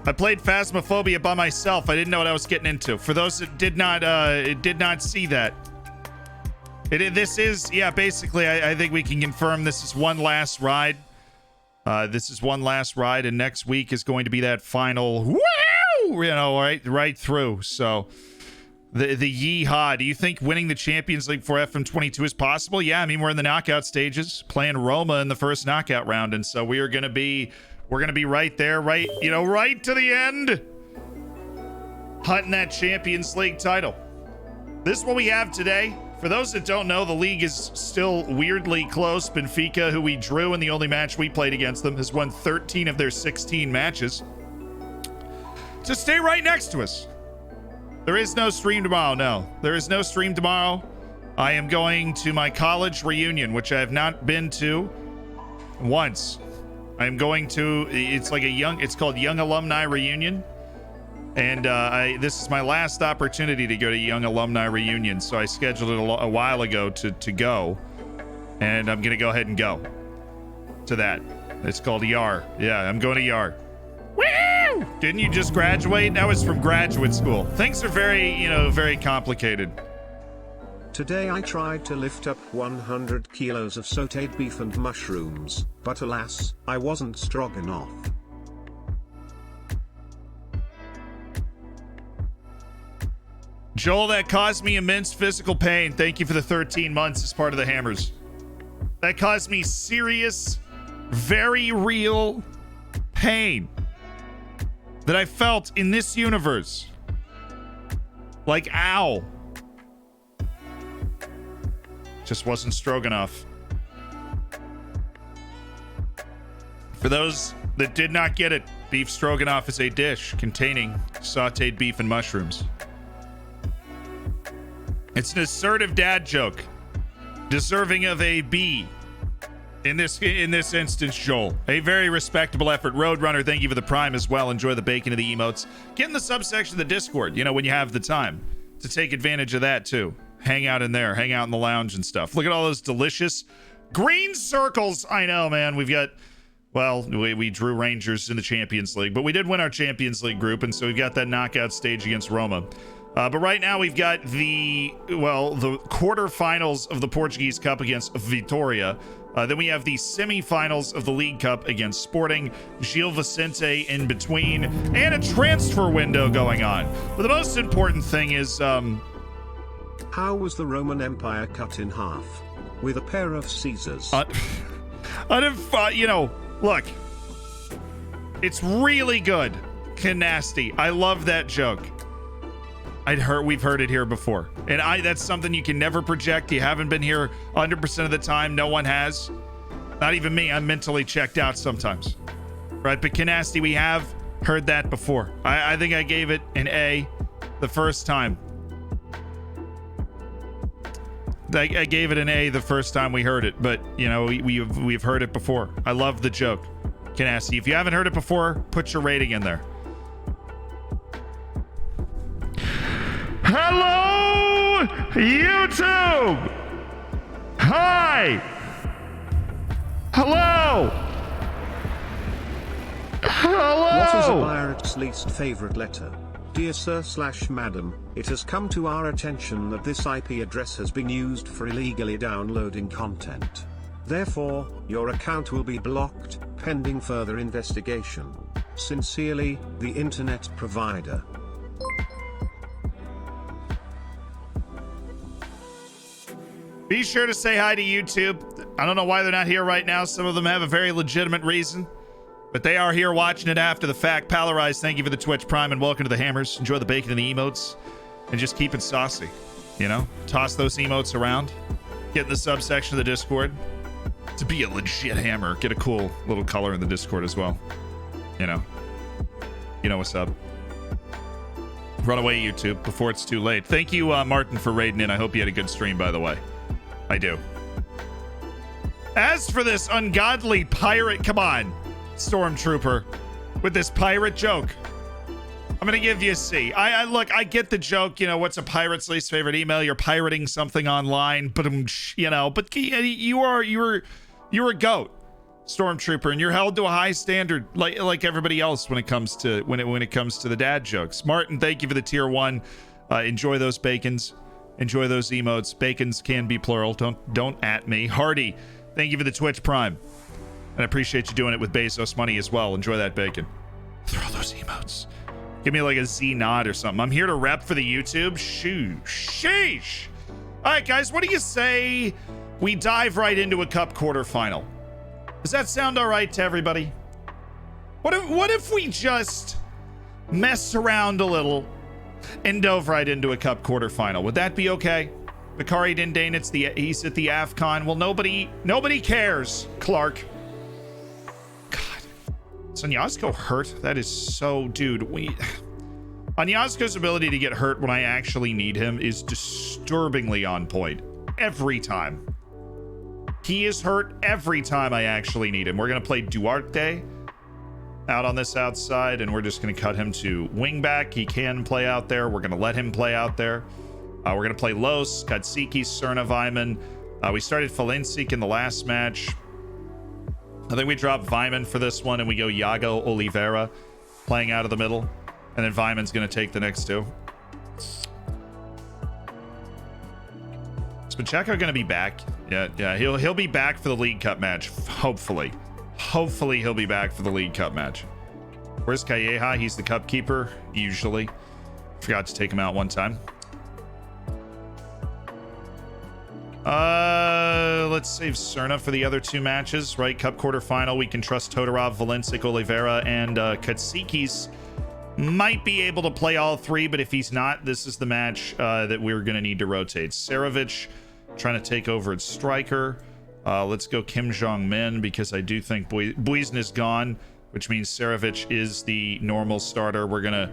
I played Phasmophobia by myself. I didn't know what I was getting into. For those that did not see that. This is, yeah, basically, I think we can confirm this is one last ride. This is one last ride, and next week is going to be that final, woo! You know, right through. So, the yeehaw. Do you think winning the Champions League for FM22 is possible? Yeah, I mean, we're in the knockout stages, playing Roma in the first knockout round, and so we're gonna be right there, right to the end, hunting that Champions League title. This is what we have today. For those that don't know, the league is still weirdly close. Benfica, who we drew in the only match we played against them, has won 13 of their 16 matches. So stay right next to us. There is no stream tomorrow. No, there is no stream tomorrow. I am going to my college reunion, which I have not been to once. I'm going to, it's called Young Alumni Reunion. And this is my last opportunity to go to Young Alumni Reunion, so I scheduled it a while ago to go, and I'm gonna go ahead and go to that. It's called YAR. Yeah, I'm going to YAR. Woo! Didn't you just graduate? That was from graduate school. Things are very complicated. Today I tried to lift up 100 kilos of sautéed beef and mushrooms, but alas, I wasn't strong enough. Joel, that caused me immense physical pain. Thank you for the 13 months as part of the Hammers. That caused me serious, very real pain that I felt in this universe. Like, ow. Just wasn't stroganoff. For those that did not get it, beef stroganoff is a dish containing sauteed beef and mushrooms. It's an assertive dad joke, deserving of a B. In this instance, Joel. A very respectable effort. Roadrunner, thank you for the prime as well. Enjoy the bacon of the emotes. Get in the subsection of the Discord, when you have the time to take advantage of that too. Hang out in there, hang out in the lounge and stuff. Look at all those delicious green circles. I know, man. We've got, well, we drew Rangers in the Champions League, but we did win our Champions League group, and so we've got that knockout stage against Roma. But right now we've got the quarterfinals of the Portuguese Cup against Vitória. Then we have the semifinals of the League Cup against Sporting, Gil Vicente in between, and a transfer window going on. But the most important thing is, how was the Roman Empire cut in half? With a pair of Caesars. Look, it's really good. Canasti. I love that joke. We've heard it here before. And that's something you can never project. You haven't been here 100% of the time. No one has. Not even me. I'm mentally checked out sometimes. Right? But Canasti, we have heard that before. I think I gave it an A the first time. I gave it an A the first time we heard it. But, we've heard it before. I love the joke. Canasti, if you haven't heard it before, put your rating in there. Hello, YouTube! Hi! Hello! Hello! What is a pirate's least favorite letter? Dear Sir/Madam, it has come to our attention that this IP address has been used for illegally downloading content. Therefore, your account will be blocked, pending further investigation. Sincerely, the internet provider. Be sure to say hi to YouTube. I don't know why they're not here right now. Some of them have a very legitimate reason, but they are here watching it after the fact. Palarize, thank you for the Twitch Prime and welcome to the Hammers. Enjoy the bacon and the emotes and just keep it saucy. Toss those emotes around. Get in the subsection of the Discord to be a legit hammer. Get a cool little color in the Discord as well. You know what's up. Run away, YouTube, before it's too late. Thank you, Martin, for raiding in. I hope you had a good stream, by the way. I do. As for this ungodly pirate, come on, Stormtrooper, with this pirate joke. I'm gonna give you a C. Look, I get the joke. What's a pirate's least favorite email? You're pirating something online, but but you're a goat. Stormtrooper, and you're held to a high standard like everybody else when it comes to when it comes to the dad jokes. Martin, thank you for the tier 1. Enjoy those bacons. Enjoy those emotes. Bacons can be plural. Don't at me. Hardy, thank you for the Twitch Prime. And I appreciate you doing it with Bezos money as well. Enjoy that bacon. Throw those emotes. Give me like a Z nod or something. I'm here to rep for the YouTube. Sheesh. All right, guys, what do you say we dive right into a cup quarterfinal? Does that sound all right to everybody? What if we just mess around a little and dove right into a cup quarterfinal? Would that be okay? Bakari Dindane, he's at the AFCON. Well, nobody cares, Clark. God. Is Anyazko hurt? That is so, dude. Anyazko's ability to get hurt when I actually need him is disturbingly on point. Every time. He is hurt every time I actually need him. We're going to play Duarte out on this outside, and we're just going to cut him to wingback. He can play out there. We're going to let him play out there. We're going to play Los, Katsiki, Cerna, Vyman. We started Falensik in the last match. I think we drop Vyman for this one, and we go Iago Oliveira playing out of the middle. And then Vyman's going to take the next two. Is Pacheco going to be back? Yeah, he'll be back for the League Cup match. Hopefully he'll be back for the League Cup match. Where's Calleja? He's the cup keeper usually. Forgot to take him out one time. Let's save Cerna for the other two matches, right? Cup quarterfinal, we can trust Todorov, Valencic, Oliveira, and Katsikis might be able to play all three, but if he's not, this is the match that we're going to need to rotate. Serovich trying to take over at striker. Let's go Kim Jong-min, because I do think Buizn is gone, which means Serovich is the normal starter. We're going to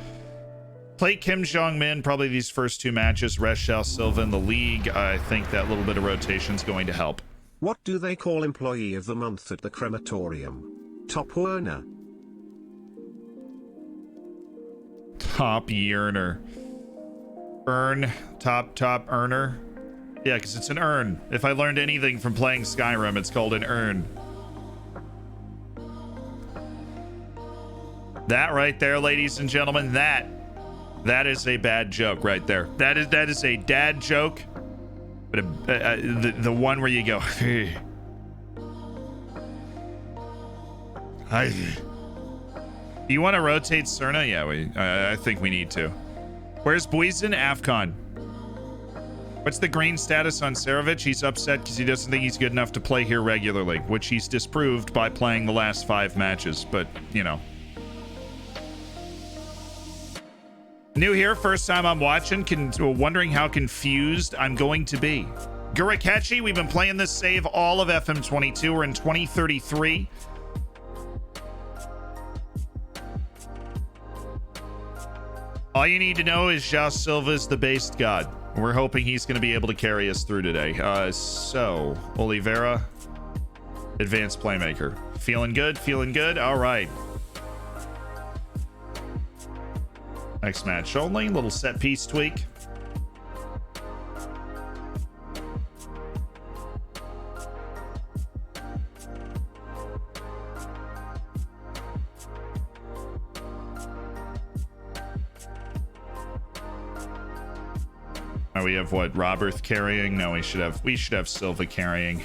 play Kim Jong-min probably these first two matches. Reshal Silva in the league. I think that little bit of rotation is going to help. What do they call Employee of the Month at the crematorium? Top earner. Top yearner. Earn. Top earner. Yeah, because it's an urn. If I learned anything from playing Skyrim, it's called an urn. That right there, ladies and gentlemen, that is a bad joke right there. That is a dad joke. But the one where you go, hey. Do you want to rotate Cerna? Yeah, I think we need to. Where's Buizn? AFCON. What's the green status on Serovich? He's upset because he doesn't think he's good enough to play here regularly, which he's disproved by playing the last 5 matches, but, you know. New here, first time I'm watching, wondering how confused I'm going to be. Gurakechi, we've been playing this save all of FM22. We're in 2033. All you need to know is João Silva is the based god. We're hoping he's going to be able to carry us through today. So, Oliveira, advanced playmaker. Feeling good? Feeling good? All right. Next match only. Little set piece tweak. We have what, Roberth carrying? No, we should have Silva carrying.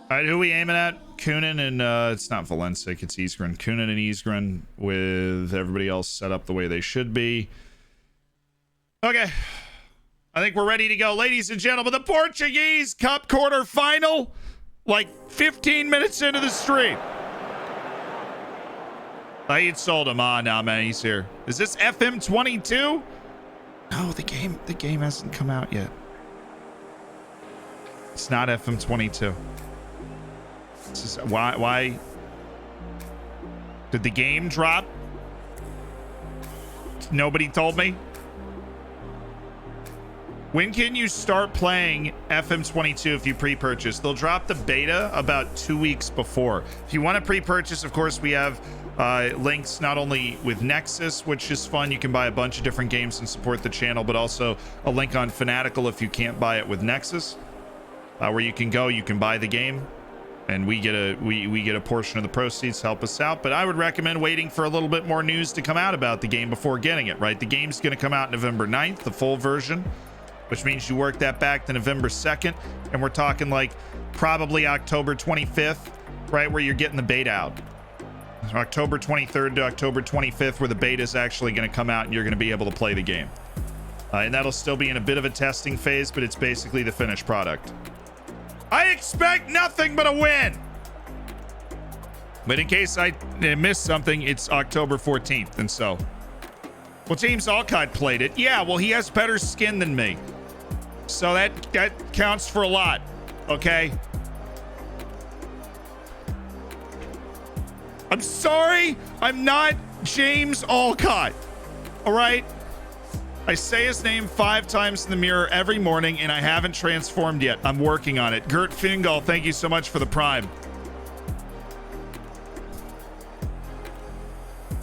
All right, who are we aiming at? Kunin and it's not Valencic, it's Isgren. Kunin and Isgren with everybody else set up the way they should be. Okay, I think we're ready to go, ladies and gentlemen. The Portuguese Cup quarterfinal. Like 15 minutes into the stream. I had sold him on. Nah, man, he's here. Is this FM22? No, the game hasn't come out yet. It's not FM22. This is why did the game drop? Nobody told me. When can you start playing FM22 if you pre-purchase? They'll drop the beta about 2 weeks before. If you want to pre-purchase, of course, we have links not only with Nexus, which is fun. You can buy a bunch of different games and support the channel, but also a link on Fanatical if you can't buy it with Nexus, where you can go, you can buy the game, and we get a portion of the proceeds to help us out. But I would recommend waiting for a little bit more news to come out about the game before getting it, right? The game's going to come out November 9th, the full version, which means you work that back to November 2nd, and we're talking like probably October 25th, right, where you're getting the beta out. October 23rd to October 25th, where the beta is actually going to come out and you're going to be able to play the game. And that'll still be in a bit of a testing phase, but it's basically the finished product. I expect nothing but a win. But in case I missed something, it's October 14th. And so, well, James Alcott played it. Yeah, well, he has better skin than me. So that counts for a lot. Okay. I'm sorry. I'm not James Alcott. All right. I say his name 5 times in the mirror every morning, and I haven't transformed yet. I'm working on it. Gert Fingal, thank you so much for the Prime.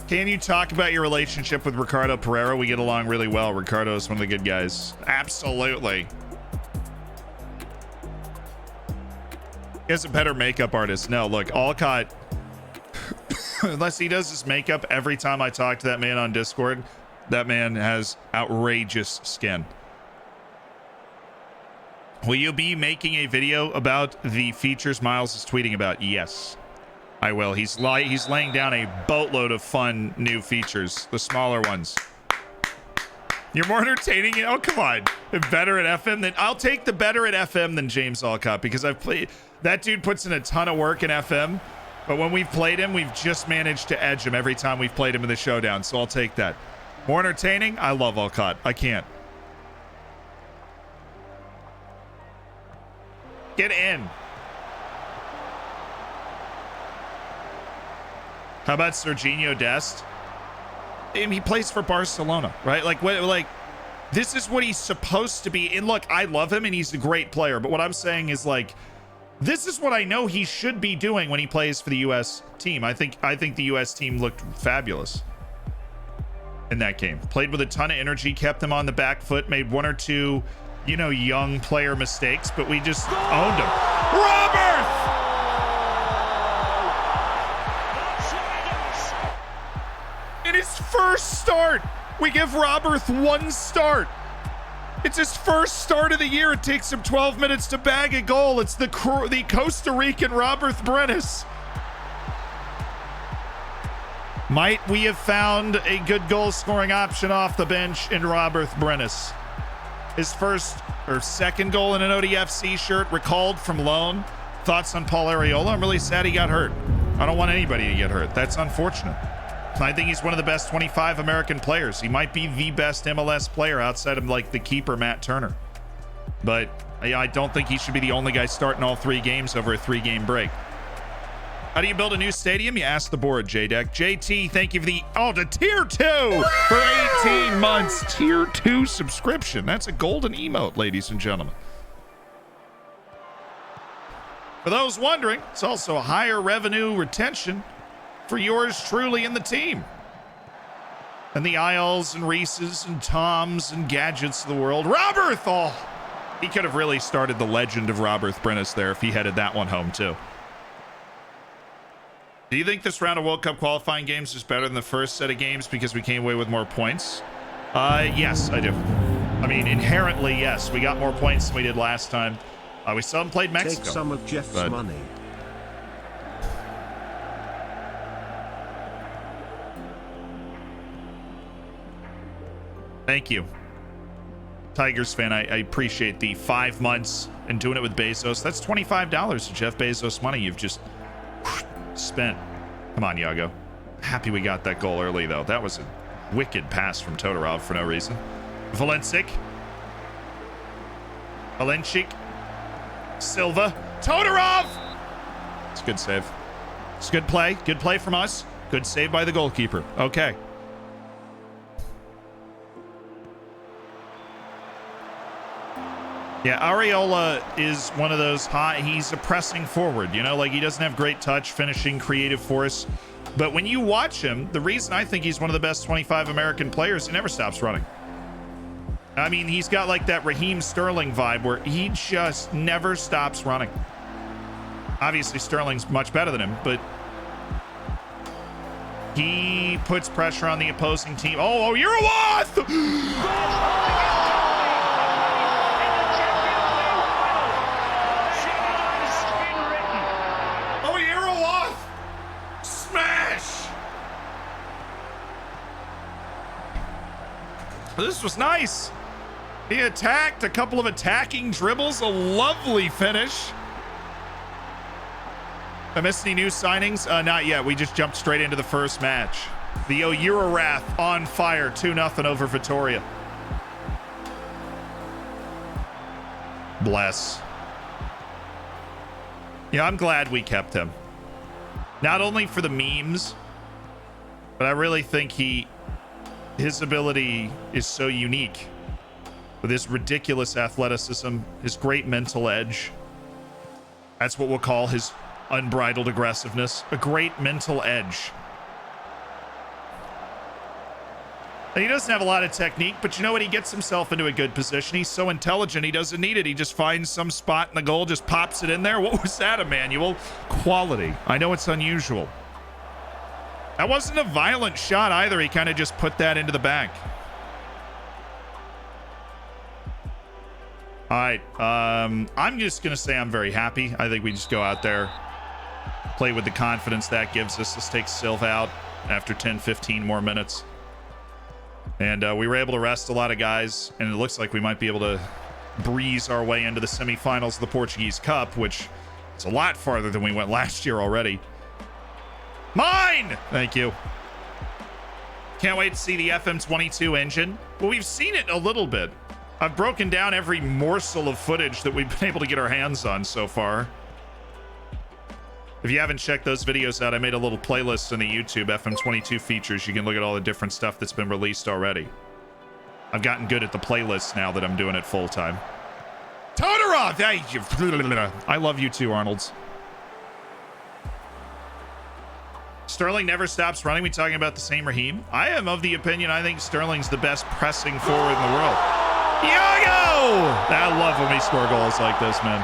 Can you talk about your relationship with Ricardo Pereira? We get along really well. Ricardo is one of the good guys. Absolutely. He has a better makeup artist. No, look, Alcott, unless he does his makeup every time I talk to that man on Discord, that man has outrageous skin. Will you be making a video about the features Miles is tweeting about? Yes, I will. He's laying down a boatload of fun new features, the smaller ones. You're more entertaining. Oh, come on. Better at FM than I'll take the better at FM than James Alcott, because I've played that dude puts in a ton of work in FM, but when we've played him, we've just managed to edge him every time we've played him in the showdown. So I'll take that. More entertaining? I love Alcott. I can't. Get in. How about Serginho Dest? He plays for Barcelona, right? Like, what? Like, this is what he's supposed to be. And look, I love him, and he's a great player. But what I'm saying is, like, this is what I know he should be doing when he plays for the U.S. team. I think the U.S. team looked fabulous in that game. Played with a ton of energy, kept them on the back foot, made 1 or 2, you know, young player mistakes, but we just owned them. Robert! In his first start, we give Robert 1 start. It's his first start of the year. It takes him 12 minutes to bag a goal. It's the Costa Rican Robert Brenes. Might we have found a good goal scoring option off the bench in Robert Brenes? His first or second goal in an ODFC shirt, recalled from loan. Thoughts on Paul Areola? I'm really sad he got hurt. I don't want anybody to get hurt. That's unfortunate. I think he's one of the best 25 American players. He might be the best MLS player outside of, like, the keeper, Matt Turner. But I don't think he should be the only guy starting all 3 games over a 3-game break. How do you build a new stadium? You ask the board, J-Deck. JT, thank you for the Tier 2 for 18 months. Tier 2 subscription. That's a golden emote, ladies and gentlemen. For those wondering, it's also a higher revenue retention for yours truly in the team. And the Isles and Reeses and Toms and Gadgets of the world. Robert! Oh, he could have really started the legend of Robert Brenes there if he headed that one home too. Do you think this round of World Cup qualifying games is better than the first set of games because we came away with more points? Yes, I do. I mean, inherently, yes. We got more points than we did last time. We still haven't played Mexico. Take some of Jeff's money. Thank you. Tigers fan, I appreciate the 5 months and doing it with Bezos. That's $25 of Jeff Bezos money you've just spent. Come on, Yago. Happy we got that goal early, though. That was a wicked pass from Todorov for no reason. Valencic. Silva. Todorov! It's a good save. It's a good play. Good play from us. Good save by the goalkeeper. Okay. Yeah, Areola is one of those he's a pressing forward, you know, like he doesn't have great touch, finishing, creative force. But when you watch him, the reason I think he's one of the best 25 American players, he never stops running. I mean, he's got like that Raheem Sterling vibe where he just never stops running. Obviously, Sterling's much better than him, but he puts pressure on the opposing team. Oh, you're a Wath! This was nice. He attacked, a couple of attacking dribbles, a lovely finish. I missed any new signings? Not yet. We just jumped straight into the first match. The Eurorath on fire, 2-0 over Vitoria. Bless. Yeah, I'm glad we kept him. Not only for the memes, but I really think his ability is so unique with his ridiculous athleticism, his great mental edge. That's what we'll call his unbridled aggressiveness, a great mental edge. And he doesn't have a lot of technique, but you know what? He gets himself into a good position. He's so intelligent, he doesn't need it. He just finds some spot in the goal, just pops it in there. What was that, Emmanuel? Quality. I know it's unusual. That wasn't a violent shot either. He kind of just put that into the back. All right. I'm just going to say I'm very happy. I think we just go out there, play with the confidence that gives us. Let's take Silva out after 10, 15 more minutes. And we were able to rest a lot of guys, and it looks like we might be able to breeze our way into the semifinals of the Portuguese Cup, which is a lot farther than we went last year already. Mine! Thank you. Can't wait to see the FM22 engine. Well, we've seen it a little bit. I've broken down every morsel of footage that we've been able to get our hands on so far. If you haven't checked those videos out, I made a little playlist on the YouTube FM22 features. You can look at all the different stuff that's been released already. I've gotten good at the playlist now that I'm doing it full time. Todorov! I love you too, Arnolds. Sterling never stops running. We talking about the same Raheem? I am of the opinion I think Sterling's the best pressing forward in the world. Iago! I love when we score goals like this, man.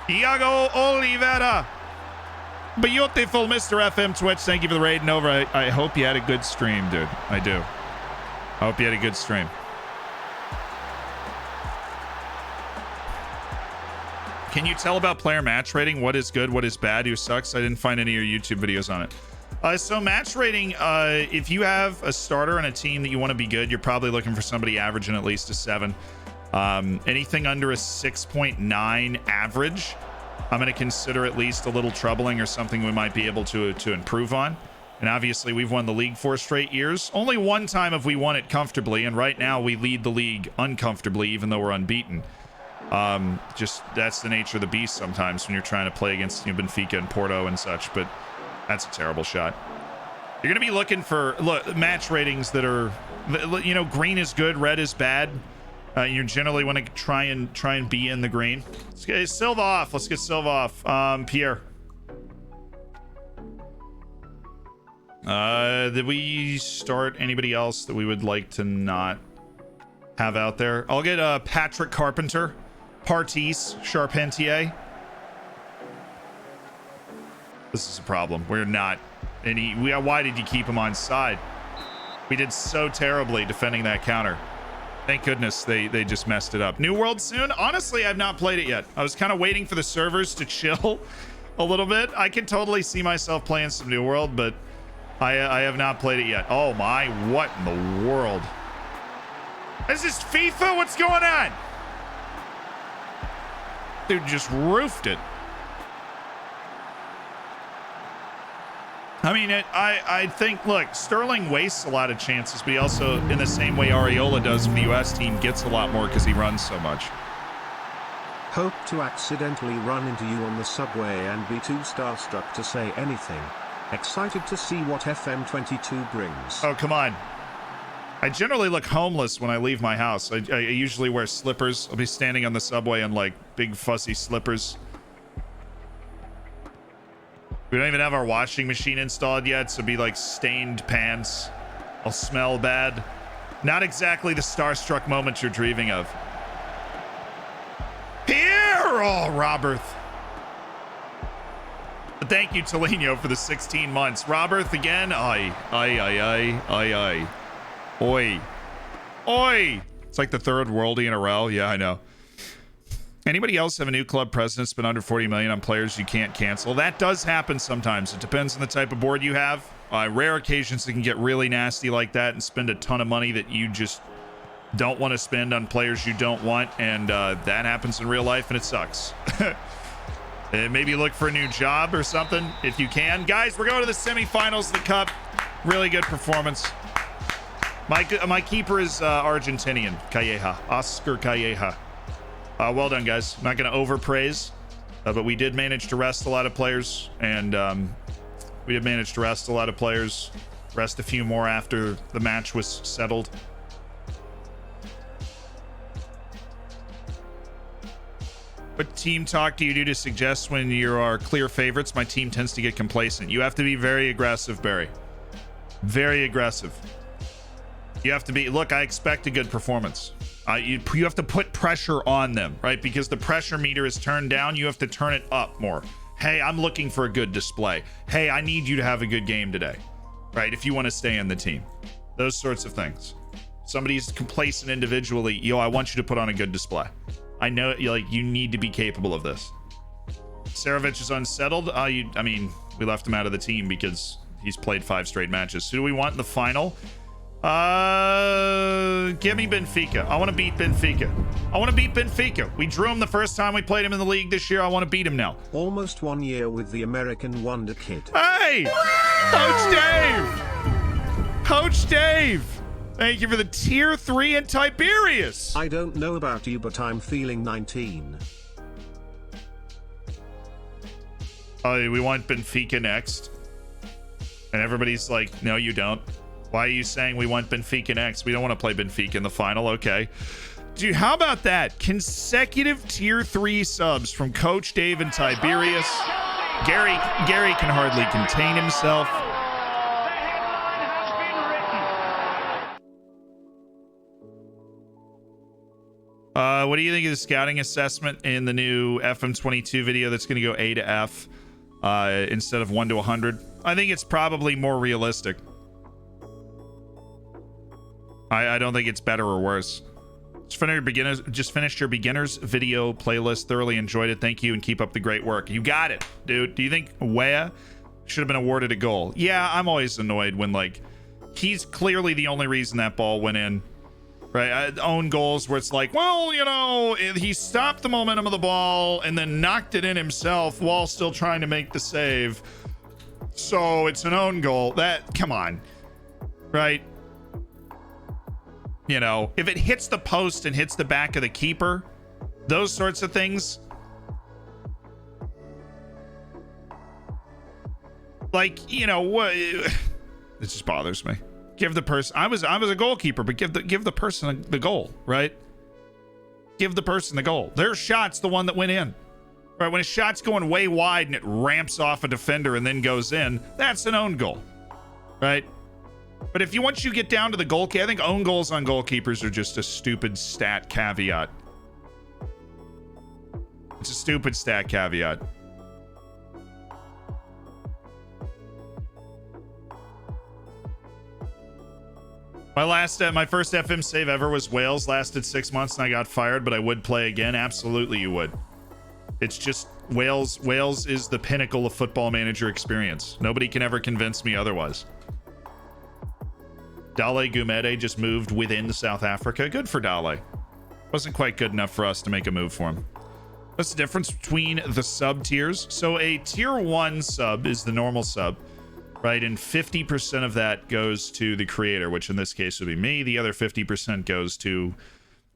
Iago Oliveira. Beautiful, Mr. FM Twitch. Thank you for the raid and over. I hope you had a good stream, dude. I do. I hope you had a good stream. Can you tell about player match rating? What is good? What is bad? Who sucks? I didn't find any of your YouTube videos on it. So match rating, if you have a starter on a team that you want to be good, you're probably looking for somebody averaging at least a 7. Anything under a 6.9 average, I'm going to consider at least a little troubling or something we might be able to improve on. And obviously, we've won the league 4 straight years. Only one time have we won it comfortably, and right now we lead the league uncomfortably, even though we're unbeaten. Just that's the nature of the beast sometimes when you're trying to play against Benfica and Porto and such, but that's a terrible shot. You're going to be looking for match ratings that are, you know, green is good, red is bad. You generally want to try and be in the green. Let's get Silva off. Let's get Silva off. Pierre. Did we start anybody else that we would like to not have out there? I'll get Patrick Carpenter, Partis, Charpentier. This is a problem. We're not any. Why did you keep him on side? We did so terribly defending that counter. Thank goodness they just messed it up. New World soon? Honestly, I've not played it yet. I was kind of waiting for the servers to chill a little bit. I can totally see myself playing some New World, but I have not played it yet. Oh my, what in the world? Is this FIFA? What's going on? Dude just roofed it. I mean, I think, look, Sterling wastes a lot of chances, but he also, in the same way Areola does for the U.S. team, gets a lot more because he runs so much. Hope to accidentally run into you on the subway and be too starstruck to say anything. Excited to see what FM22 brings. Oh, come on. I generally look homeless when I leave my house. I usually wear slippers. I'll be standing on the subway in like big fuzzy slippers. We don't even have our washing machine installed yet, so it'd be like stained pants. I'll smell bad. Not exactly the starstruck moment you're dreaming of. Here! Oh, Robert. But thank you, Tolino, for the 16 months. Robert, again. Aye. Oi. Oi! It's like the third worldie in a row. Yeah, I know. Anybody else have a new club president spend under 40 million on players you can't cancel? That does happen sometimes. It depends on the type of board you have. Rare occasions it can get really nasty like that and spend a ton of money that you just don't want to spend on players you don't want, and that happens in real life and it sucks. Maybe look for a new job or something if you can. Guys, we're going to the semifinals of the cup. Really good performance. My keeper is Argentinian, Calleja, Oscar Calleja. Well done, guys. I'm not going to overpraise, but we did manage to rest a lot of players, and we did manage to rest a lot of players. Rest a few more after the match was settled. What team talk do you do to suggest when you are clear favorites? My team tends to get complacent. You have to be very aggressive, Barry. Very aggressive. You have to be, look, I expect a good performance. You have to put pressure on them, right? Because the pressure meter is turned down. You have to turn it up more. Hey, I'm looking for a good display. Hey, I need you to have a good game today, right? If you want to stay in the team. Those sorts of things. Somebody's complacent individually. Yo, I want you to put on a good display. I know, like, you need to be capable of this. Saravich is unsettled. I mean, we left him out of the team because he's played 5 straight matches. Who do we want in the final? Give me Benfica. I want to beat Benfica. I want to beat Benfica. We drew him the first time we played him in the league this year. I want to beat him now. Almost 1 year with the American Wonder Kid. Hey! Coach Dave! Coach Dave! Thank you for the tier 3 in Tiberius. I don't know about you, but I'm feeling 19. Oh, we want Benfica next. And everybody's like, no, you don't. Why are you saying we want Benfica next? We don't want to play Benfica in the final. Okay. Dude, how about that? Consecutive tier 3 subs from Coach Dave and Tiberius. Gary can hardly contain himself. What do you think of the scouting assessment in the new FM22 video that's going to go A to F instead of 1 to 100? I think it's probably more realistic. I don't think it's better or worse. Just finished your beginners video playlist. Thoroughly enjoyed it. Thank you and keep up the great work. You got it, dude. Do you think Wea should have been awarded a goal? Yeah, I'm always annoyed when, like, he's clearly the only reason that ball went in. Right? Own goals where it's like, well, you know, he stopped the momentum of the ball and then knocked it in himself while still trying to make the save. So it's an own goal. Come on. Right? You know, if it hits the post and hits the back of the keeper, those sorts of things. Like, you know, what? It just bothers me. Give the person, I was a goalkeeper, but give the person the goal, right? Give the person the goal. Their shot's the one that went in. Right? When a shot's going way wide and it ramps off a defender and then goes in, that's an own goal. Right? But if once you get down to the goalkeeper, I think own goals on goalkeepers are just a stupid stat caveat. It's a stupid stat caveat. My first FM save ever was Wales. Lasted 6 months and I got fired, but I would play again. Absolutely, you would. It's just Wales. Wales is the pinnacle of football manager experience. Nobody can ever convince me otherwise. Dale Gumede just moved within South Africa. Good for Dale. Wasn't quite good enough for us to make a move for him. What's the difference between the sub tiers? So a tier 1 sub is the normal sub. Right, and 50% of that goes to the creator, which in this case would be me. The other 50% goes to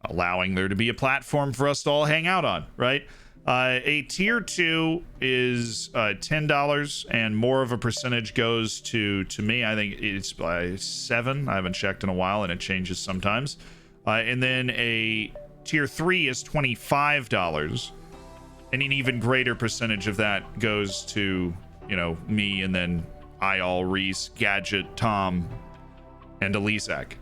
allowing there to be a platform for us to all hang out on, right? A tier 2 is $10, and more of a percentage goes to me. I think it's by 7. I haven't checked in a while, and it changes sometimes. And then a tier 3 is $25, and an even greater percentage of that goes to, you know, me, and then Eyal, Reese, Gadget, Tom, and Elisak.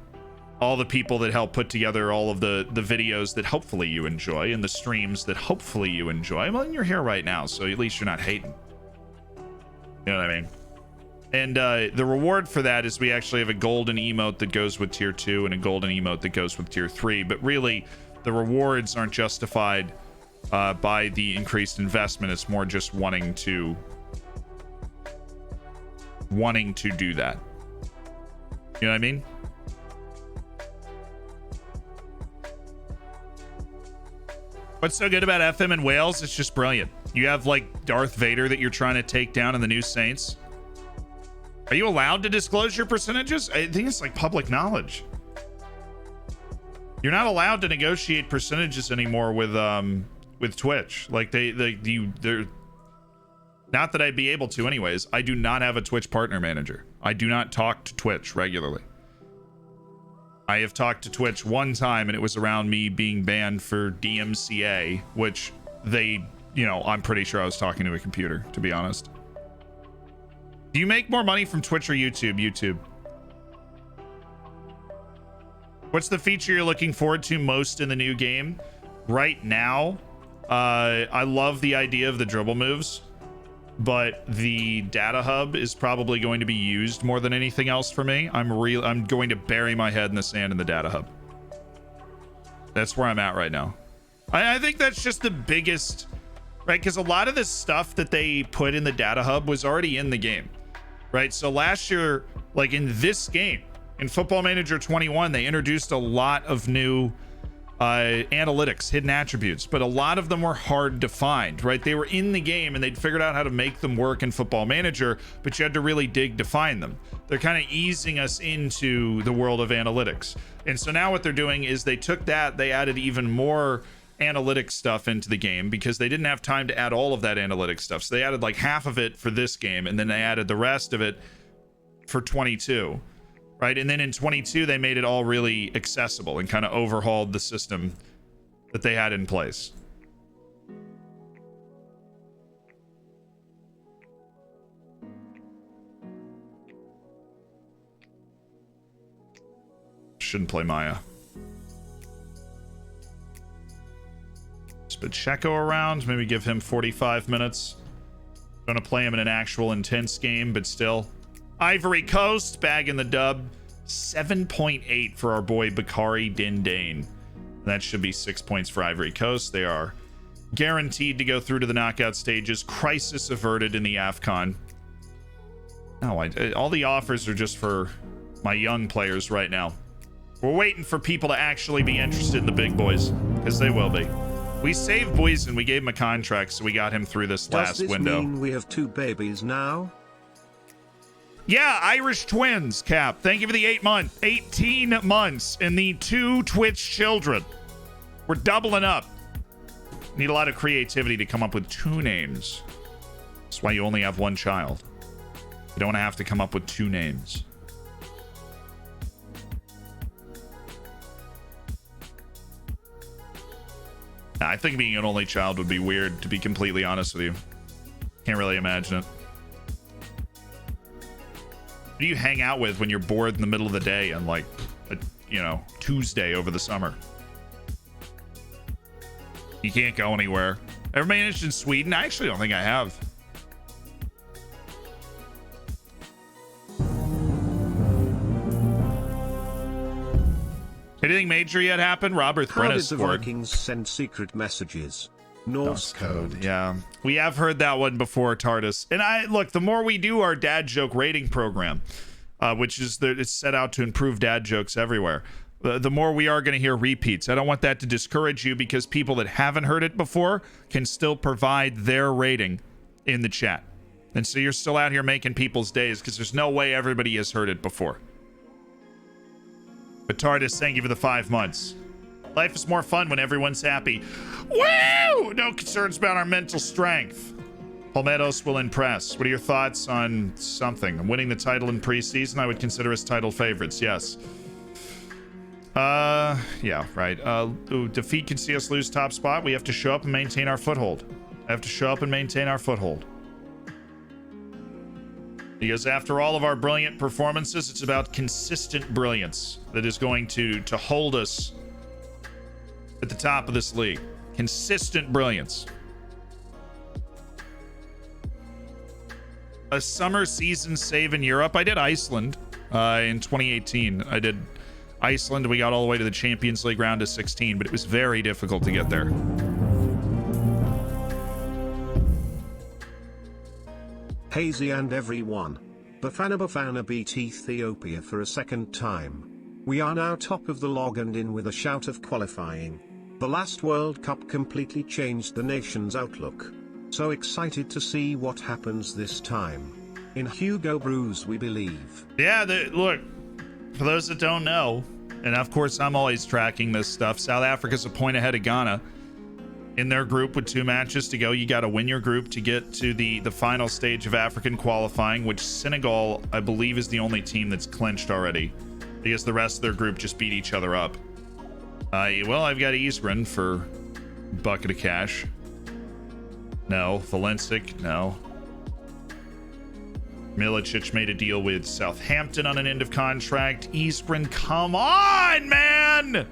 All the people that help put together all of the videos that hopefully you enjoy, and the streams that hopefully you enjoy. Well, you're here right now, so at least you're not hating. You know what I mean? And the reward for that is we actually have a golden emote that goes with tier 2 and a golden emote that goes with tier 3. But really, the rewards aren't justified by the increased investment. It's more just wanting to do that. You know what I mean? What's so good about FM in Wales? It's just brilliant. You have like Darth Vader that you're trying to take down in the new Saints. Are you allowed to disclose your percentages? I think it's like public knowledge. You're not allowed to negotiate percentages anymore with Twitch. Like they're not that I'd be able to anyways. I do not have a Twitch partner manager. I do not talk to Twitch regularly. I have talked to Twitch one time, and it was around me being banned for DMCA, which they, you know, I'm pretty sure I was talking to a computer, to be honest. Do you make more money from Twitch or YouTube? YouTube. What's the feature you're looking forward to most in the new game? Right now, I love the idea of the dribble moves, but the data hub is probably going to be used more than anything else for me. I'm going to bury my head in the sand in the data hub. That's where I'm at right now. I think that's just the biggest, right? Because a lot of the stuff that they put in the data hub was already in the game, right? So last year, like in this game, in Football Manager 21, they introduced a lot of new analytics, hidden attributes, but a lot of them were hard to find, right? They were in the game and they'd figured out how to make them work in Football Manager, but you had to really dig to find them. They're kind of easing us into the world of analytics. And so now what they're doing is they took that, they added even more analytics stuff into the game because they didn't have time to add all of that analytics stuff. So they added like half of it for this game, and then they added the rest of it for 22. Right, and then in 22 they made it all really accessible and kind of overhauled the system that they had in place. Shouldn't play Maya. Just put Checo around, maybe give him 45 minutes. Gonna play him in an actual intense game, but still. Ivory Coast bagging the dub. 7.8 for our boy Bakari Dindane. That should be 6 points for Ivory Coast. They are guaranteed to go through to the knockout stages. Crisis averted in the AFCON. No, all the offers are just for my young players right now. We're waiting for people to actually be interested in the big boys, because they will be. We saved Boysen. We gave him a contract, so we got him through this last window. Does this mean we have 2 babies now? Yeah, Irish twins, Cap. Thank you for the 18 months and the 2 Twitch children. We're doubling up. Need a lot of creativity to come up with 2 names. That's why you only have 1 child. You don't want to have to come up with 2 names. I think being an only child would be weird, to be completely honest with you. Can't really imagine it. Who do you hang out with when you're bored in the middle of the day on like a, you know, Tuesday over the summer? You can't go anywhere. Ever managed in Sweden? I actually don't think I have. Anything major yet happen? Robert Brennan scored. How did the Vikings send secret messages? Norse code. Yeah, we have heard that one before, TARDIS. And look, the more we do our dad joke rating program, which is it's set out to improve dad jokes everywhere, the more we are going to hear repeats. I don't want that to discourage you, because people that haven't heard it before can still provide their rating in the chat. And so you're still out here making people's days, because there's no way everybody has heard it before. But TARDIS, thank you for the 5 months. Life is more fun when everyone's happy. Woo! No concerns about our mental strength. Palmettos will impress. What are your thoughts on something? Winning the title in preseason, I would consider us title favorites, yes. Yeah, right. Defeat can see us lose top spot. We have to show up and maintain our foothold. Because after all of our brilliant performances, it's about consistent brilliance that is going to hold us at the top of this league. Consistent brilliance. A summer season save in Europe. I did Iceland in 2018. I did Iceland. We got all the way to the Champions League round of 16, but it was very difficult to get there. Hazy and everyone. Bafana beat Ethiopia for a second time. We are now top of the log and in with a shout of qualifying. The last World Cup completely changed the nation's outlook. So excited to see what happens this time. In Hugo Bruce we believe. Yeah, look, for those that don't know, and of course I'm always tracking this stuff, South Africa's a point ahead of Ghana in their group with 2 matches to go. You got to win your group to get to the final stage of African qualifying, which Senegal, I believe, is the only team that's clinched already, because the rest of their group just beat each other up. Well, I've got Isgren for bucket of cash. No. Valencic, no. Milicic made a deal with Southampton on an end of contract. Isgren, come on, man!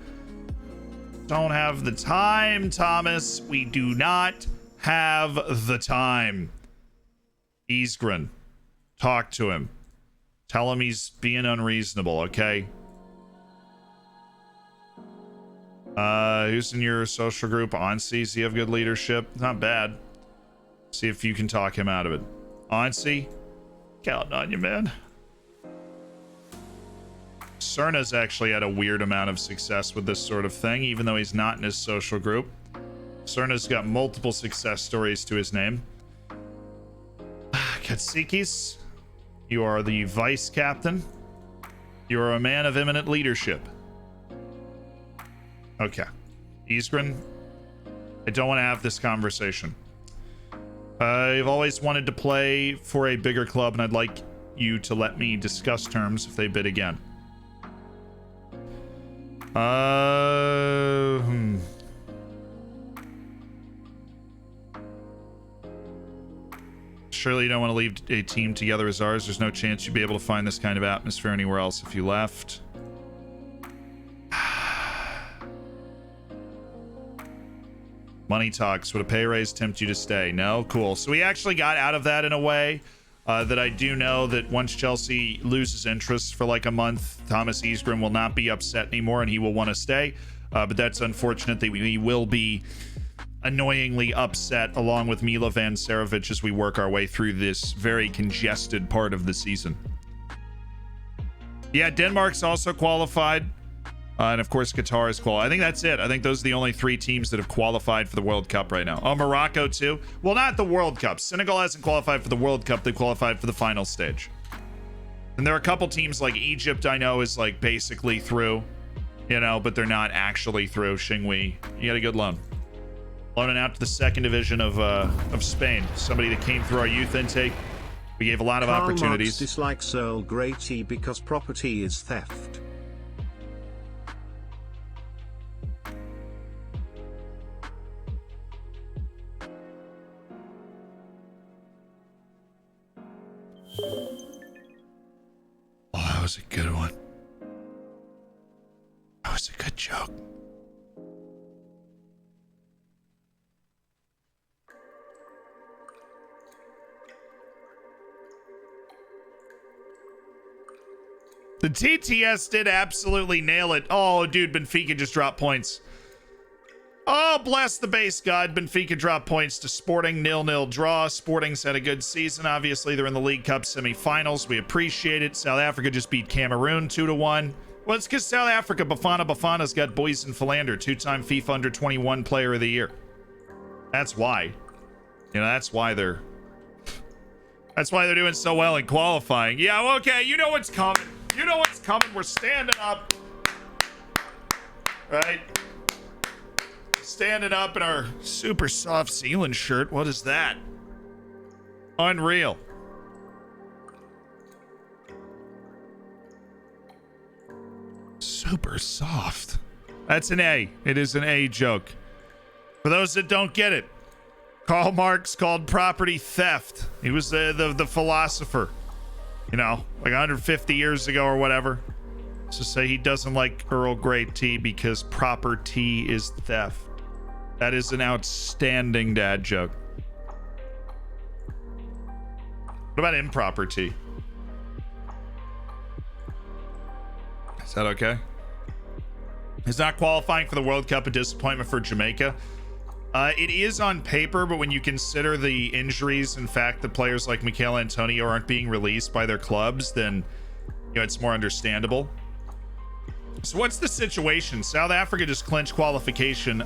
Don't have the time, Thomas. We do not have the time. Isgren, talk to him. Tell him he's being unreasonable, okay? Who's in your social group? Onsi, does he have good leadership? Not bad. See if you can talk him out of it. Onsi, counting on you, man. Cerna's actually had a weird amount of success with this sort of thing, even though he's not in his social group. Cerna's got multiple success stories to his name. Katsikis, you are the vice captain. You are a man of eminent leadership. Okay. Isgren, I don't want to have this conversation. I've always wanted to play for a bigger club, and I'd like you to let me discuss terms if they bid again. Surely you don't want to leave a team together as ours. There's no chance you'd be able to find this kind of atmosphere anywhere else if you left. Money talks. Would a pay raise tempt you to stay? No? Cool. So we actually got out of that in a way that I do know that once Chelsea loses interest for like a month, Thomas Isgren will not be upset anymore and he will want to stay. But that's unfortunate that we will be annoyingly upset along with Mila Van Sarovic as we work our way through this very congested part of the season. Yeah, Denmark's also qualified. And of course, Qatar is qualified. I think that's it. I think those are the only 3 teams that have qualified for the World Cup right now. Oh, Morocco too. Well, not the World Cup. Senegal hasn't qualified for the World Cup. They qualified for the final stage. And there are a couple teams like Egypt, I know, is like basically through, you know, but they're not actually through. Xinghui, you got a good loan. Loaning out to the 2nd division of Spain. Somebody that came through our youth intake. We gave a lot of opportunities. Marx dislikes Earl Grey tea because property is theft. Oh, that was a good one. That was a good joke. The TTS did absolutely nail it. Oh, dude, Benfica just dropped points. Oh, bless the base god. Benfica dropped points to Sporting, 0-0 draw. Sporting's had a good season. Obviously, they're in the League Cup semifinals. We appreciate it. South Africa just beat Cameroon 2-1. Well, it's because South Africa, Bafana's got Boys and Philander, 2-time FIFA Under 21 Player of the Year. That's why. You know, that's why they're doing so well in qualifying. Yeah, well, okay, you know what's coming. You know what's coming. We're standing up. Right? standing up in our super soft Zealand shirt. What is that? Unreal. Super soft. That's an A. It is an A joke. For those that don't get it, Karl Marx called property theft. He was the philosopher, you know, like 150 years ago or whatever. So say he doesn't like Earl Grey tea because proper tea is theft. That is an outstanding dad joke. What about improper tea? Is that okay? Is not qualifying for the World Cup a disappointment for Jamaica? It is on paper, but when you consider the injuries, in fact, that players like Mikel Antonio aren't being released by their clubs, then you know it's more understandable. So what's the situation? South Africa just clinched qualification.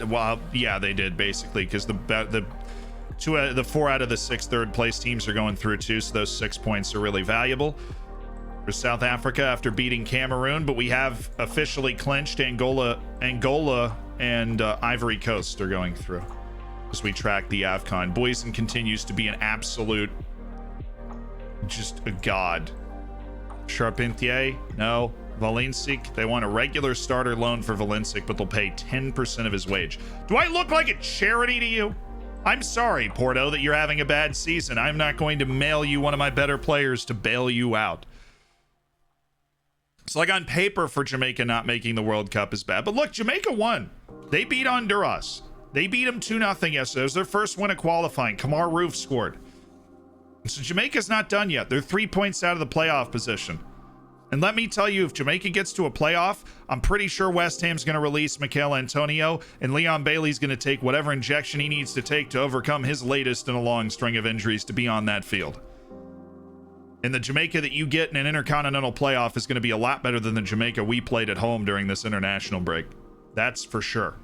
Well, yeah, they did basically because the 4 out of the 6 third place teams are going through too, so those 6 points are really valuable for South Africa after beating Cameroon. But we have officially clinched. Angola and Ivory Coast are going through as we track the AFCON. Boysen continues to be an absolute, just a god. Charpentier, no. Valencic, they want a regular starter loan for Valencic, but they'll pay 10% of his wage. Do I look like a charity to you? I'm sorry, Porto, that you're having a bad season. I'm not going to mail you one of my better players to bail you out. It's like on paper for Jamaica not making the World Cup is bad. But look, Jamaica won. They beat Honduras. They beat them 2-0 yesterday. It was their first win of qualifying. Kamar Roof scored. So Jamaica's not done yet. They're 3 points out of the playoff position. And let me tell you, if Jamaica gets to a playoff, I'm pretty sure West Ham's going to release Mikel Antonio, and Leon Bailey's going to take whatever injection he needs to take to overcome his latest in a long string of injuries to be on that field. And the Jamaica that you get in an intercontinental playoff is going to be a lot better than the Jamaica we played at home during this international break. That's for sure.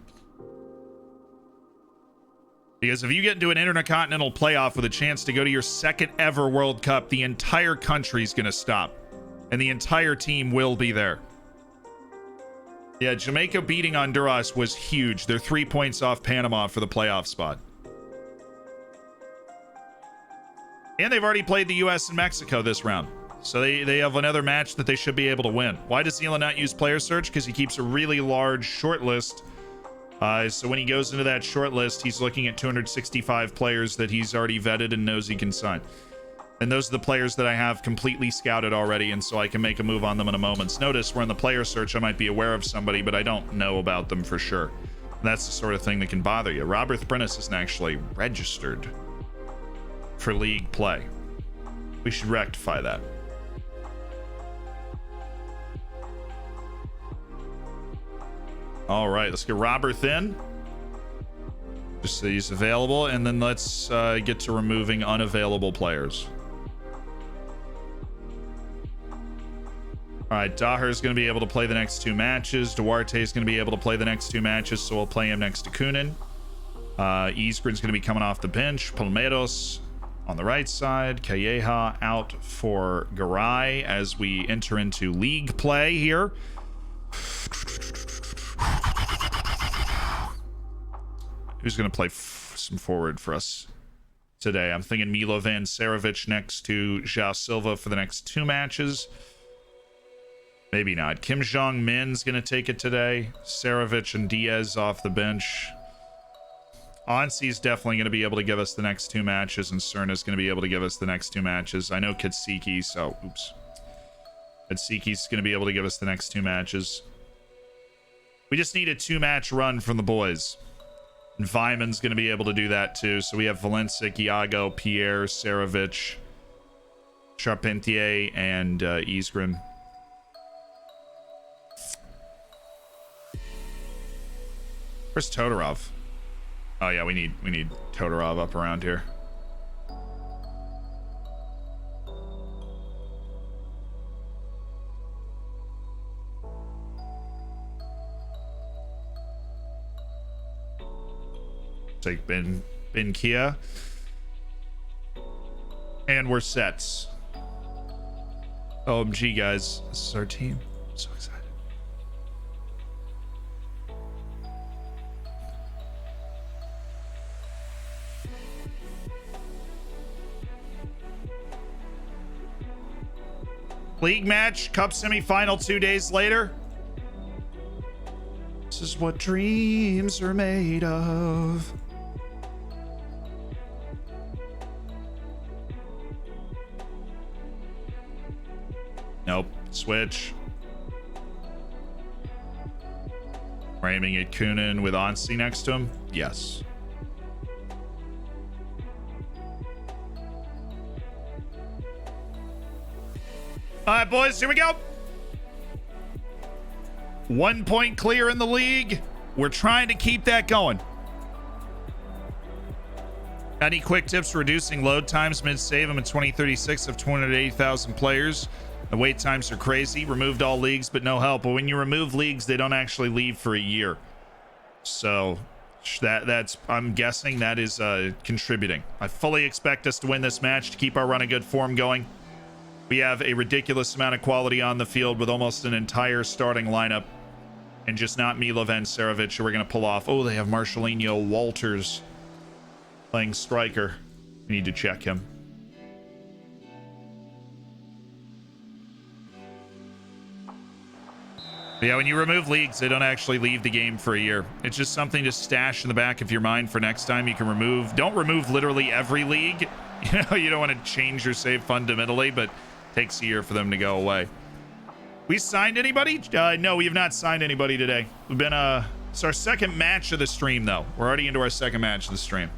Because if you get into an intercontinental playoff with a chance to go to your second ever World Cup, the entire country's going to stop. And the entire team will be there. Yeah, Jamaica beating Honduras was huge. They're 3 points off Panama for the playoff spot. And they've already played the U.S. and Mexico this round. So they have another match that they should be able to win. Why does Zealand not use player search? Because he keeps a really large short list. So when he goes into that short list, he's looking at 265 players that he's already vetted and knows he can sign. And those are the players that I have completely scouted already, and so I can make a move on them in a moment's notice. Where in the player search, I might be aware of somebody, but I don't know about them for sure. And that's the sort of thing that can bother you. Robert Brennis isn't actually registered for league play. We should rectify that. All right, let's get Robert in. Just so he's available, and then let's get to removing unavailable players. All right, Daher's going to be able to play the next 2 matches. Duarte's going to be able to play the next 2 matches, so we'll play him next to Kunin. Isgren's going to be coming off the bench. Palmeiros on the right side. Calleja out for Garay as we enter into league play here. Who's going to play some forward for us today? I'm thinking Milovan Sarovic next to João Silva for the next 2 matches. Maybe not. Kim Jong-min's going to take it today. Sarovic and Diaz off the bench. Onsi's definitely going to be able to give us the next 2 matches, and Cerna's going to be able to give us the next 2 matches. I know Katsiki, so oops. Katsiki's going to be able to give us the next 2 matches. We just need a 2-match run from the boys. And Vyman's going to be able to do that too. So we have Valencic, Iago, Pierre, Sarovic, Charpentier, and Isgren. Where's Todorov? Oh yeah, we need Todorov up around here. Take Ben Kia. And we're sets. OMG, guys. This is our team. I'm so excited. League match, cup semifinal 2 days later. This is what dreams are made of. Nope. Switch. We're aiming at Kunin with Onsi next to him. Yes. All right, boys, here we go. 1 point clear in the league. We're trying to keep that going. Any quick tips for reducing load times mid-save? I'm in 2036 of 280,000 players. The wait times are crazy. Removed all leagues, but no help. But when you remove leagues, they don't actually leave for a year. So that's, I'm guessing that is contributing. I fully expect us to win this match to keep our run of good form going. We have a ridiculous amount of quality on the field with almost an entire starting lineup. And just not Milovan Serovic, who we're going to pull off. Oh, they have Marcelinho Walters playing striker. We need to check him. But yeah, when you remove leagues, they don't actually leave the game for a year. It's just something to stash in the back of your mind for next time. You can remove. Don't remove literally every league. You know, you don't want to change your save fundamentally, but it takes a year for them to go away. We signed anybody? No, we have not signed anybody today. We've been it's our second match of the stream, though. We're already into our second match of the stream.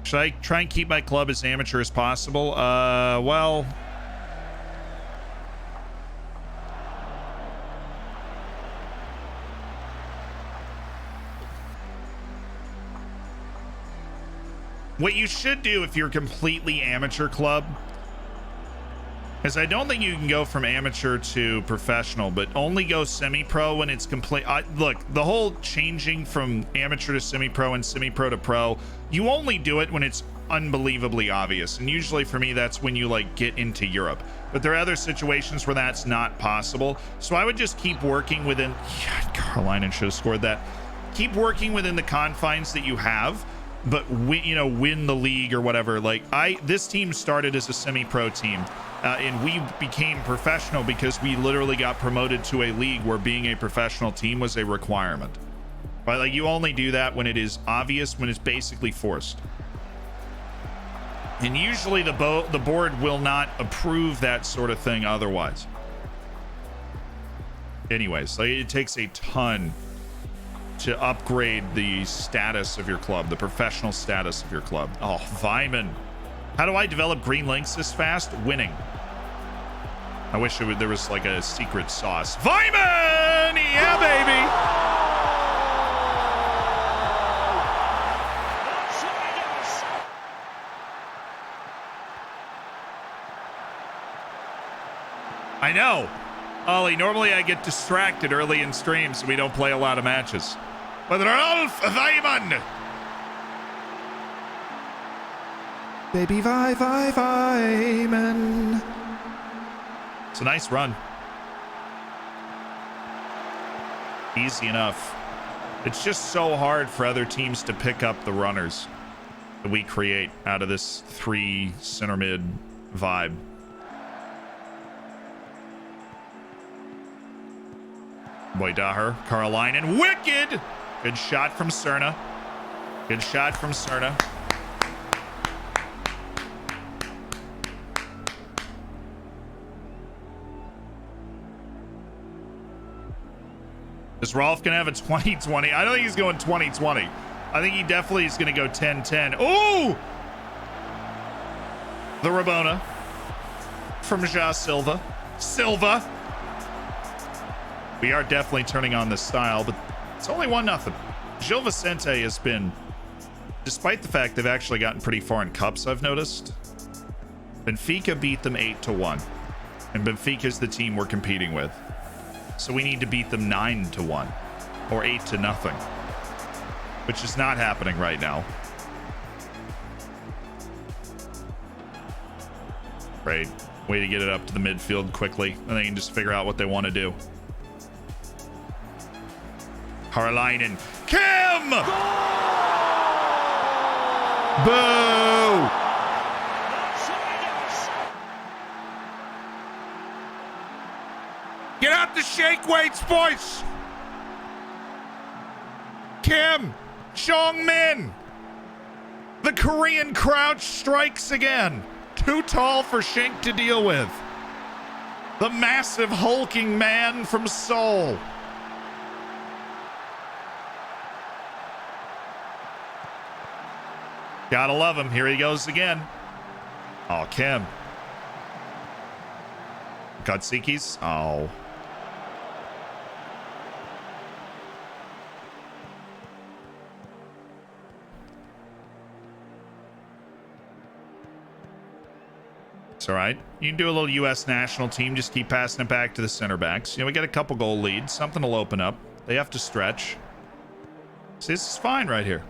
Should I try and keep my club as amateur as possible? Well, what you should do if you're a completely amateur club is, I don't think you can go from amateur to professional, but only go semi-pro when it's complete. Look, the whole changing from amateur to semi-pro and semi-pro to pro, you only do it when it's unbelievably obvious. And usually for me, that's when you like get into Europe. But there are other situations where that's not possible. So I would just keep working within, yeah, Carolina should have scored that. Keep working within the confines that you have, but win the league or whatever. Like this team started as a semi-pro team. And we became professional because we literally got promoted to a league where being a professional team was a requirement. Right? Like, you only do that when it is obvious, when it's basically forced. And usually the board will not approve that sort of thing otherwise. Anyways, like, it takes a ton to upgrade the status of your club, the professional status of your club. Oh, Vyman. How do I develop green links this fast? Winning. I wish there was like a secret sauce. Vyman! Yeah, baby! I know. Ollie, normally I get distracted early in streams so we don't play a lot of matches. But Rolf Vyman! Baby Vyman. It's a nice run. Easy enough. It's just so hard for other teams to pick up the runners that we create out of this 3 center mid vibe. Boy, Daher, Carolina, wicked! Good shot from Cerna. Good shot from Cerna. Is Rolf gonna have a 2020? I don't think he's going 2020. I think he definitely is gonna go 10-10. Ooh! The Rabona from Ja Silva. We are definitely turning on this style, but it's only 1-0. Gil Vicente has been, despite the fact they've actually gotten pretty far in cups, I've noticed. Benfica beat them 8-1, and Benfica's the team we're competing with. So we need to beat them 9-1 or 8-0, which is not happening right now. Great. Way to get it up to the midfield quickly, and they can just figure out what they want to do. Harlainen. Kim! Boo! shake weights, boys. Kim Jong-min. The Korean crouch strikes again. Too tall for Shank to deal with. The massive hulking man from Seoul. Gotta love him. Here he goes again. Oh, Kim. Gotsikis. Oh. It's all right. You can do a little U.S. national team. Just keep passing it back to the center backs. You know, we got a couple goal leads. Something will open up. They have to stretch. See, this is fine right here.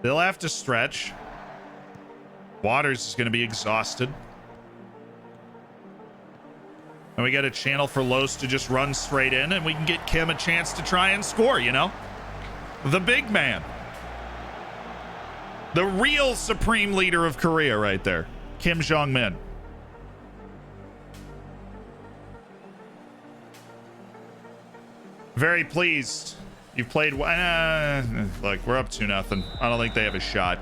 They'll have to stretch. Waters is going to be exhausted. And we got a channel for Los to just run straight in, and we can get Kim a chance to try and score, you know? The big man. The real supreme leader of Korea right there. Kim Jong-min. Very pleased. You've played... look, we're up 2-0. I don't think they have a shot.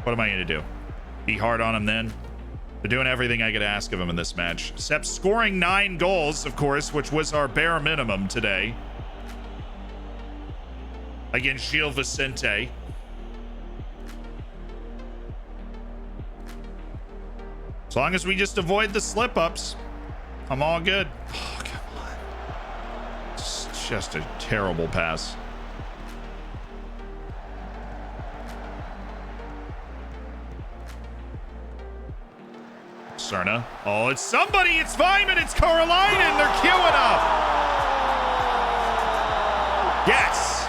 What am I going to do? Be hard on them then? They're doing everything I could ask of them in this match. Except scoring 9 goals, of course, which was our bare minimum today. Against Gil Vicente. As long as we just avoid the slip-ups, I'm all good. Oh, come on. It's just a terrible pass. Cerna. Oh, it's somebody. It's Vyman. It's Carolina. They're queuing up. Yes.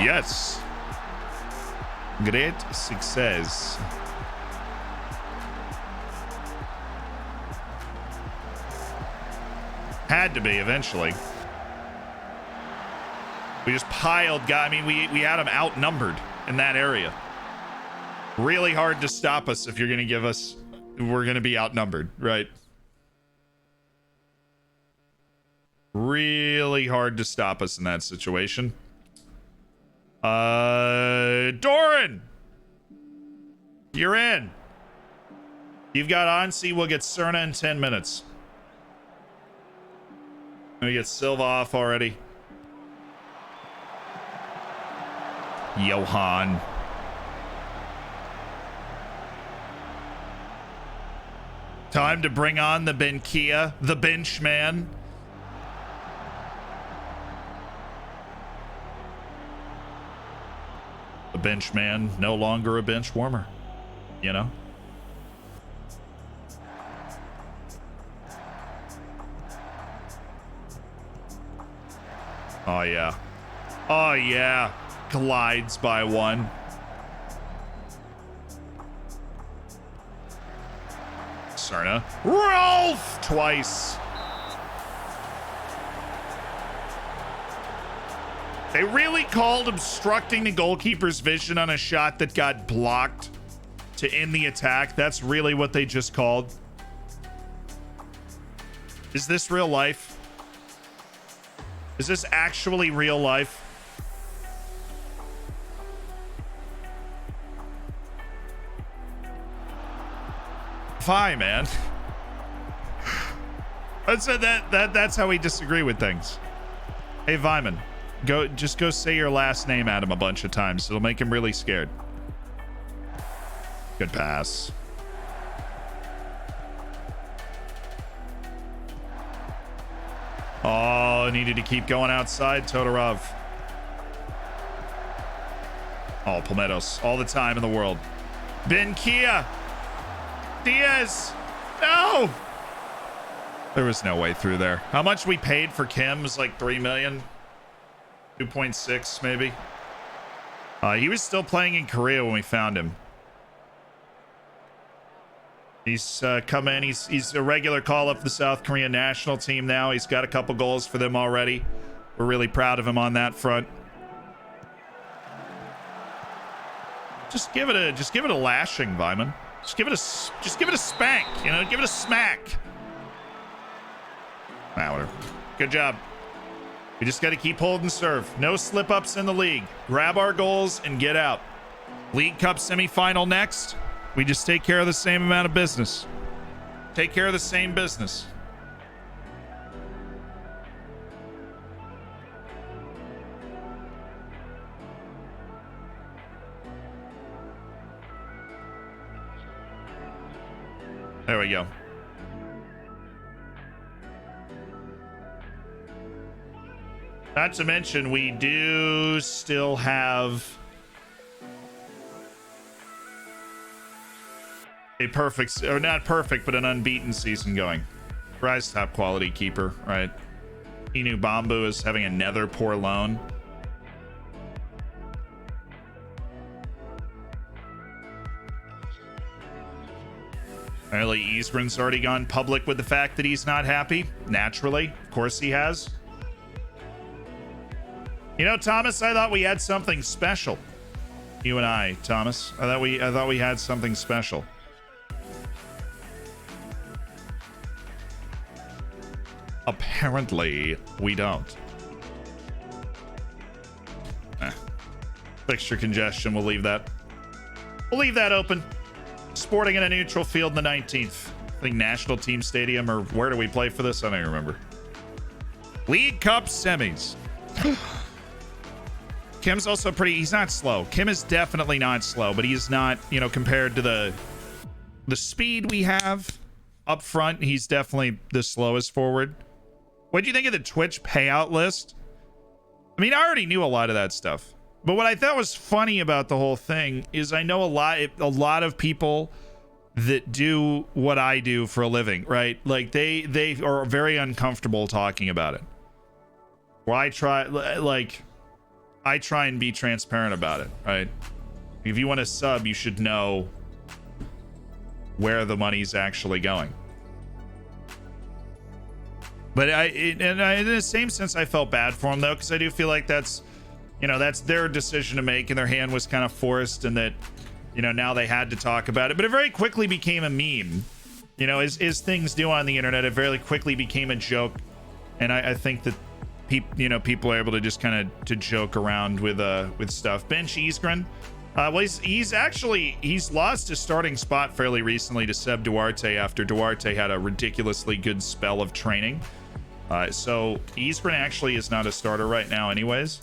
Yes. Great success. Had to be eventually. We just piled guys. I mean, we had them outnumbered in that area. Really hard to stop us if you're going to give us... We're going to be outnumbered, right? Really hard to stop us in that situation. Doran! You're in. You've got Ansi. We'll get Cerna in 10 minutes. We get Silva off already. Johan. Time to bring on the Benkia, the bench man. The bench man, no longer a bench warmer, you know? Oh, yeah. Oh, yeah. Glides by one. Cerna. Rolf! Twice. They really called obstructing the goalkeeper's vision on a shot that got blocked to end the attack. That's really what they just called. Is this real life? Is this actually real life? Fine, man. That's how we disagree with things. Hey, Vyman, just go say your last name at him a bunch of times. It'll make him really scared. Good pass. Oh, needed to keep going outside. Todorov. Oh, Palmettos. All the time in the world. Benkia. Diaz. No. There was no way through there. How much we paid for Kim was like 3 million. 2.6 maybe. He was still playing in Korea when we found him. He's come in. He's a regular call-up for the South Korean national team now. He's got a couple goals for them already. We're really proud of him on that front. Just give it a lashing, Vyman. Just give it a spank, you know, give it a smack. Whatever. Good job. We just got to keep holding serve. No slip-ups in the league. Grab our goals and get out. League Cup semifinal next. We just take care of the same amount of business. Take care of the same business. There we go. Not to mention, we do still have a perfect, or not perfect, but an unbeaten season going. Rise top quality keeper, right? Inu Bambu is having another poor loan. Apparently, Eastburn's already gone public with the fact that he's not happy. Naturally, of course he has. You know, Thomas, I thought we had something special. You and I, Thomas. I thought we had something special. Apparently, we don't. Fixture congestion, we'll leave that. We'll leave that open. Sporting in a neutral field in the 19th. I think National Team Stadium, or where do we play for this? I don't even remember. League Cup semis. Kim's also pretty, he's not slow. Kim is definitely not slow, but he's not, you know, compared to the speed we have up front, he's definitely the slowest forward. What do you think of the Twitch payout list? I mean, I already knew a lot of that stuff. But what I thought was funny about the whole thing is I know a lot of people that do what I do for a living, right? Like they are very uncomfortable talking about it. Well, I try and be transparent about it, right? If you want to sub, you should know where the money's actually going. But in the same sense, I felt bad for him though, because I do feel like that's, you know, that's their decision to make, and their hand was kind of forced, and that, you know, now they had to talk about it. But it very quickly became a meme, you know, as things do on the internet. It very quickly became a joke, and I think that people are able to just kind of to joke around with stuff. Bench Isgren, well, he's lost his starting spot fairly recently to Seb Duarte after Duarte had a ridiculously good spell of training. So Isgren actually is not a starter right now, anyways.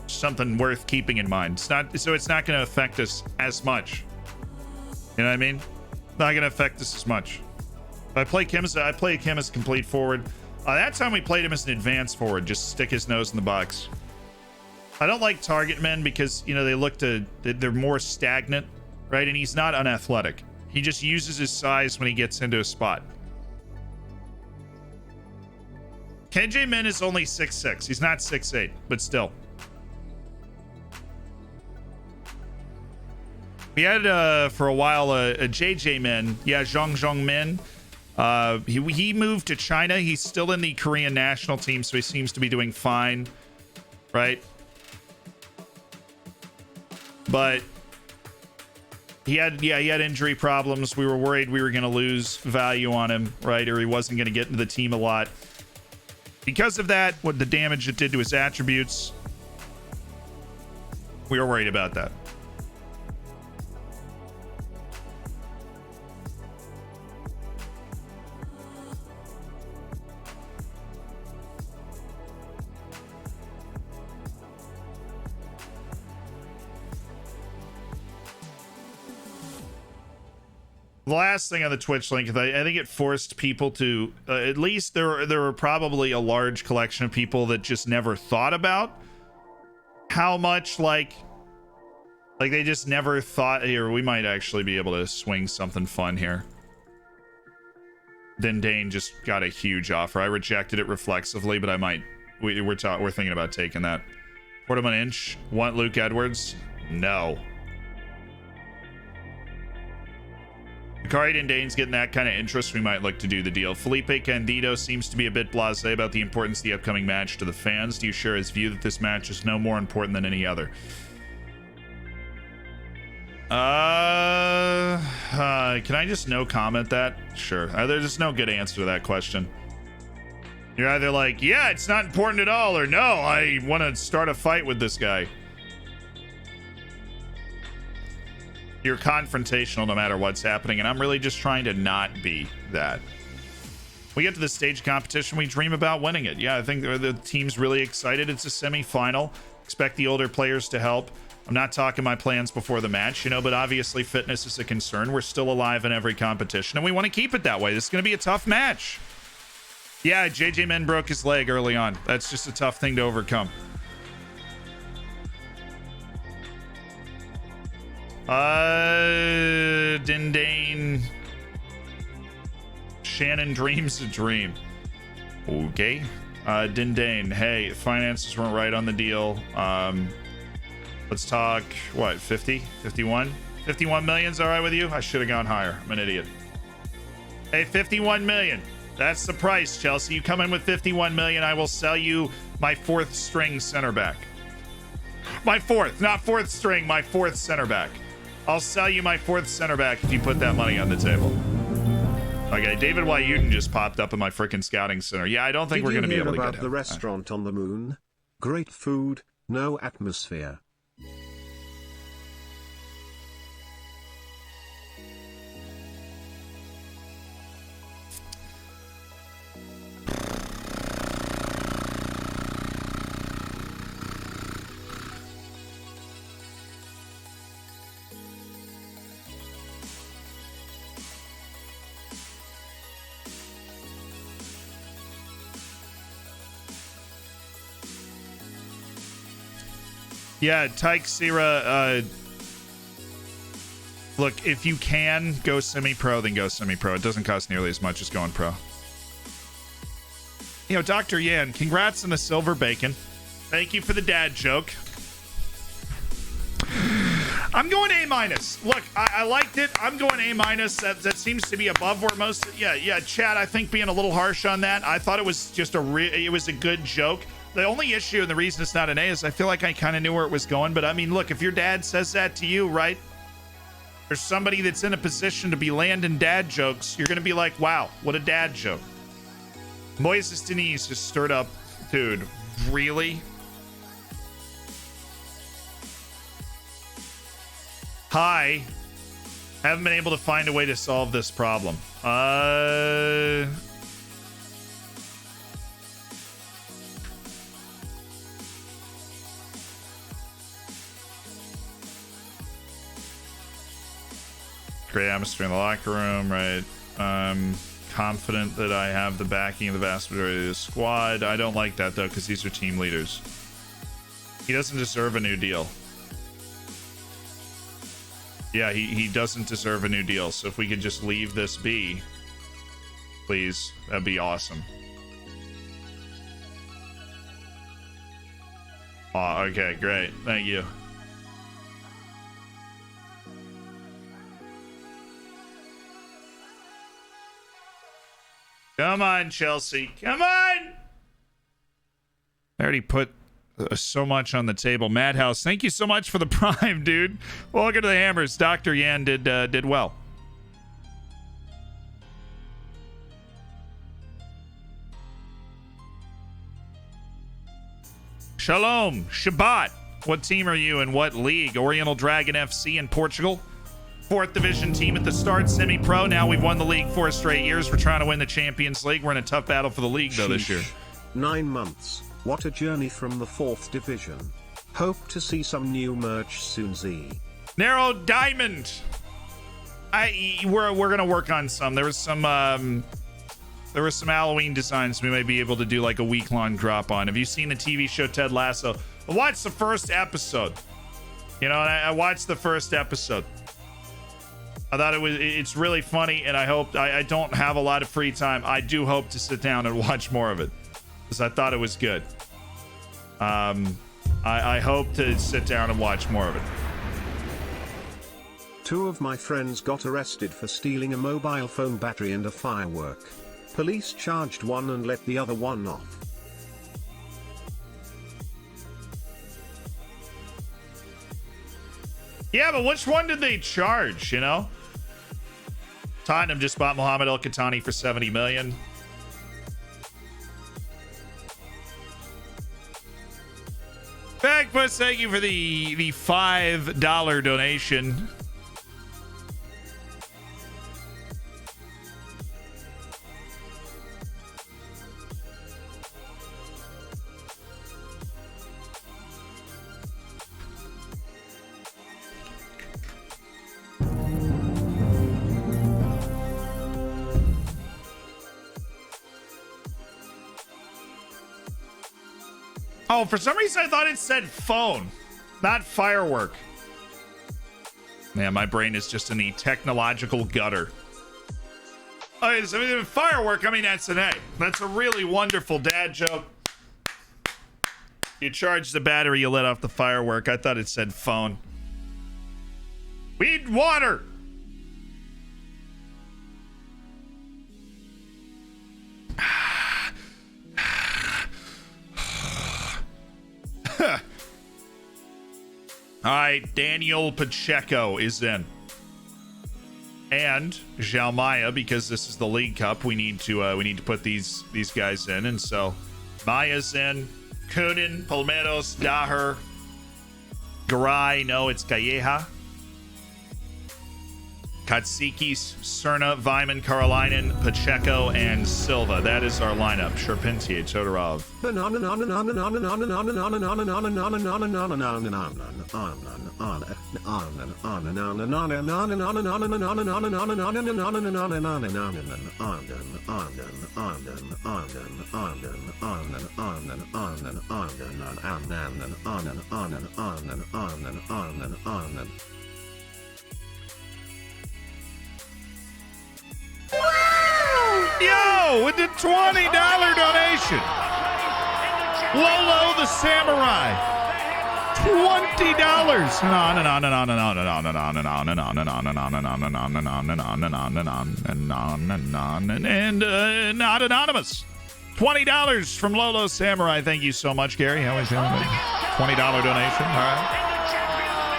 Something worth keeping in mind. It's not going to affect us as much. You know what I mean? Not going to affect us as much. I play Kim as complete forward. That time we played him as an advanced forward, just stick his nose in the box. I don't like target men because, you know, they're more stagnant, right? And he's not unathletic. He just uses his size when he gets into a spot. KJ Min is only 6'6". He's not 6'8", but still. We had for a while a JJ Min, yeah, Zhong Min. He moved to China. He's still in the Korean national team, so he seems to be doing fine, right? But he had injury problems. We were worried we were going to lose value on him, right? Or he wasn't going to get into the team a lot. Because of that, what the damage it did to his attributes, we were worried about that. The last thing on the Twitch link, I think it forced people to, at least there were probably a large collection of people that just never thought about how much like they just never thought, here, we might actually be able to swing something fun here. Then Dane just got a huge offer. I rejected it reflexively, but I might, we're thinking about taking that. Quarter of an inch, want Luke Edwards? No. Kari and Dane's getting that kind of interest, we might look to do the deal. Felipe Candido seems to be a bit blasé about the importance of the upcoming match to the fans. Do you share his view that this match is no more important than any other? Can I just no comment that? Sure. There's just no good answer to that question. You're either like, yeah, it's not important at all, or no, I want to start a fight with this guy. You're confrontational no matter what's happening, and I'm really just trying to not be that. We get to the stage competition, we dream about winning it. Yeah, I think the team's really excited. It's a semi-final. Expect the older players to help. I'm not talking my plans before the match, you know, but obviously fitness is a concern. We're still alive in every competition, and we want to keep it that way. This is going to be a tough match. Yeah, JJ Min broke his leg early on. That's just a tough thing to overcome. Dindane. Shannon dreams a dream. Okay. Dindane, hey, finances weren't right on the deal. Let's talk, what, 50? 51? 51 million's all right with you? I should have gone higher. I'm an idiot. Hey, 51 million. That's the price, Chelsea. You come in with 51 million, I will sell you my fourth string center back. My fourth, not fourth string, my fourth center back. I'll sell you my fourth center back if you put that money on the table. Okay, David Wyuden just popped up in my freaking scouting center. Yeah, I don't think we're going to be able to get him. About the restaurant on the moon? Great food, no atmosphere. Yeah, Tyke Sira, look, if you can go semi-pro, then go semi-pro. It doesn't cost nearly as much as going pro. You know, Dr. Yan, congrats on the silver bacon. Thank you for the dad joke. I'm going A-. Look, I liked it. I'm going A-. That seems to be above where most... Yeah, Chad, I think being a little harsh on that. I thought it was just it was a good joke. The only issue and the reason it's not an A is I feel like I kind of knew where it was going. But I mean, look, if your dad says that to you, right? There's somebody that's in a position to be landing dad jokes. You're going to be like, wow, what a dad joke. Moises Denise just stirred up. Dude, really? Hi. Haven't been able to find a way to solve this problem. Great atmosphere in the locker room, right? Confident that I have the backing of the vast majority of the squad. I don't like that though, because these are team leaders. He doesn't deserve a new deal. Yeah, he doesn't deserve a new deal. So if we could just leave this be, please, that'd be awesome. Oh, okay, great. Thank you. Come on, Chelsea. Come on! I already put so much on the table. Madhouse, thank you so much for the prime, dude. Welcome to the Hammers. Dr. Yan did well. Shalom. Shabbat. What team are you in what league? Oriental Dragon FC in Portugal. 4th division team at the start, semi-pro. Now we've won the league 4 straight years. We're trying to win the Champions League. We're in a tough battle for the league, though, this year. 9 months. What a journey from the 4th division. Hope to see some new merch soon, Z. Narrow Diamond. We're gonna work on some. There was some Halloween designs we may be able to do like a week-long drop on. Have you seen the TV show Ted Lasso? I watched the first episode. You know, and I watched the first episode. I thought it's really funny, and I don't have a lot of free time. I do hope to sit down and watch more of it because I thought it was good. I hope to sit down and watch more of it. 2 of my friends got arrested for stealing a mobile phone battery and a firework. Police charged one and let the other one off. Yeah, but which one did they charge, you know? Tottenham just bought Mohamed El Khatani for 70 million. Bagpuss, thank you for the $5 donation. Oh, for some reason I thought it said phone, not firework. Man, my brain is just in the technological gutter. Oh, I mean, firework, I mean, that's an A. That's a really wonderful dad joke. You charge the battery, you let off the firework. I thought it said phone. We need water. All right, Daniel Pacheco is in. And Zhao Maya, because this is the League Cup, we need to put these guys in. And so Maya's in, Kunin, Palmeiros, Daher, Garay, no, it's Calleja, Katsikis, Cerna, Vyman, Karolainen, Pacheco, and Silva. That is our lineup. Sherpentier, Todorov. Yo, with the $20 donation. Lolo the Samurai. $20. And on and on and on and on and on and on and on and on and on and on and on and on and on and on and on and on and on and on and not anonymous. $20 from Lolo Samurai. Thank you so much, Gary. How is it? $20 donation. All right.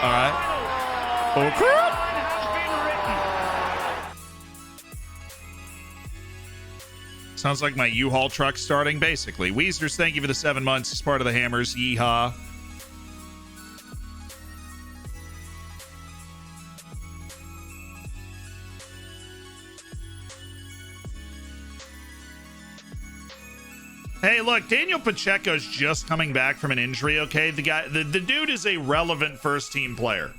All right. Okay. Sounds like my U-Haul truck starting, basically. Weezers, thank you for the 7 months as part of the Hammers. Yeehaw. Hey, look, Daniel Pacheco's just coming back from an injury, okay? The dude is a relevant first-team player.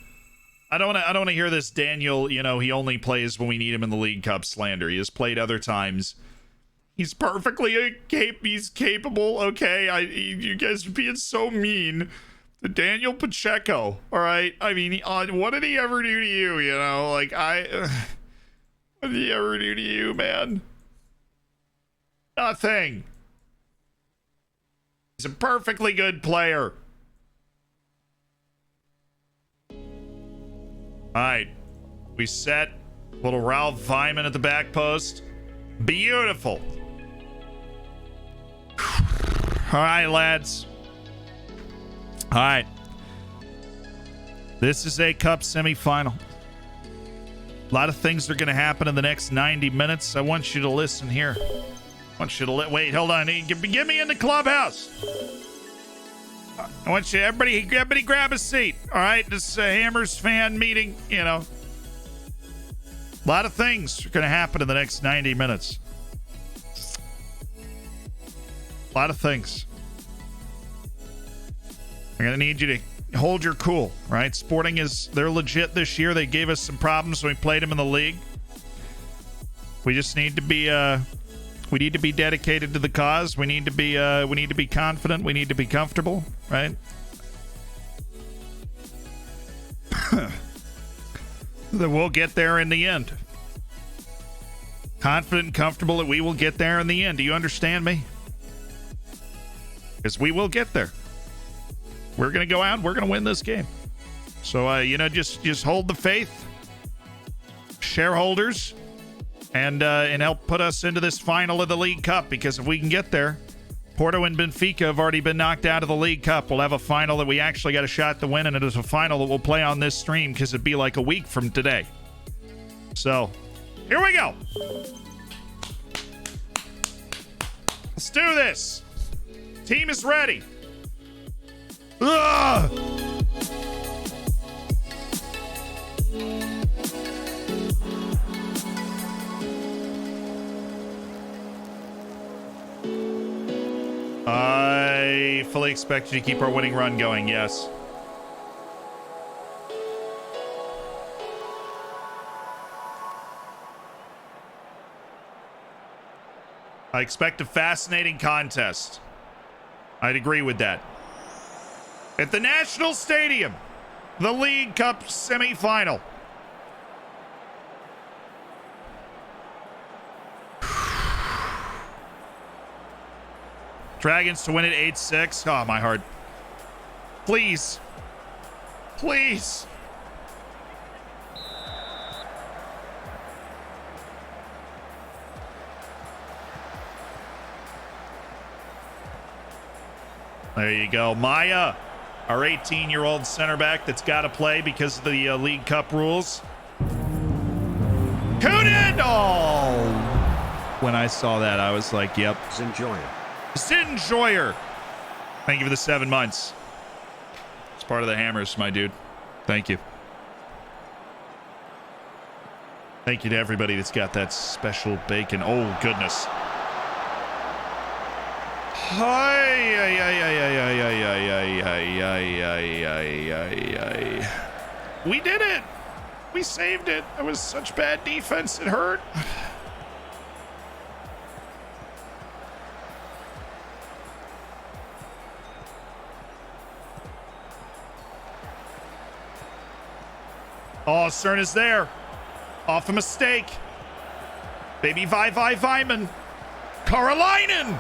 I don't want to hear this Daniel, you know, he only plays when we need him in the League Cup slander. He has played other times. He's perfectly he's capable, okay? You guys are being so mean to Daniel Pacheco, all right? I mean, what did he ever do to you, you know? Like, what did he ever do to you, man? Nothing. He's a perfectly good player. All right. We set little Ralph Vyman at the back post. Beautiful. All right, lads. All right. This is a cup semifinal. A lot of things are going to happen in the next 90 minutes. I want you to listen here. I want you to wait, hold on. Get me in the clubhouse. I want you, everybody grab a seat. All right, this is a Hammers fan meeting. You know, a lot of things are going to happen in the next 90 minutes. A lot of things. I'm going to need you to hold your cool, right? Sporting they're legit this year. They gave us some problems when we played them in the league. We just need to be we need to be dedicated to the cause. We need to be confident. We need to be comfortable, right? That we'll get there in the end. Confident and comfortable that we will get there in the end. Do you understand me? Because we will get there. We're going to go out. We're going to win this game. So, just hold the faith, shareholders, and help put us into this final of the League Cup. Because if we can get there, Porto and Benfica have already been knocked out of the League Cup. We'll have a final that we actually got a shot to win, and it is a final that we'll play on this stream because it'd be like a week from today. So, here we go. Let's do this. Team is ready. Ugh! I fully expect you to keep our winning run going, yes. I expect a fascinating contest. I'd agree with that. At the National Stadium, the League Cup semifinal. Dragons to win it 8-6. Oh, my heart. Please. Please. There you go. Maya, our 18-year-old center back that's got to play because of the League Cup rules. Coonan! Oh! When I saw that, I was like, yep. Enjoy. Sinjoyer. Thank you for the 7 months. It's part of the Hammers, my dude. Thank you. Thank you to everybody that's got that special bacon. Oh, goodness. We did it. We saved it. That was such bad defense. It hurt. Oh, Cern is there. Off a mistake. Baby Vyman. Karolainen.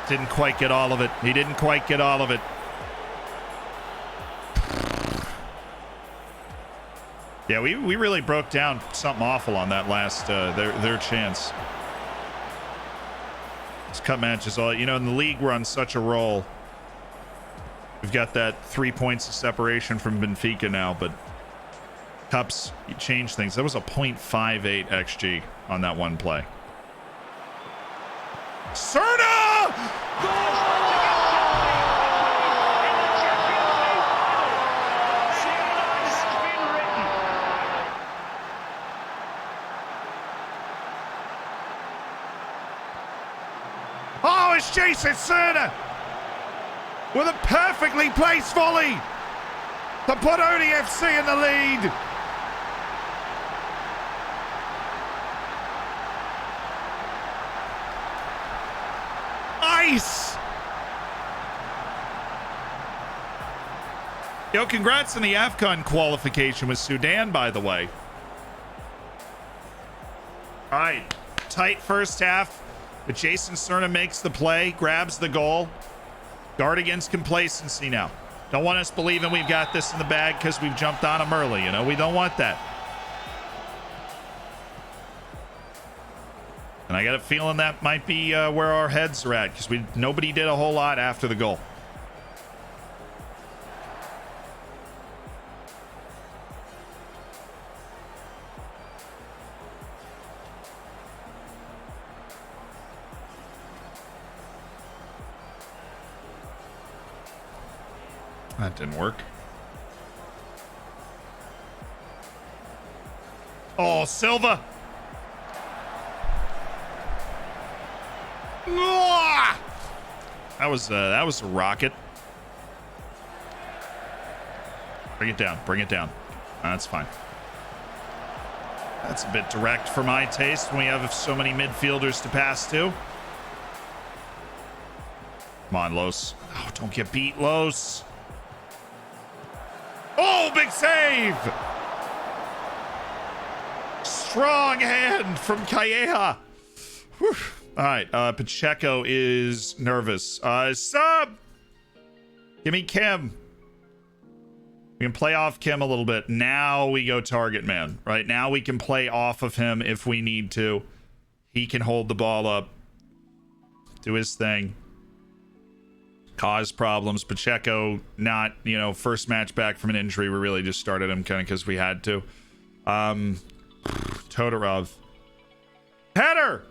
Didn't quite get all of it. He didn't quite get all of it. Yeah, we really broke down something awful on that last, their chance. This cup match is all, you know, in the league, we're on such a roll. We've got that 3 points of separation from Benfica now, but cups, you change things. That was a 0.58 XG on that one play. Serna! Oh, it's Jason Serna with a perfectly placed volley to put ODFC in the lead. Nice. Yo, congrats on the AFCON qualification with Sudan, by the way. All right, tight first half, but Jason Serna makes the play, grabs the goal. Guard against complacency now. Don't want us believing we've got this in the bag because we've jumped on them early. You know, we don't want that. And I got a feeling that might be where our heads are at because nobody did a whole lot after the goal. That didn't work. Oh, Silva. That was a rocket. Bring it down. Bring it down. That's fine. That's a bit direct for my taste when we have so many midfielders to pass to. Come on, Los. Oh, don't get beat, Los. Oh, big save! Strong hand from Calleja. Whew. All right, Pacheco is nervous. Sub! Give me Kim. We can play off Kim a little bit. Now we go target man. Right now we can play off of him if we need to. He can hold the ball up. Do his thing. caused problems. Pacheco, not, you know, first match back from an injury. We really just started him kind of because we had to. Todorov. Header!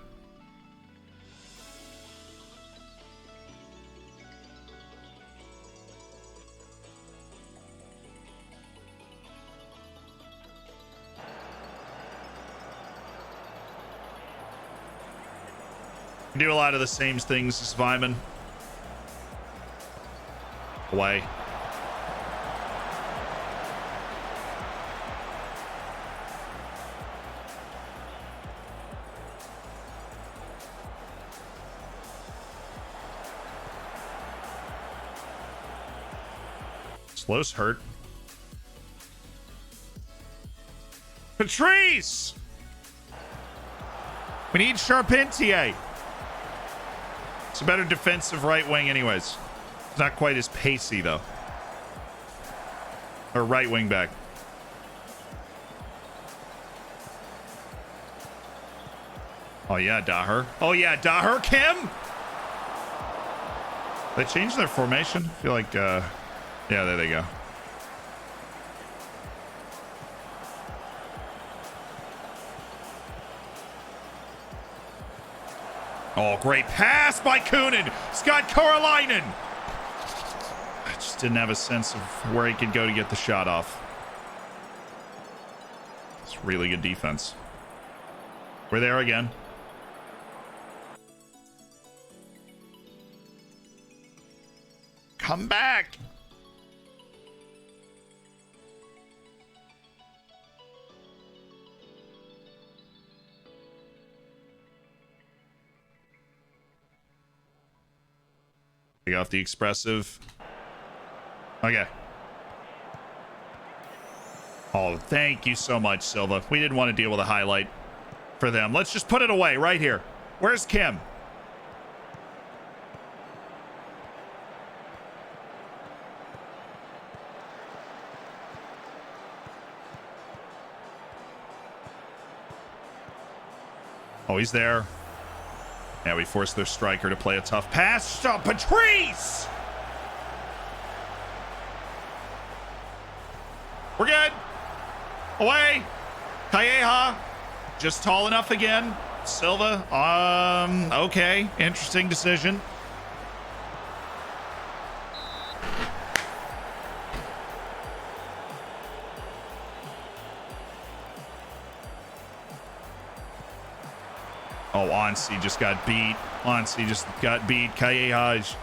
Do a lot of the same things as Vyman. Away. Slows hurt. Patrice! We need Charpentier. It's a better defensive right wing anyways. It's not quite as pacey though. Or right wing back. Oh yeah, Daher. Oh yeah, Daher. Kim! They changed their formation. I feel like, yeah, there they go. Oh, great pass by Kunin. Scott Koralainen. I just didn't have a sense of where he could go to get the shot off. It's really good defense. We're there again. Come back. Take off the expressive. Okay. Oh, thank you so much, Silva. We didn't want to deal with a highlight for them. Let's just put it away right here. Where's Kim? Oh, he's there. Yeah, we forced their striker to play a tough pass. Oh, Patrice! We're good. Away. Calleja. Just tall enough again. Silva. Okay. Interesting decision. Oh, Onsi just got beat. Onsi just got beat. Calleja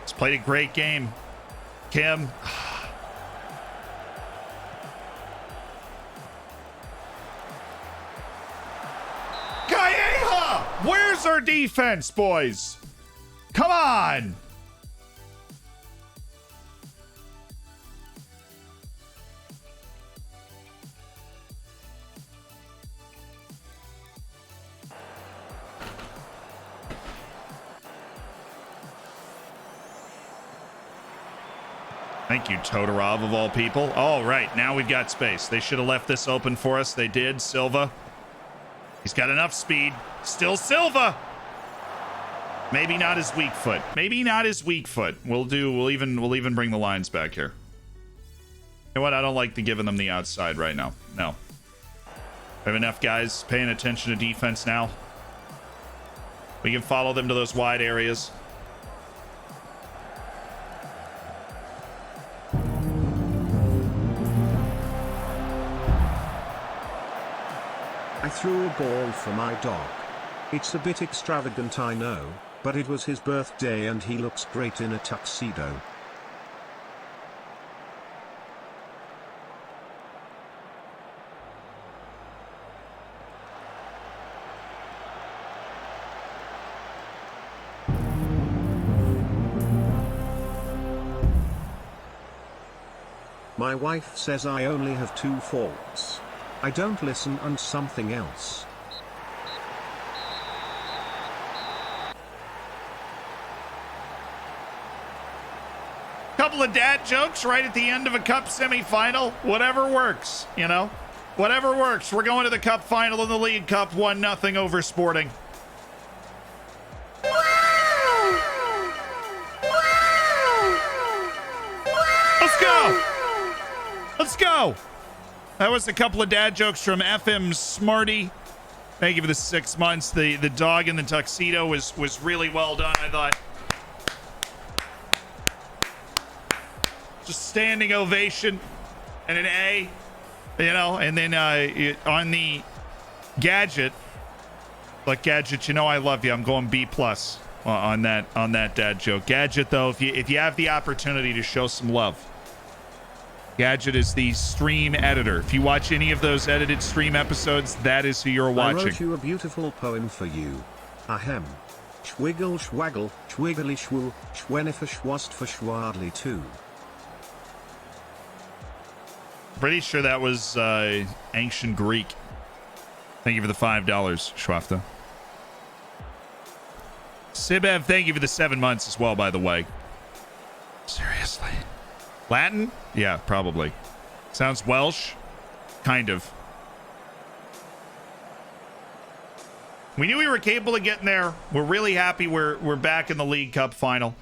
has played a great game. Kim. Calleja! Where's our defense, boys? Come on! Thank you, Todorov, of all people. All right, now we've got space. They should have left this open for us. They did. Silva. He's got enough speed. Still Silva. Maybe not his weak foot. Maybe not his weak foot. We'll even bring the lines back here. You know what? I don't like giving them the outside right now. No. We have enough guys paying attention to defense now. We can follow them to those wide areas. I threw a ball for my dog. It's a bit extravagant, I know, but it was his birthday and he looks great in a tuxedo. My wife says I only have two faults. I don't listen and something else. Couple of dad jokes right at the end of a cup semifinal. Whatever works, you know? Whatever works. We're going to the cup final in the League Cup. 1-0 over Sporting. Wow! Wow! Let's go. That was a couple of dad jokes from FM Smarty. Thank you for the 6 months. The dog in the tuxedo was really well done, I thought. Just standing ovation and an A, you know, and then on the Gadget, like Gadget, you know I love you. I'm going B+ on that dad joke. Gadget, though, if you have the opportunity to show some love, Gadget is the stream editor. If you watch any of those edited stream episodes, that is who you're watching. I wrote you a beautiful poem for you. Ahem. Schwiggle schwaggle, schwiggly schwoo, schwenifer schwast for schwadly too. Pretty sure that was ancient Greek. Thank you for the $5, Schwafta. Sibev, thank you for the 7 months as well, by the way. Seriously. Latin? Yeah, probably. Sounds Welsh? Kind of. We knew we were capable of getting there. We're really happy we're back in the League Cup final.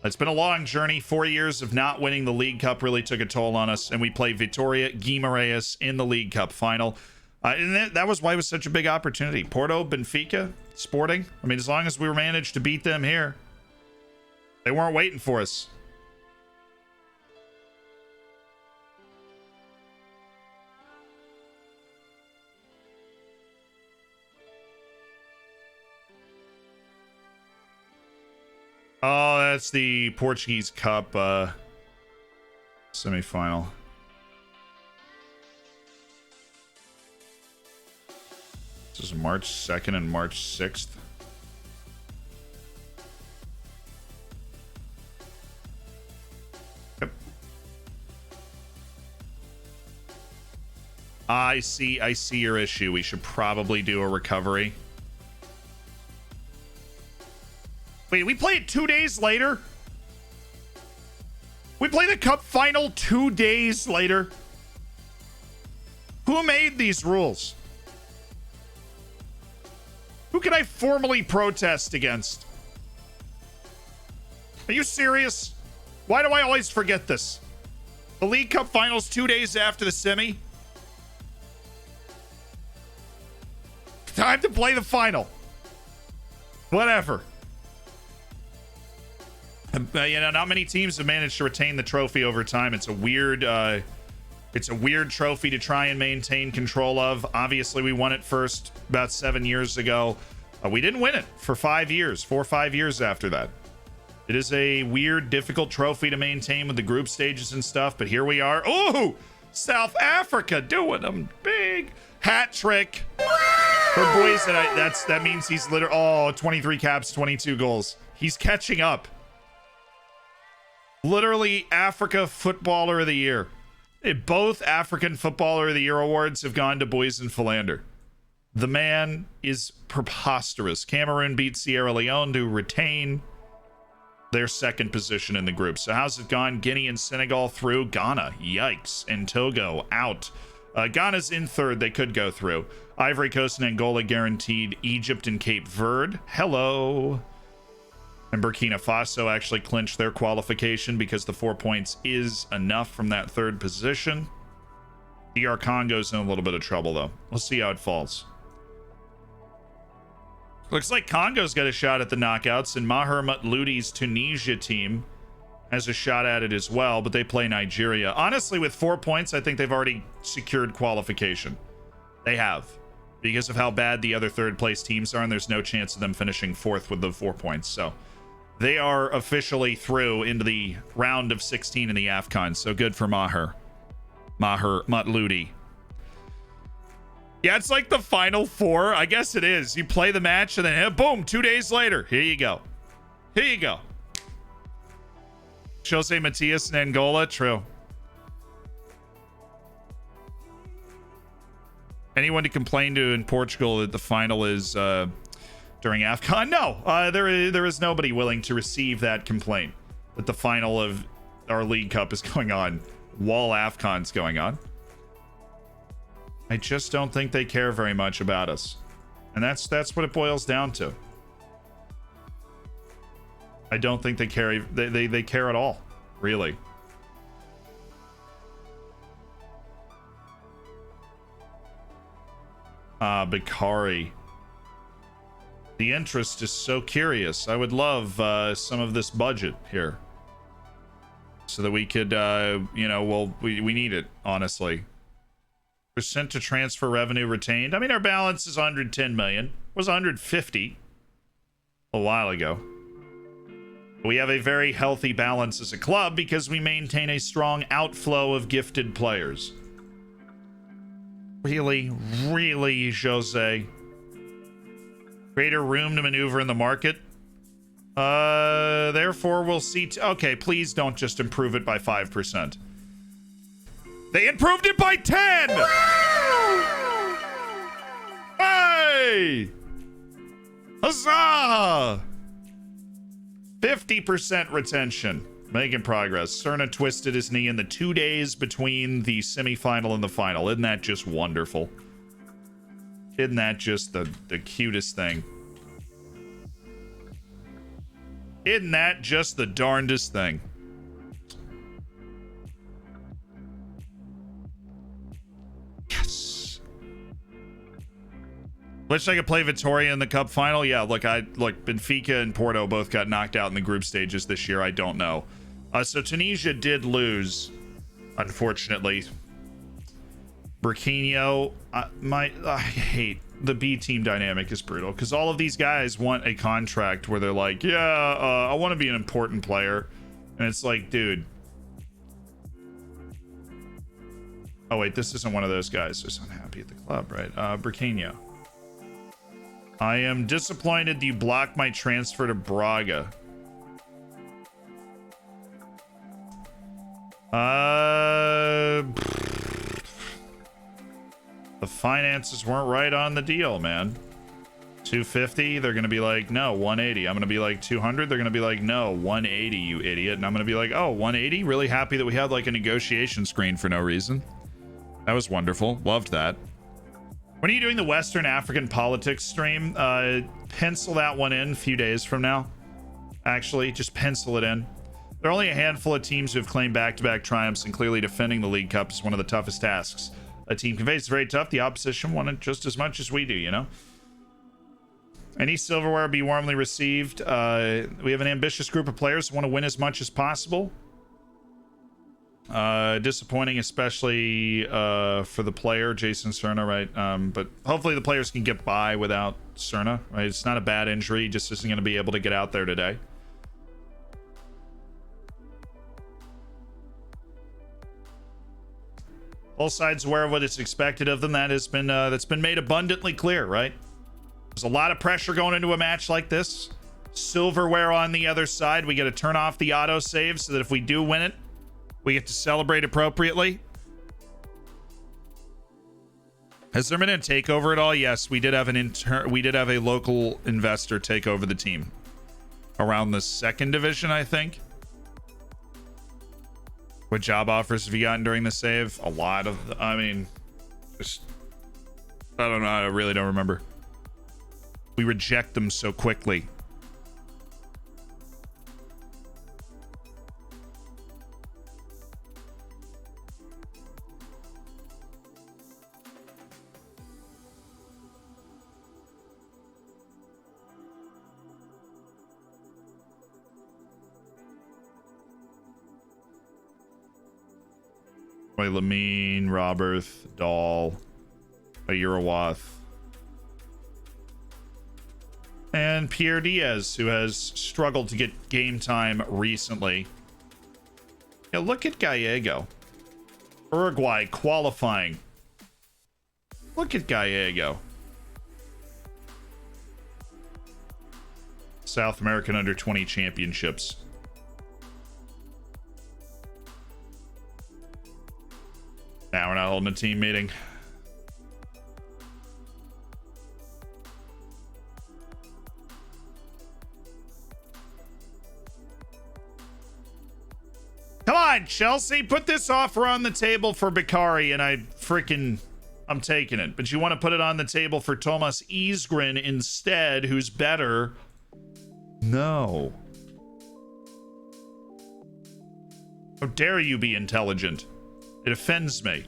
It's been a long journey. 4 years of not winning the League Cup really took a toll on us, and we played Vitória Guimarães in the League Cup final. And that was why it was such a big opportunity. Porto, Benfica, Sporting. I mean, as long as we managed to beat them here, they weren't waiting for us. Oh, that's the Portuguese Cup semifinal. This is March 2nd and March 6th. Yep. I see your issue. We should probably do a recovery. Wait, we play it 2 days later? We play the cup final 2 days later? Who made these rules? Who can I formally protest against? Are you serious? Why do I always forget this? The League Cup finals 2 days after the semi? Time to play the final. Whatever. You know, not many teams have managed to retain the trophy over time. It's a weird trophy to try and maintain control of. Obviously, we won it first about 7 years ago. We didn't win it for 5 years, 4 or 5 years after that. It is a weird, difficult trophy to maintain with the group stages and stuff, but here we are. Oh, South Africa doing them big. Hat trick. For boys, that means he's literally, 23 caps, 22 goals. He's catching up. Literally Africa Footballer of the Year. Both African Footballer of the Year awards have gone to Boysen Philander. The man is preposterous. Cameroon beat Sierra Leone to retain their second position in the group. So how's it gone? Guinea and Senegal through. Ghana, yikes. And Togo out. Ghana's in third. They could go through. Ivory Coast and Angola guaranteed. Egypt and Cape Verde. Hello. And Burkina Faso actually clinched their qualification because the 4 points is enough from that third position. DR Congo's in a little bit of trouble, though. We'll see how it falls. Looks like Congo's got a shot at the knockouts, and Maher Matloudi's Tunisia team has a shot at it as well, but they play Nigeria. Honestly, with 4 points, I think they've already secured qualification. They have. Because of how bad the other third-place teams are, and there's no chance of them finishing fourth with the 4 points, so they are officially through into the round of 16 in the AFCON. So good for Maher Matloudi. Yeah, it's like the Final Four. I guess it is. You play the match and then boom, 2 days later. Here you go. Here you go. Jose Matias in Angola. True. Anyone to complain to in Portugal that the final is during AFCON? No, there is nobody willing to receive that complaint that the final of our League Cup is going on while AFCON's going on. I just don't think they care very much about us. And that's what it boils down to. I don't think they care. They care at all, really. Bakari. The interest is so curious. I would love some of this budget here. So that we could, you know, well, we need it, honestly. Percent to transfer revenue retained. I mean, our balance is 110 million. It was 150 a while ago. We have a very healthy balance as a club because we maintain a strong outflow of gifted players. Really, really, Jose. Greater room to maneuver in the market. Therefore, we'll see. Okay, please don't just improve it by 5%. They improved it by 10! Hey! Huzzah! 50% retention. Making progress. Cerna twisted his knee in the 2 days between the semifinal and the final. Isn't that just wonderful? Isn't that just the cutest thing? Isn't that just the darndest thing? Yes. Wish I could play Vittoria in the cup final. Yeah, look, Benfica and Porto both got knocked out in the group stages this year. I don't know. So Tunisia did lose, unfortunately. Burkino, I hate the B team dynamic is brutal because all of these guys want a contract where they're like, yeah, I want to be an important player, and it's like, dude. Oh wait, this isn't one of those guys who's unhappy at the club, right? Burkino. I am disappointed you blocked my transfer to Braga. The finances weren't right on the deal, man. 250, they're gonna be like, no, 180. I'm gonna be like 200, they're gonna be like, no, 180, you idiot. And I'm gonna be like, oh, 180? Really happy that we had like a negotiation screen for no reason. That was wonderful. Loved that. When are you doing the Western African politics stream? Pencil that one in a few days from now. Actually, just pencil it in. There are only a handful of teams who have claimed back-to-back triumphs, and clearly defending the League Cup is one of the toughest tasks a team can face. It's very tough. The opposition want it just as much as we do, you know? Any silverware be warmly received. We have an ambitious group of players who want to win as much as possible. Disappointing, especially for the player, Jason Cerna, right? But hopefully the players can get by without Cerna, right? It's not a bad injury. He just isn't going to be able to get out there today. All sides aware of what is expected of them. That's been made abundantly clear, right? There's a lot of pressure going into a match like this. Silverware on the other side. We got to turn off the auto save so that if we do win it, we get to celebrate appropriately. Has there been a takeover at all? Yes, we did have a local investor take over the team around the second division, I think. What job offers have you gotten during the save? A lot of, I mean, just, I don't know. I really don't remember. We reject them so quickly. Lamine, Roberth, Dahl, Ayurawath, and Pierre Diaz, who has struggled to get game time recently. Yeah, look at Gallego. Uruguay qualifying. Look at Gallego. South American Under-20 Championships. Now we're not holding a team meeting. Come on, Chelsea, put this offer on the table for Bakari, and I'm taking it. But you want to put it on the table for Thomas Isgren instead, who's better? No. How dare you be intelligent? It offends me.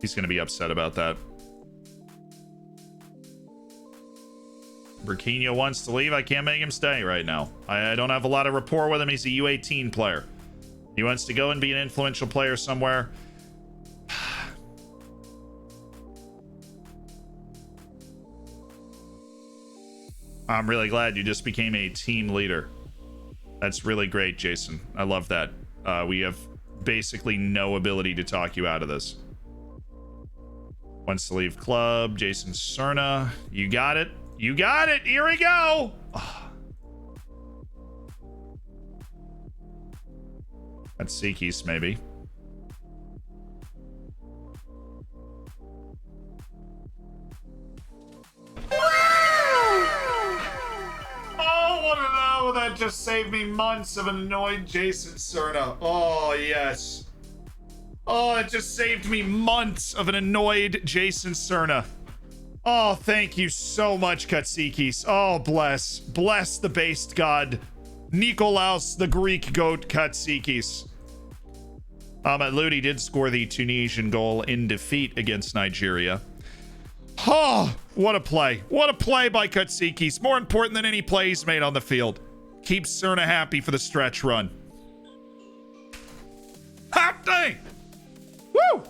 He's going to be upset about that. Burkina wants to leave. I can't make him stay right now. I don't have a lot of rapport with him. He's a U18 player. He wants to go and be an influential player somewhere. I'm really glad you just became a team leader. That's really great, Jason. I love that. We have basically no ability to talk you out of this. Wants to leave club. Jason Cerna. You got it. You got it. Here we go. Oh. That's Sikis, maybe. Oh, that just saved me months of an annoyed Jason Cerna. Oh, yes. Oh, it just saved me months of an annoyed Jason Cerna. Oh, thank you so much, Katsikis. Oh, bless. Bless the based god. Nikolaos, the Greek goat, Katsikis. Ludi did score the Tunisian goal in defeat against Nigeria. Oh, what a play. What a play by Katsikis. More important than any play he's made on the field. Keeps Cerna happy for the stretch run. Hot dang! Woo!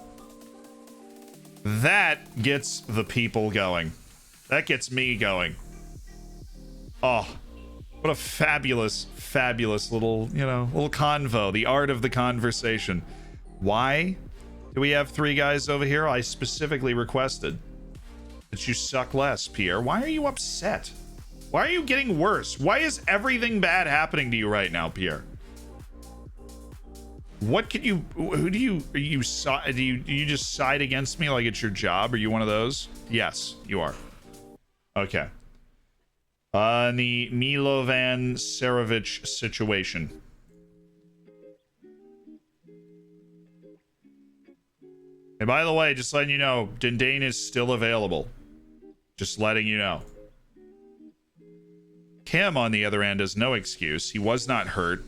That gets the people going. That gets me going. Oh, what a fabulous, fabulous little, little convo. The art of the conversation. Why do we have 3 guys over here? I specifically requested that you suck less, Pierre. Why are you upset? Why are you getting worse? Why is everything bad happening to you right now, Pierre? What can you, who do you just side against me like it's your job? Are you one of those? Yes, you are. Okay. The Milovan Serovic situation. And by the way, just letting you know, Dindane is still available. Just letting you know. Kim, on the other hand, has no excuse. He was not hurt.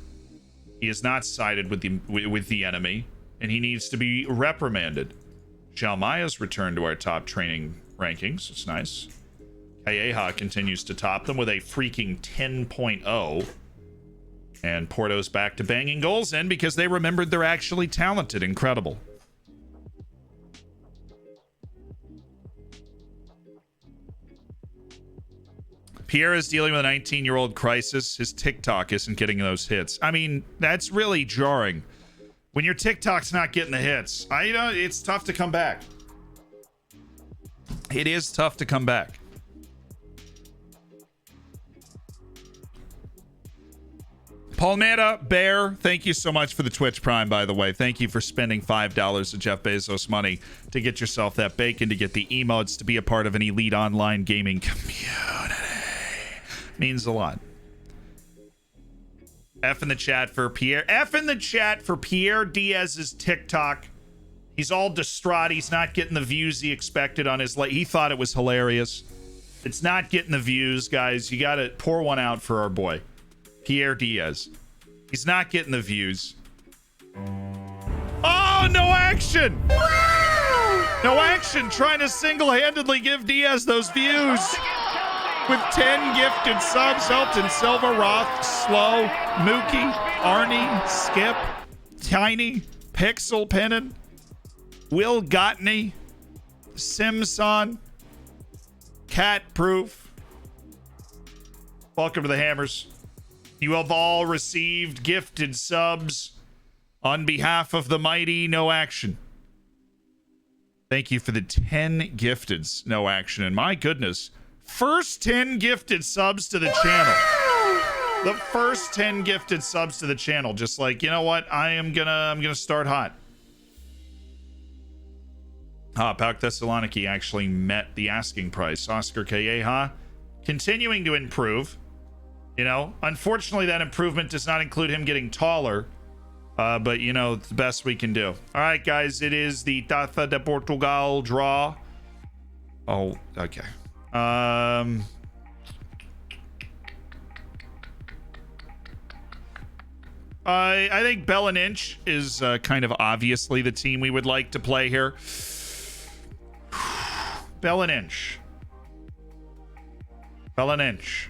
He is not sided with the enemy, and he needs to be reprimanded. Xiaomaya's returned to our top training rankings. It's nice. Calleja continues to top them with a freaking 10.0. And Porto's back to banging goals in because they remembered they're actually talented. Incredible. Pierre is dealing with a 19-year-old crisis. His TikTok isn't getting those hits. I mean, that's really jarring. When your TikTok's not getting the hits, it's tough to come back. It is tough to come back. Palmera Bear, thank you so much for the Twitch Prime, by the way. Thank you for spending $5 of Jeff Bezos money to get yourself that bacon, to get the emotes, to be a part of an elite online gaming community. Means a lot. F in the chat for Pierre. F in the chat for Pierre Diaz's TikTok. He's all distraught. He's not getting the views he expected on his... He thought it was hilarious. It's not getting the views, guys. You got to pour one out for our boy, Pierre Diaz. He's not getting the views. Oh, no action! No action! Trying to single-handedly give Diaz those views. With 10 gifted subs, Elton Silva, Roth, Slow, Mookie, Arnie, Skip, Tiny, Pixel Pennon, Will Gottney, Simson, Cat Proof. Welcome to the Hammers. You have all received gifted subs on behalf of the mighty No Action. Thank you for the 10 gifteds, No Action. And my goodness, first 10 gifted subs to the channel. The first 10 gifted subs to the channel. Just like, you know what? I'm gonna start hot. Pauk Thessaloniki actually met the asking price. Oscar Calleja continuing to improve. Unfortunately, that improvement does not include him getting taller. But, it's the best we can do. All right, guys, it is the Taça de Portugal draw. Oh, okay. I think Bell and Inch is kind of obviously the team we would like to play here. Bell and Inch. Bellinch.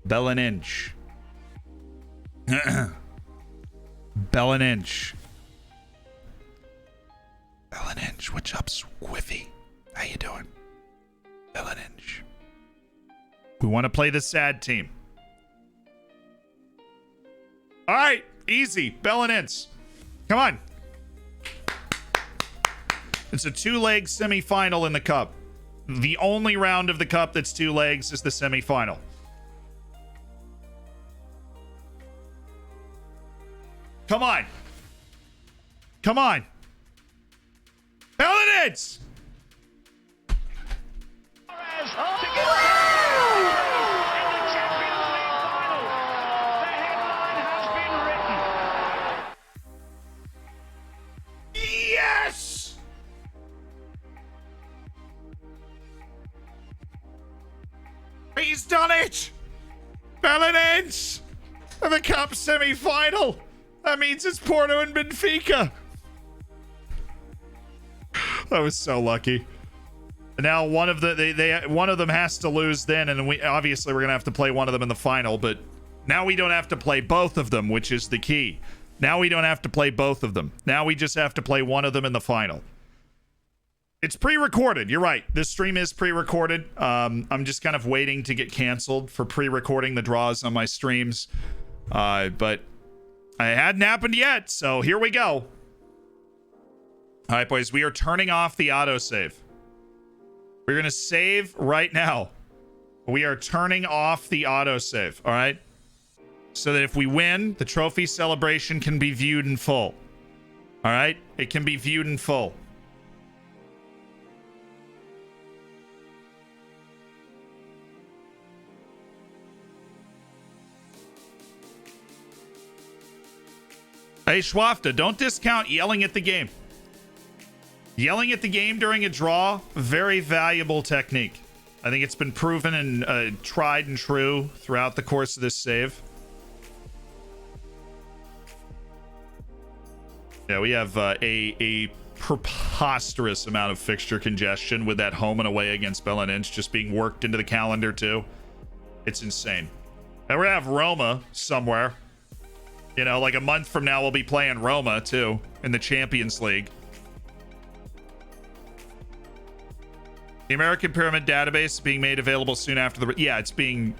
Bellinch. Bellinch. Bellinch, what's up, Squiffy? How you doing? Bellinch. We want to play the sad team. All right, easy. Bellinch. Come on. It's a 2-leg semifinal in the cup. The only round of the cup that's 2 legs is the semifinal. Come on. Come on. Bellinch! Yes! He's done it! Bellinch! The cup semi-final! That means it's Porto and Benfica! I was so lucky. Now one of one of them has to lose then, and we're gonna have to play one of them in the final, but now we don't have to play both of them, which is the key. Now we don't have to play both of them. Now we just have to play one of them in the final. It's pre-recorded. You're right. This stream is pre-recorded. I'm just kind of waiting to get canceled for pre-recording the draws on my streams. But it hadn't happened yet, so here we go. All right, boys, we are turning off the autosave. We're going to save right now. We are turning off the autosave, all right? So that if we win, the trophy celebration can be viewed in full. All right? It can be viewed in full. Hey, Schwafta, don't discount yelling at the game. Yelling at the game during a draw, very valuable technique. I think it's been proven and tried and true throughout the course of this save. Yeah, we have a preposterous amount of fixture congestion with that home and away against Bellinch just being worked into the calendar too. It's insane. And we're gonna have Roma somewhere. You know, like a month from now, we'll be playing Roma too in the Champions League. The American Pyramid database is being made available soon after the... Yeah, it's being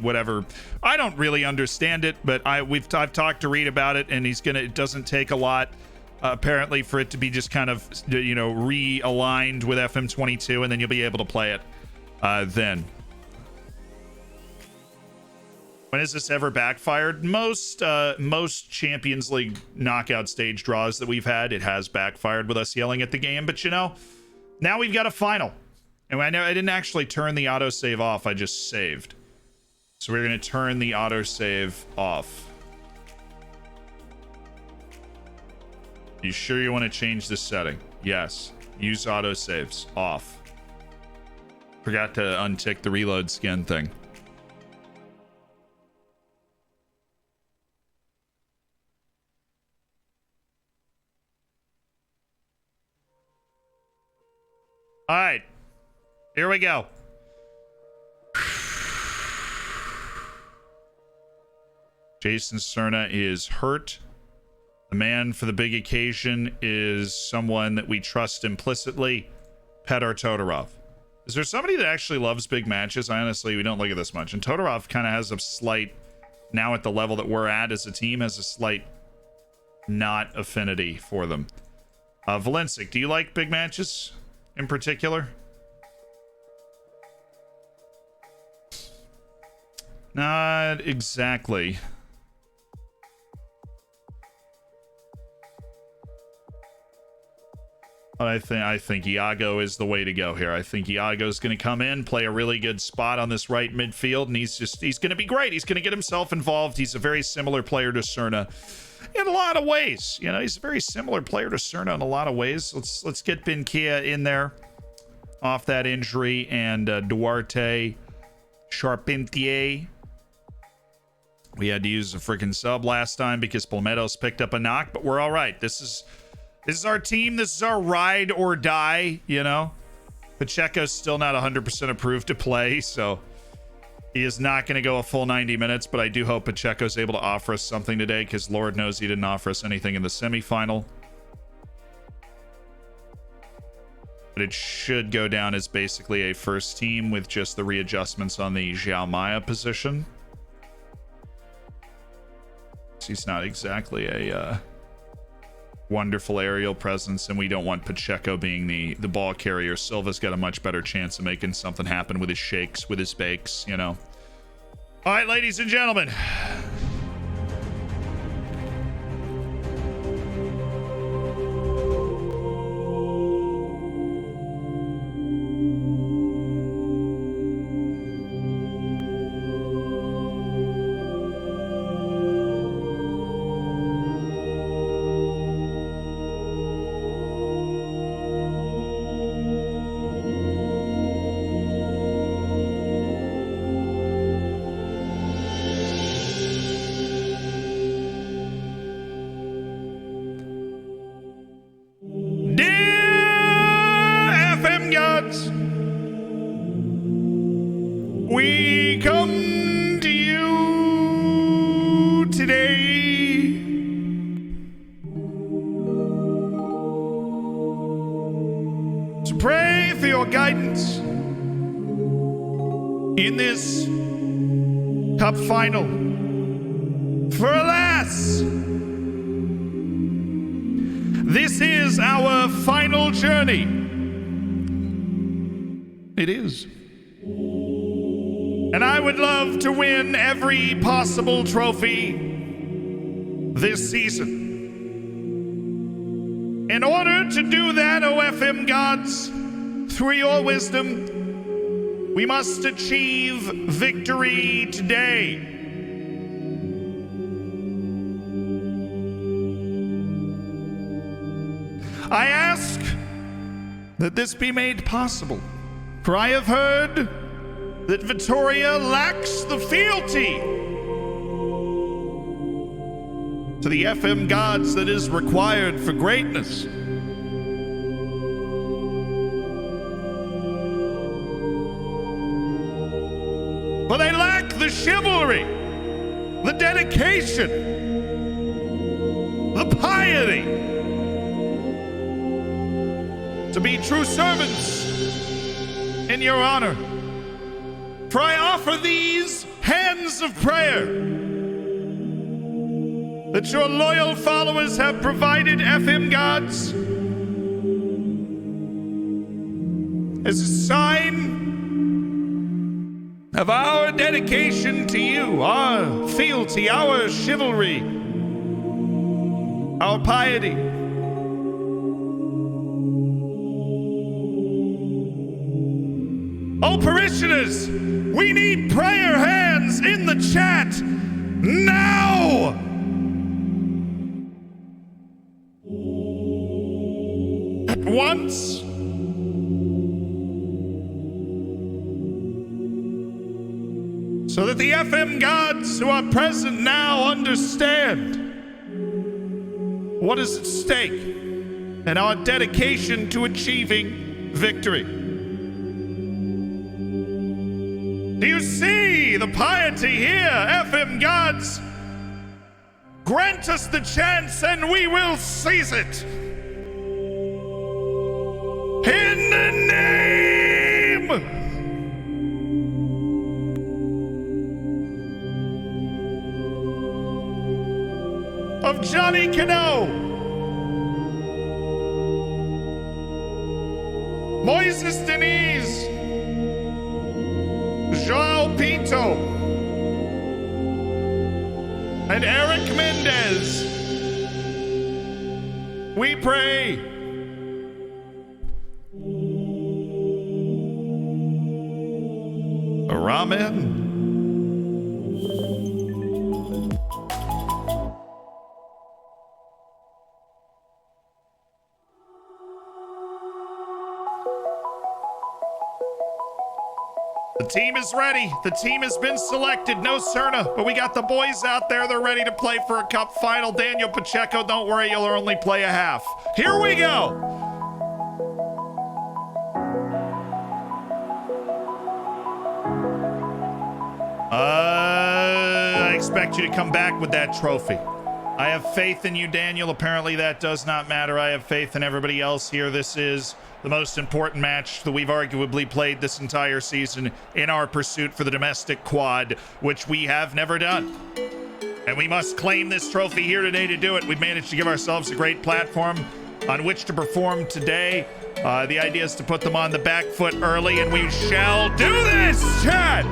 whatever. I don't really understand it, but I've talked to Reed about it, and it doesn't take a lot, apparently, for it to be just kind of, you know, realigned with FM22, and then you'll be able to play it then. When has this ever backfired? Most Champions League knockout stage draws that we've had, it has backfired with us yelling at the game, but, you know, now we've got a final. And I know I didn't actually turn the autosave off, I just saved. So we're going to turn the autosave off. You sure you want to change this setting? Yes. Use autosaves. Off. Forgot to untick the reload skin thing. All right. Here we go. Jason Cerna is hurt. The man for the big occasion is someone that we trust implicitly, Petr Todorov. Is there somebody that actually loves big matches? We don't look at this much. And Todorov kind of has a slight, now at the level that we're at as a team, has a slight not affinity for them. Valencic, do you like big matches in particular? Not exactly. But I think Iago is the way to go here. I think Iago's going to come in, play a really good spot on this right midfield, and he's going to be great. He's going to get himself involved. He's a very similar player to Cerna in a lot of ways. You know, he's a very similar player to Cerna in a lot of ways. Let's get Benkia in there off that injury, and Duarte, Charpentier. We had to use a freaking sub last time because Palmettos picked up a knock, but we're all right. This is our team. This is our ride or die, you know? Pacheco's still not 100% approved to play, so he is not going to go a full 90 minutes, but I do hope Pacheco's able to offer us something today, because Lord knows he didn't offer us anything in the semifinal. But it should go down as basically a first team with just the readjustments on the Xiao Maya position. He's not exactly a wonderful aerial presence, and we don't want Pacheco being the ball carrier. Silva's got a much better chance of making something happen with his shakes, with his bakes, you know. All right, ladies and gentlemen. We come to you today to pray for your guidance in this cup final. For alas, this is our final journey. It is. And I would love to win every possible trophy this season. In order to do that, OFM gods, through your wisdom, we must achieve victory today. I ask that this be made possible, for I have heard that Vittoria lacks the fealty to the FM gods that is required for greatness. But they lack the chivalry, the dedication, the piety to be true servants in your honor. For I offer these hands of prayer that your loyal followers have provided FM gods as a sign of our dedication to you, our fealty, our chivalry, our piety. Oh, parishioners, we need prayer hands in the chat now! At once? So that the FM gods who are present now understand what is at stake and our dedication to achieving victory. Do you see the piety here, FM gods? Grant us the chance and we will seize it. In the name of Johnny Cano, Moises Denise, João Pinto, and Eric Mendez, we pray. Amen. The team is ready. The team has been selected. No Cerna, but we got the boys out there. They're ready to play for a cup final. Daniel Pacheco, don't worry, you'll only play a half. Here we go. I expect you to come back with that trophy. I have faith in you, Daniel. Apparently that does not matter. I have faith in everybody else here. This is the most important match that we've arguably played this entire season in our pursuit for the domestic quad, which we have never done. And we must claim this trophy here today to do it. We've managed to give ourselves a great platform on which to perform today. The idea is to put them on the back foot early, and we shall do this, chat!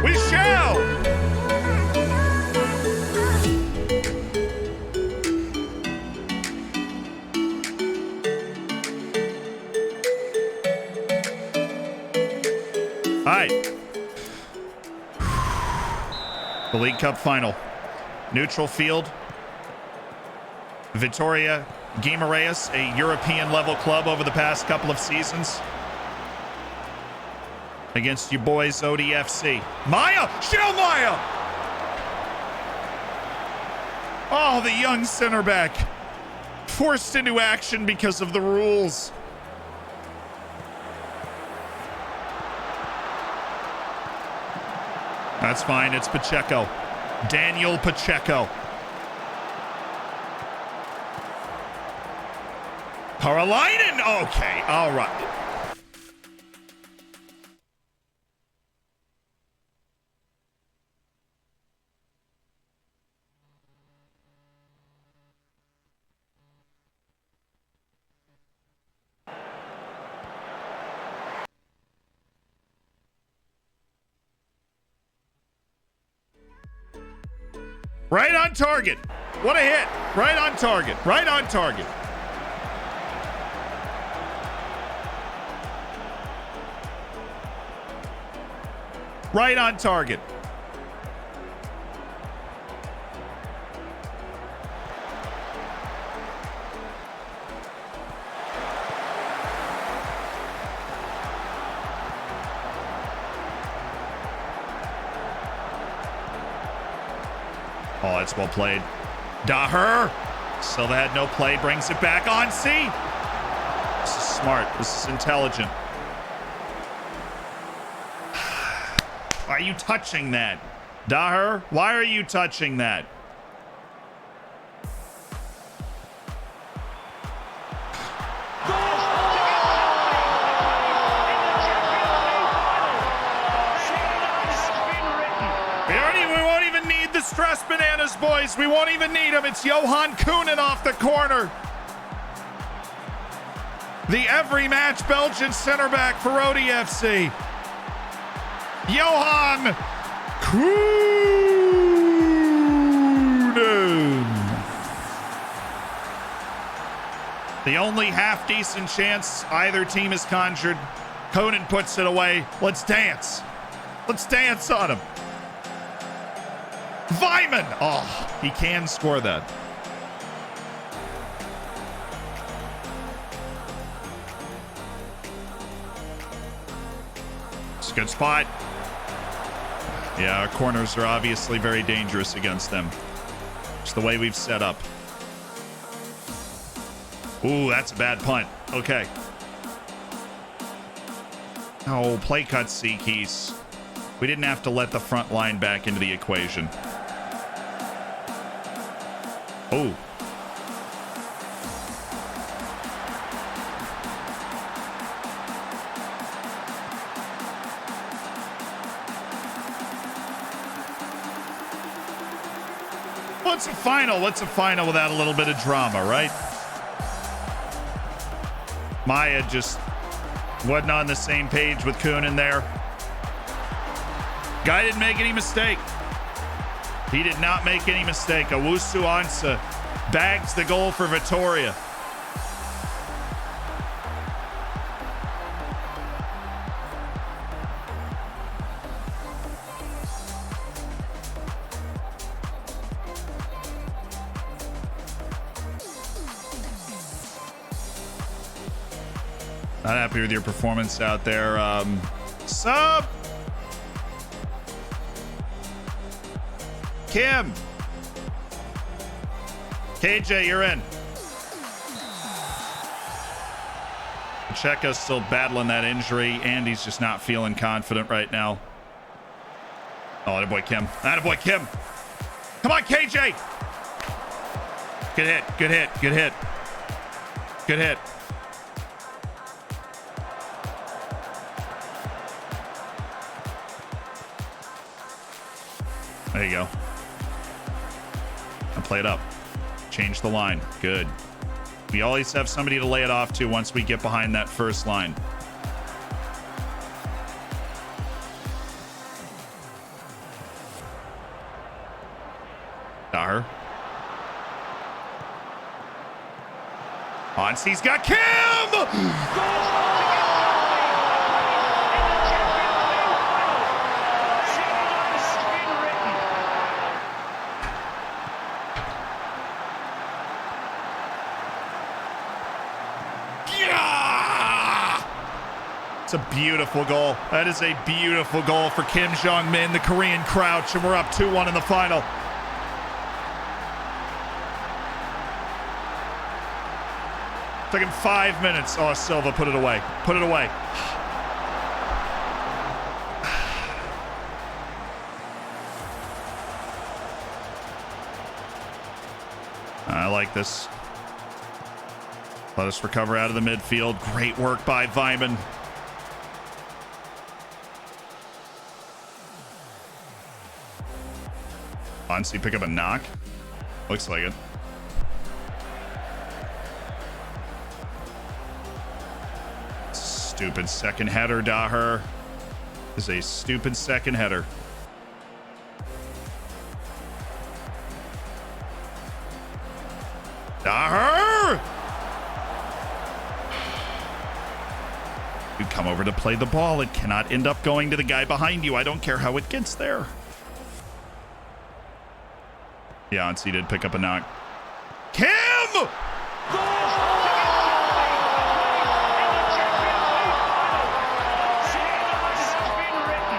We shall! All right. The League Cup final. Neutral field. Vitória Guimarães, a European level club over the past couple of seasons. Against you boys, ODFC. Maya! Shell Maya! Oh, the young center back. Forced into action because of the rules. That's fine. It's Pacheco. Daniel Pacheco. Carolinen. Okay. All right. Right on target. What a hit. Right on target. Right on target. Right on target. Oh, that's well played. Daher. Still had no play. Brings it back on. See? This is smart. This is intelligent. Why are you touching that? Daher, why are you touching that? We won't even need the stress bananas, boys. We won't even need them. It's Johan Kuhnen off the corner. The every match Belgian center back for ODFC. Johan Kuhnen. The only half-decent chance either team has conjured. Kuhnen puts it away. Let's dance. Let's dance on him. Vyman! Oh, he can score that. It's a good spot. Yeah, our corners are obviously very dangerous against them. Just the way we've set up. Ooh, that's a bad punt. Okay. Oh, play cut Seakeys. We didn't have to let the front line back into the equation. Oh. What's a final? What's a final without a little bit of drama, right? Maya just wasn't on the same page with Kuhnen there. Guy didn't make any mistake. He did not make any mistake. Owusu Ansah bags the goal for Vitória. Not happy with your performance out there. Sub! Kim. KJ, you're in. Pacheco's still battling that injury, and he's just not feeling confident right now. Oh, attaboy Kim. Attaboy Kim. Come on, KJ. Good hit. Good hit. Good hit. Good hit. There you go. And play it up. Change the line. Good. We always have somebody to lay it off to once we get behind that first line. Daher. Onsi's got Kim! It's a beautiful goal. That is a beautiful goal for Kim Jong-min, the Korean crouch, and we're up 2-1 in the final. Took him 5 minutes. Oh, Silva, put it away. Put it away. I like this. Let us recover out of the midfield. Great work by Vyman. Onsi pick up a knock. Looks like it. Stupid second header, Daher. This is a stupid second header. Daher! You come over to play the ball. It cannot end up going to the guy behind you. I don't care how it gets there. Yeah, Onsi did pick up a knock. Kim!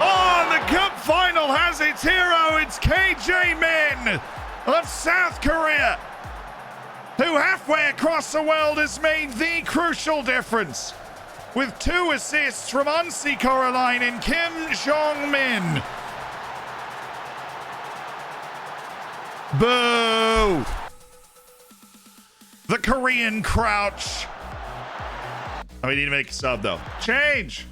Oh, the cup final has its hero. It's KJ Min of South Korea, who halfway across the world has made the crucial difference with 2 assists from Onsi Coraline and Kim Jong-min. Boo! The Korean crouch. Oh, we need to make a sub, though. Change!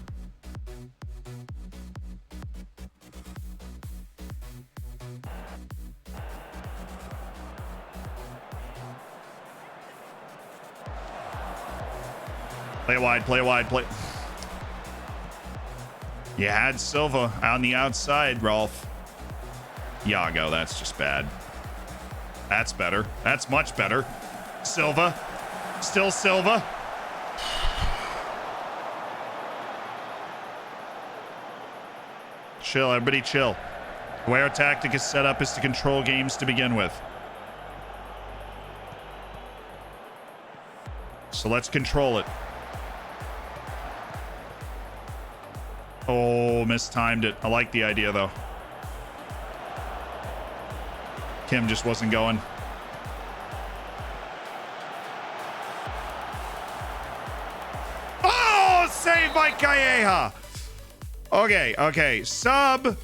Play wide, play wide, play. You had Silva on the outside, Rolf. Iago, that's just bad. That's better. That's much better. Silva. Still Silva. Chill, everybody chill. The way our tactic is set up is to control games to begin with. So let's control it. Oh, mistimed it. I like the idea, though. Kim just wasn't going. Oh, saved by Calleja. Okay, okay. Sub.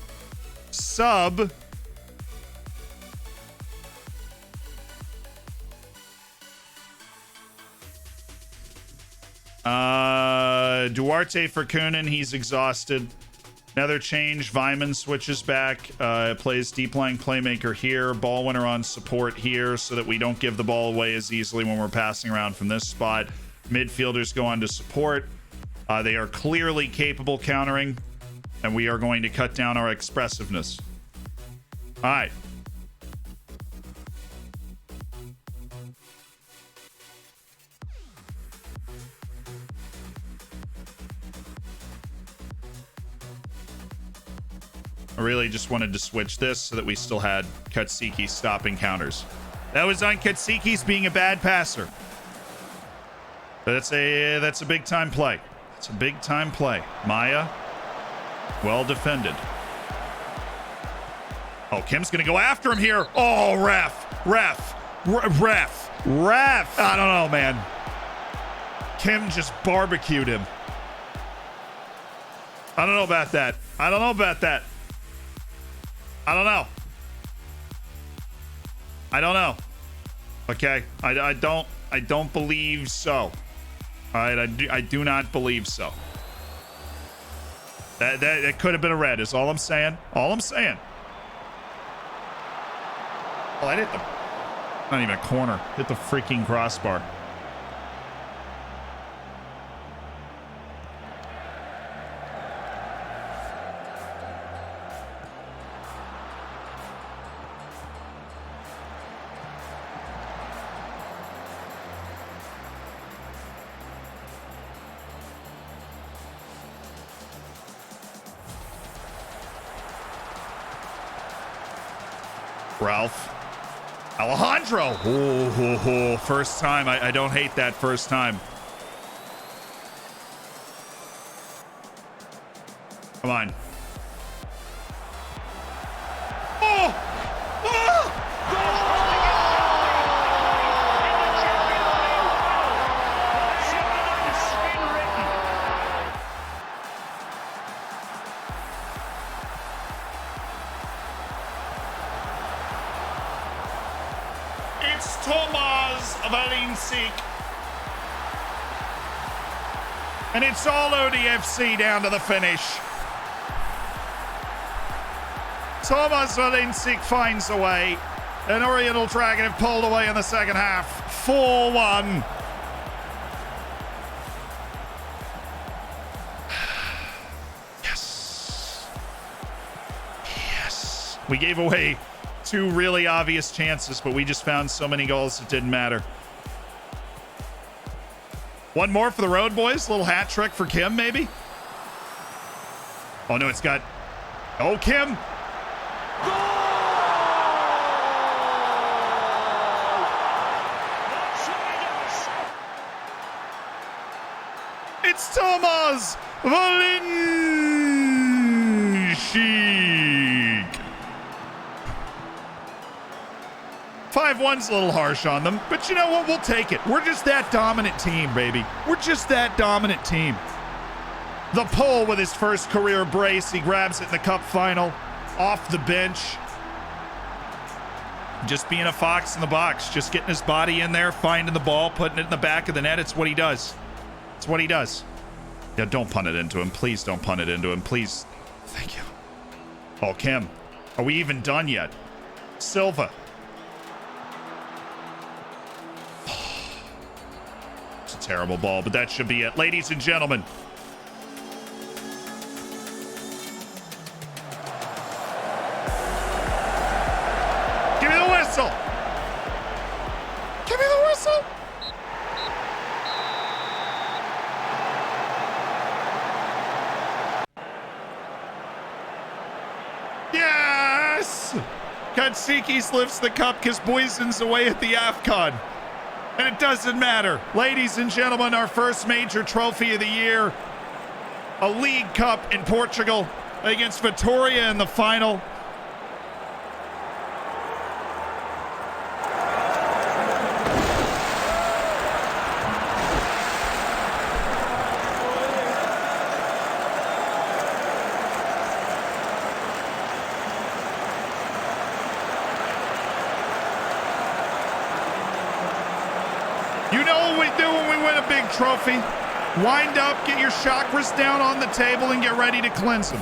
Duarte for Kunin. He's exhausted. Another change. Vyman switches back. Plays deep line playmaker here. Ball winner on support here so that we don't give the ball away as easily when we're passing around from this spot. Midfielders go on to support. They are clearly capable countering, and we are going to cut down our expressiveness. All right. I really just wanted to switch this so that we still had Katsiki stopping counters. That was on Katsiki's being a bad passer. That's a big time play. It's a big time play. Maya, well defended. Oh, Kim's gonna go after him here. Oh, ref. I don't know, man. Kim just barbecued him. I don't know about that. I don't know about that. I don't know. I don't know. Okay, I don't believe so. All right, I do not believe so. That could have been a red. Is all I'm saying. All I'm saying. Oh, I hit the. Not even a corner. Hit the freaking crossbar. Ralph. Alejandro. Oh, first time. I don't hate that first time. Come on. Oh! It's Tomas Valencic. And it's all ODFC down to the finish. Tomas Valencic finds a way. And Oriental Dragon have pulled away in the second half. 4-1. Yes. Yes. We gave away 2 really obvious chances, but we just found so many goals it didn't matter. One more for the road boys. A little hat trick for Kim, maybe. Oh no, it's got. Oh, Kim. It's Tomas Valencic. 5-1's a little harsh on them, but you know what? We'll take it. We're just that dominant team, baby. We're just that dominant team. The pull with his first career brace. He grabs it in the cup final. Off the bench. Just being a fox in the box. Just getting his body in there, finding the ball, putting it in the back of the net. It's what he does. It's what he does. Yeah, don't punt it into him. Please don't punt it into him. Please. Thank you. Oh, Kim. Are we even done yet? Silva. It's a terrible ball, but that should be it. Ladies and gentlemen. Give me the whistle. Give me the whistle. Yes! Katsikis lifts the cup because Boysen's away at the AFCON. And it doesn't matter. Ladies and gentlemen, our first major trophy of the year. A League Cup in Portugal against Vitória in the final. You know what we do when we win a big trophy? Wind up, get your chakras down on the table, and get ready to cleanse them.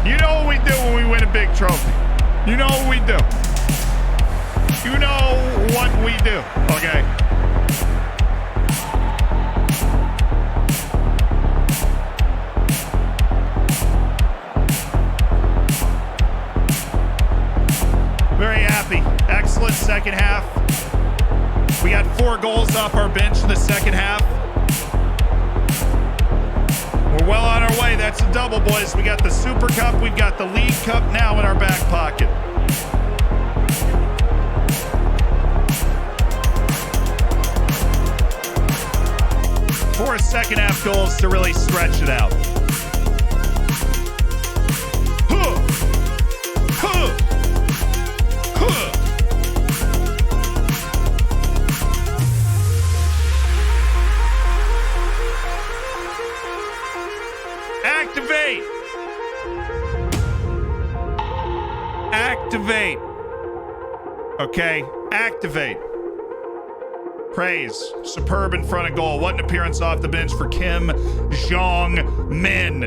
You know what we do when we win a big trophy. You know what we do. You know what we do, okay? Very happy. Excellent second half. We got 4 goals off our bench in the second half. We're well on our way. That's a double, boys. We got the Super Cup. We've got the League Cup now in our back pocket. Four second half goals to really stretch it out. Activate! Activate. Okay, activate. Praise. Superb in front of goal. What an appearance off the bench for Kim Jong-min.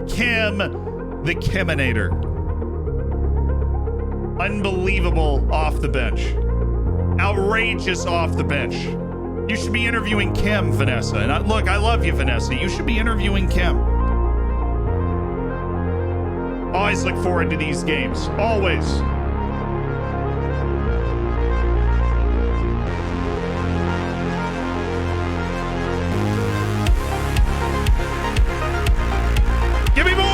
Kim, the Kiminator. Unbelievable off the bench. Outrageous off the bench. You should be interviewing Kim, Vanessa. And look, I love you, Vanessa. You should be interviewing Kim. Always look forward to these games. Always. Give me more!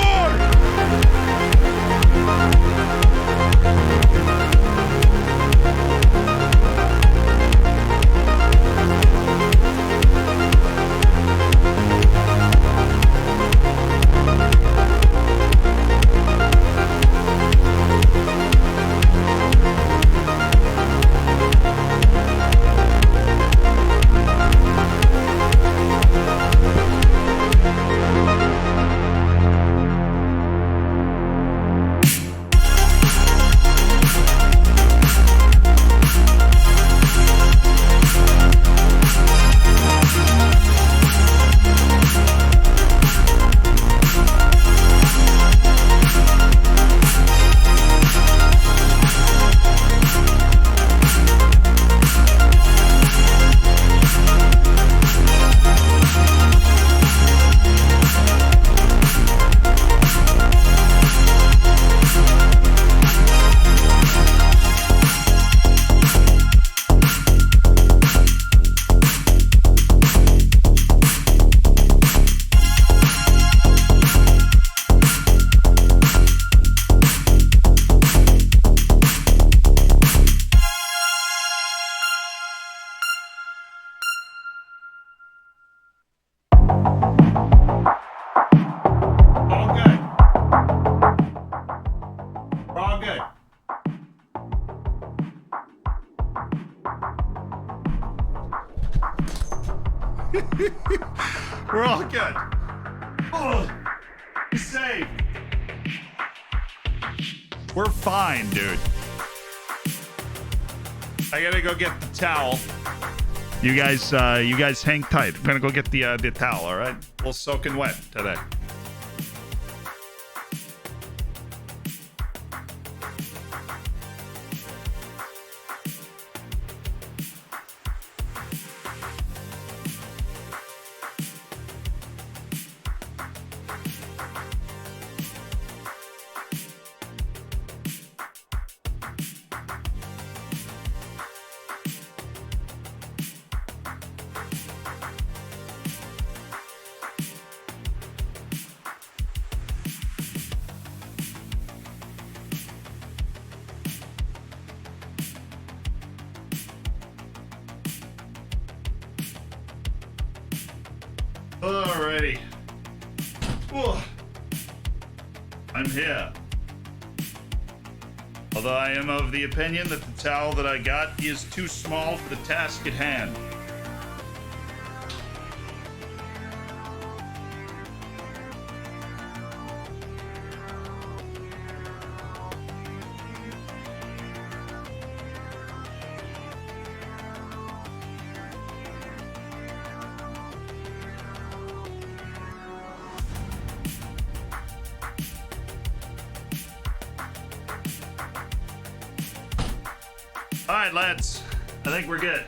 We're all good. Oh, saved. We're fine, dude. I gotta go get the towel. You guys hang tight. I'm gonna go get the towel. All right, a little soaking wet today. Alrighty. Whoa. I'm here. Although I am of the opinion that the towel that I got is too small for the task at hand. All right, lads. I think we're good.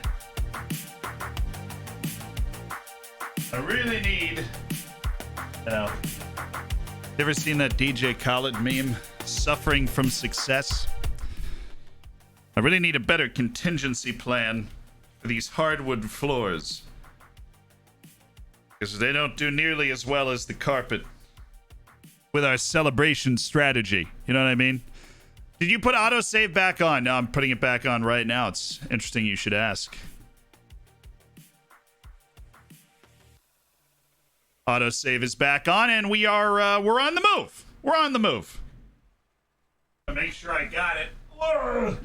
I really need, ever seen that DJ Khaled meme? Suffering from success. I really need a better contingency plan for these hardwood floors, because they don't do nearly as well as the carpet with our celebration strategy. You know what I mean? Did you put autosave back on? No, I'm putting it back on right now. It's interesting you should ask. Autosave is back on, and we're on the move. We're on the move. Make sure I got it. Ugh.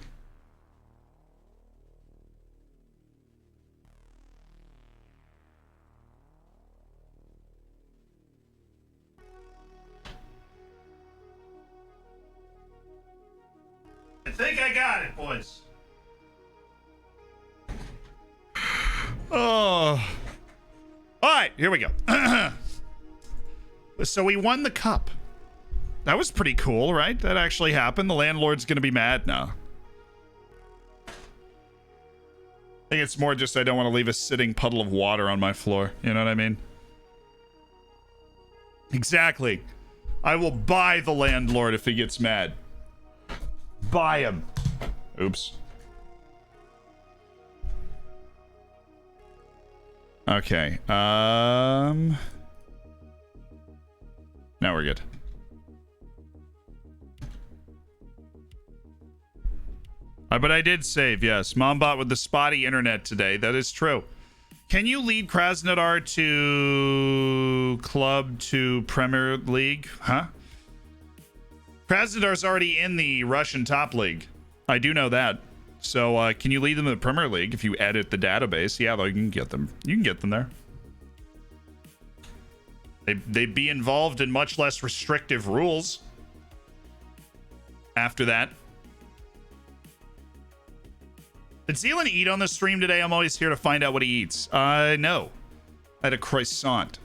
think I got it, boys. Oh. All right, here we go. So we won the cup. That was pretty cool, right? That actually happened. The landlord's going to be mad now. I think it's more just I don't want to leave a sitting puddle of water on my floor. You know what I mean? Exactly. I will buy the landlord if he gets mad. Buy him. Oops. Okay. Now we're good. But I did save, yes. Mombot with the spotty internet today. That is true. Can you lead Krasnodar to club to Premier League? Huh? Krasnodar's already in the Russian top league. I do know that. So can you lead them to the Premier League if you edit the database? Yeah, though, you can get them. You can get them there. They'd be involved in much less restrictive rules after that. Did Zealand eat on the stream today? I'm always here to find out what he eats. No. I had a croissant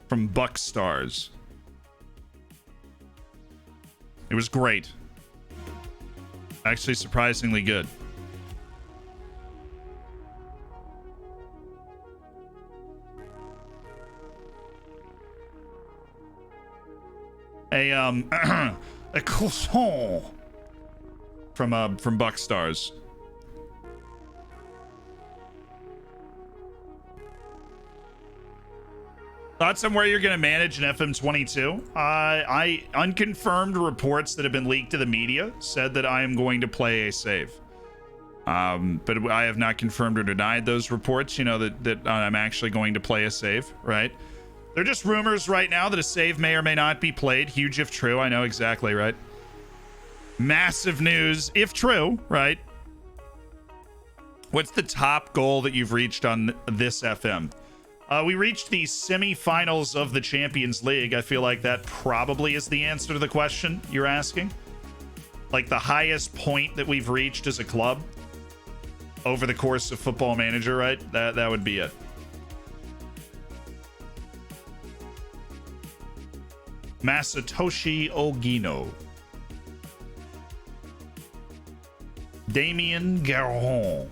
from Buck Stars. It was great. Actually, surprisingly good. A croissant from Buck Stars. Thoughts on where you're going to manage an FM22? I unconfirmed reports that have been leaked to the media said that I am going to play a save. But I have not confirmed or denied those reports, you know, that I'm actually going to play a save, right? They're just rumors right now that a save may or may not be played. Huge if true. I know exactly, right? Massive news if true, right? What's the top goal that you've reached on this FM? We reached the semifinals of the Champions League. I feel like that probably is the answer to the question you're asking. Like the highest point that we've reached as a club over the course of Football Manager, right? That would be it. Masatoshi Ogino. Damien Garon.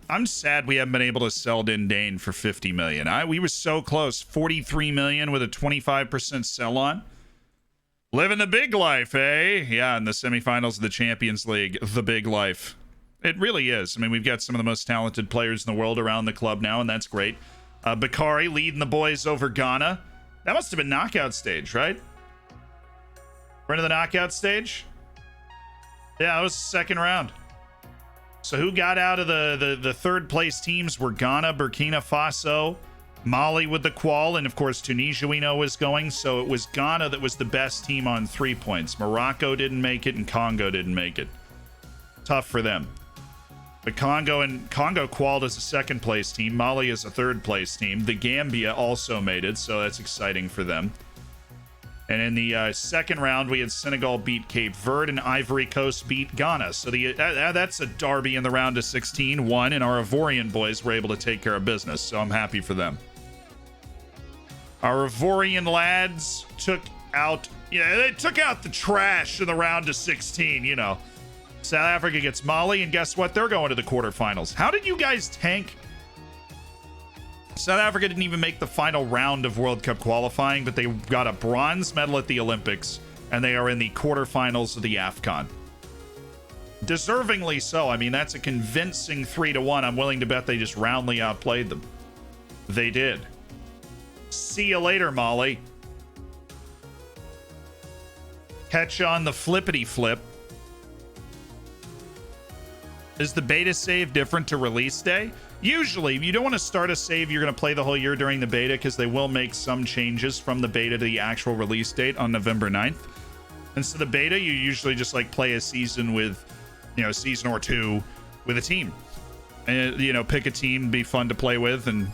I'm sad we haven't been able to sell Dindane for 50 million. We were so close. 43 million with a 25% sell on. Living the big life, eh? Yeah, in the semifinals of the Champions League, the big life. It really is. I mean, we've got some of the most talented players in the world around the club now, and that's great. Bakari leading the boys over Ghana. That must have been knockout stage, right? We're into the knockout stage? Yeah, it was the second round. So who got out of the third place teams were Ghana, Burkina Faso, Mali with the qual, and of course Tunisia we know is going. So it was Ghana that was the best team on 3 points. Morocco didn't make it and Congo didn't make it. Tough for them. But Congo qualified as a second place team. Mali is a third place team. The Gambia also made it, so that's exciting for them. And in the second round, we had Senegal beat Cape Verde and Ivory Coast beat Ghana. So that's a derby in the round of 16, won, and our Ivorian boys were able to take care of business. So I'm happy for them. Our Ivorian lads took out the trash in the round of 16, you know. South Africa gets Mali, and guess what? They're going to the quarterfinals. How did you guys tank? South Africa didn't even make the final round of World Cup qualifying, but they got a bronze medal at the Olympics, and they are in the quarterfinals of the AFCON. Deservingly so. I mean, that's a convincing 3-1. I'm willing to bet they just roundly outplayed them. They did. See you later, Mali. Catch on the flippity flip. Is the beta save different to release day? Usually, you don't want to start a save you're going to play the whole year during the beta because they will make some changes from the beta to the actual release date on November 9th. And so the beta, you usually just like play a season with season or two with a team. And, pick a team, be fun to play with, and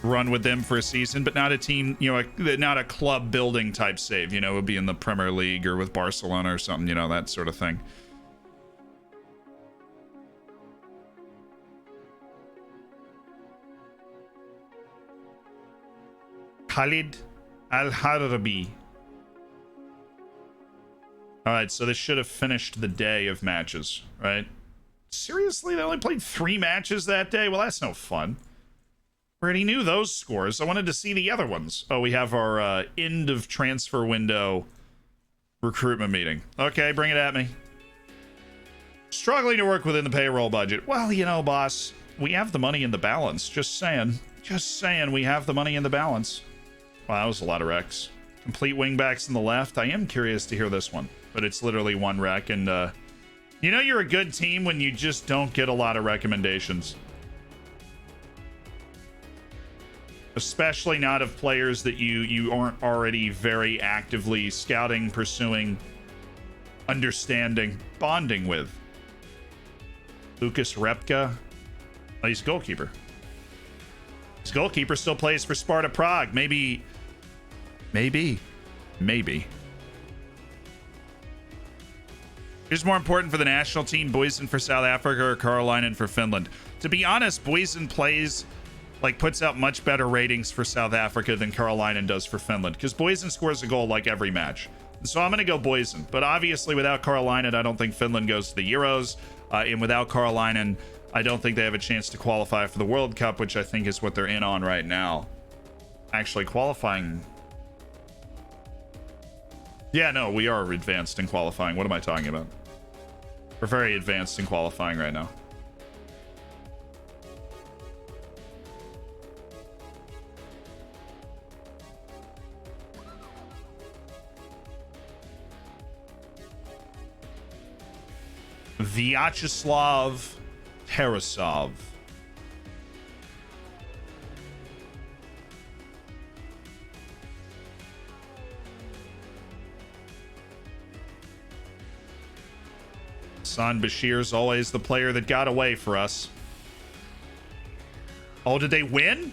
run with them for a season, but not a team, not a club building type save. It would be in the Premier League or with Barcelona or something, that sort of thing. Khalid Al-Harbi. All right, so this should have finished the day of matches, right? Seriously, they only played 3 matches that day? Well, that's no fun. We already knew those scores. I wanted to see the other ones. Oh, we have our end of transfer window recruitment meeting. Okay, bring it at me. Struggling to work within the payroll budget. Well, boss, we have the money in the balance. Just saying. Just saying, we have the money in the balance. Wow, that was a lot of wrecks. Complete wingbacks in the left. I am curious to hear this one, but it's literally 1 wreck, and you're a good team when you just don't get a lot of recommendations. Especially not of players that you aren't already very actively scouting, pursuing, understanding, bonding with. Lucas Repka. Oh, he's a goalkeeper. His goalkeeper still plays for Sparta Prague. Maybe. Who's more important for the national team, Boysen for South Africa or Karolainen for Finland? To be honest, Boysen puts out much better ratings for South Africa than Karolainen does for Finland, because Boysen scores a goal like every match. So I'm going to go Boysen. But obviously, without Karolainen, I don't think Finland goes to the Euros. And without Karolainen, I don't think they have a chance to qualify for the World Cup, which I think is what they're in on right now. Actually, qualifying. Yeah, no, we are advanced in qualifying. What am I talking about? We're very advanced in qualifying right now. Vyacheslav Tarasov. Hassan Bashir's always the player that got away for us. Oh, did they win?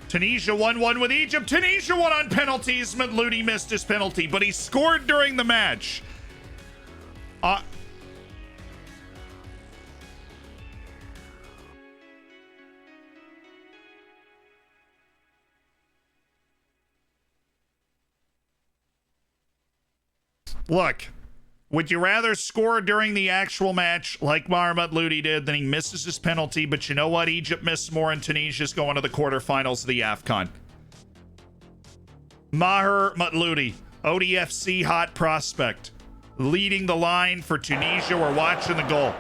Tunisia 1-1 with Egypt. Tunisia won on penalties. Matlouti missed his penalty, but he scored during the match. Look, would you rather score during the actual match like Maher Matlouti did, then he misses his penalty? But you know what? Egypt missed more and Tunisia's going to the quarterfinals of the AFCON. Maher Matlouti, ODFC hot prospect, leading the line for Tunisia. We're watching the goal.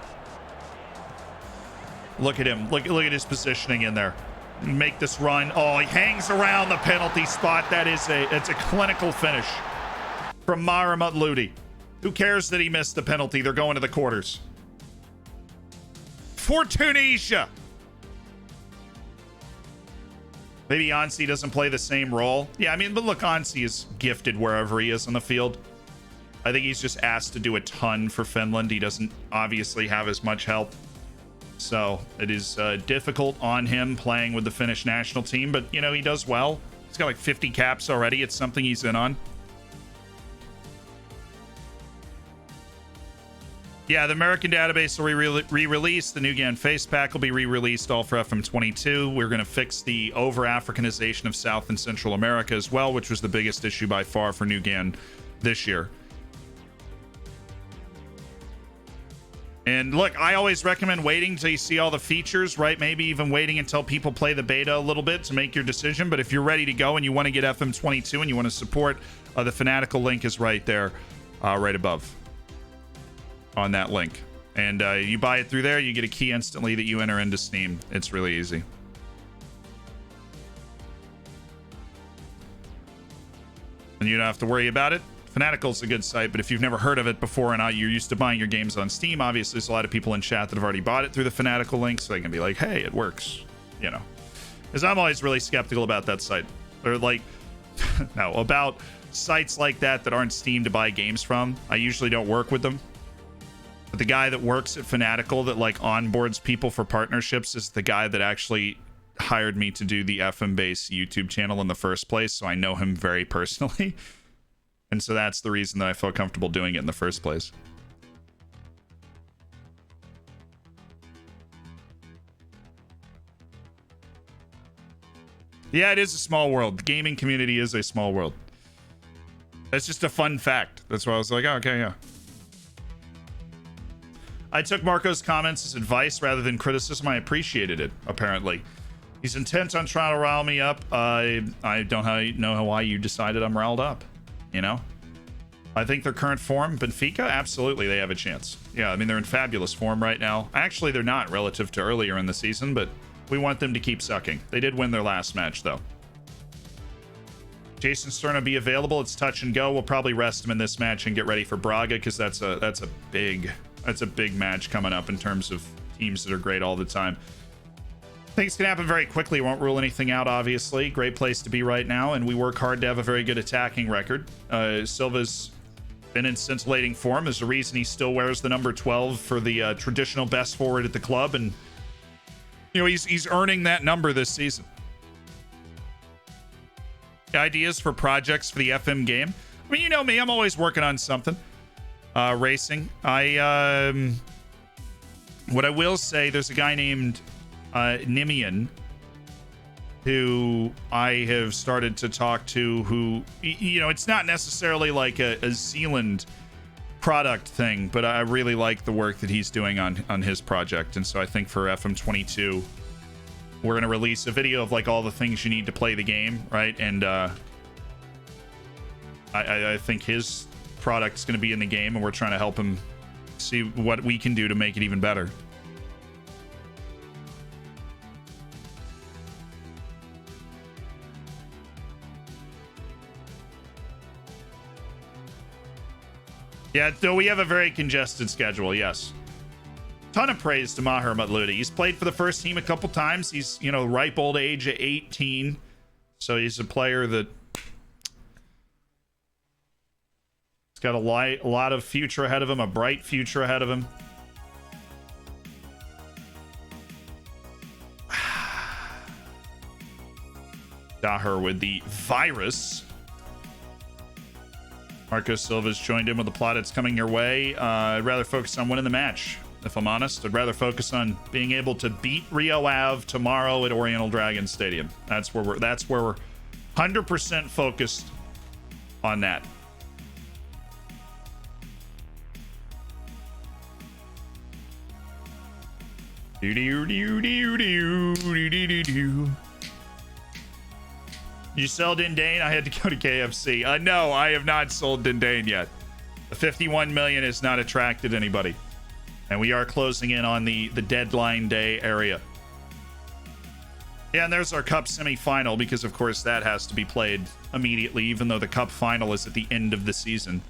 Look at him. Look at his positioning in there. Make this run. Oh, he hangs around the penalty spot. It's a clinical finish from Maher Matlouti. Who cares that he missed the penalty? They're going to the quarters. For Tunisia. Maybe Ansi doesn't play the same role. Yeah, I mean, but look, Ansi is gifted wherever he is on the field. I think he's just asked to do a ton for Finland. He doesn't obviously have as much help. So it is difficult on him playing with the Finnish national team. But, he does well. He's got like 50 caps already. It's something he's in on. Yeah, the American database will re-release. The Nugan face pack will be re-released, all for FM22. We're going to fix the over-Africanization of South and Central America as well, which was the biggest issue by far for Nugan this year. And look, I always recommend waiting till you see all the features, right? Maybe even waiting until people play the beta a little bit to make your decision. But if you're ready to go and you want to get FM22 and you want to support, the Fanatical link is right there, right above on that link. And you buy it through there, you get a key instantly that you enter into Steam. It's really easy. And you don't have to worry about it. Fanatical's a good site, but if you've never heard of it before and you're used to buying your games on Steam, obviously there's a lot of people in chat that have already bought it through the Fanatical link, so they can be like, hey, it works, because I'm always really skeptical about that site, or no, about sites like that aren't Steam to buy games from. I usually don't work with them. But the guy that works at Fanatical that like onboards people for partnerships is the guy that actually hired me to do the FM base YouTube channel in the first place. So I know him very personally. And so that's the reason that I felt comfortable doing it in the first place. Yeah, it is a small world. The gaming community is a small world. That's just a fun fact. That's why I was like, oh, okay, yeah. I took Marco's comments as advice rather than criticism. I appreciated it, apparently. He's intent on trying to rile me up. I don't know why you decided I'm riled up, you know? I think their current form, Benfica, absolutely, they have a chance. Yeah, I mean, they're in fabulous form right now. Actually, they're not relative to earlier in the season, but we want them to keep sucking. They did win their last match, though. Jason Stern will be available. It's touch and go. We'll probably rest him in this match and get ready for Braga because that's a big match coming up in terms of teams that are great all the time. Things can happen very quickly. Won't rule anything out, obviously. Great place to be right now, and we work hard to have a very good attacking record. Silva's been in scintillating form. There's a reason he still wears the number 12 for the traditional best forward at the club, and you know he's earning that number this season. Ideas for projects for the FM game? I mean, you know me, I'm always working on something. Racing. What I will say, there's a guy named Nimian who I have started to talk to who, you know, it's not necessarily like a Zealand product thing, but I really like the work that he's doing on his project. And so I think for FM22, we're going to release a video of like all the things you need to play the game, right? And I think his product's going to be in the game, and we're trying to help him see what we can do to make it even better. Yeah, though we have a very congested schedule, yes. Ton of praise to Maher Matludi. He's played for the first team a couple times. He's, you know, ripe old age at 18. So he's a player that he's got a lot of future ahead of him, a bright future ahead of him. Daher with the virus. Marco Silva's joined in with the plot. It's coming your way. I'd rather focus on winning the match, if I'm honest. I'd rather focus on being able to beat Rio Ave tomorrow at Oriental Dragon Stadium. That's where we're 100% focused on that. Do do do do do do do do. You sell Dindane? I had to go to KFC. No, I have not sold Dindane yet. The 51 million has not attracted anybody. And we are closing in on the deadline day area. Yeah, and there's our cup semifinal, because of course that has to be played immediately, even though the cup final is at the end of the season.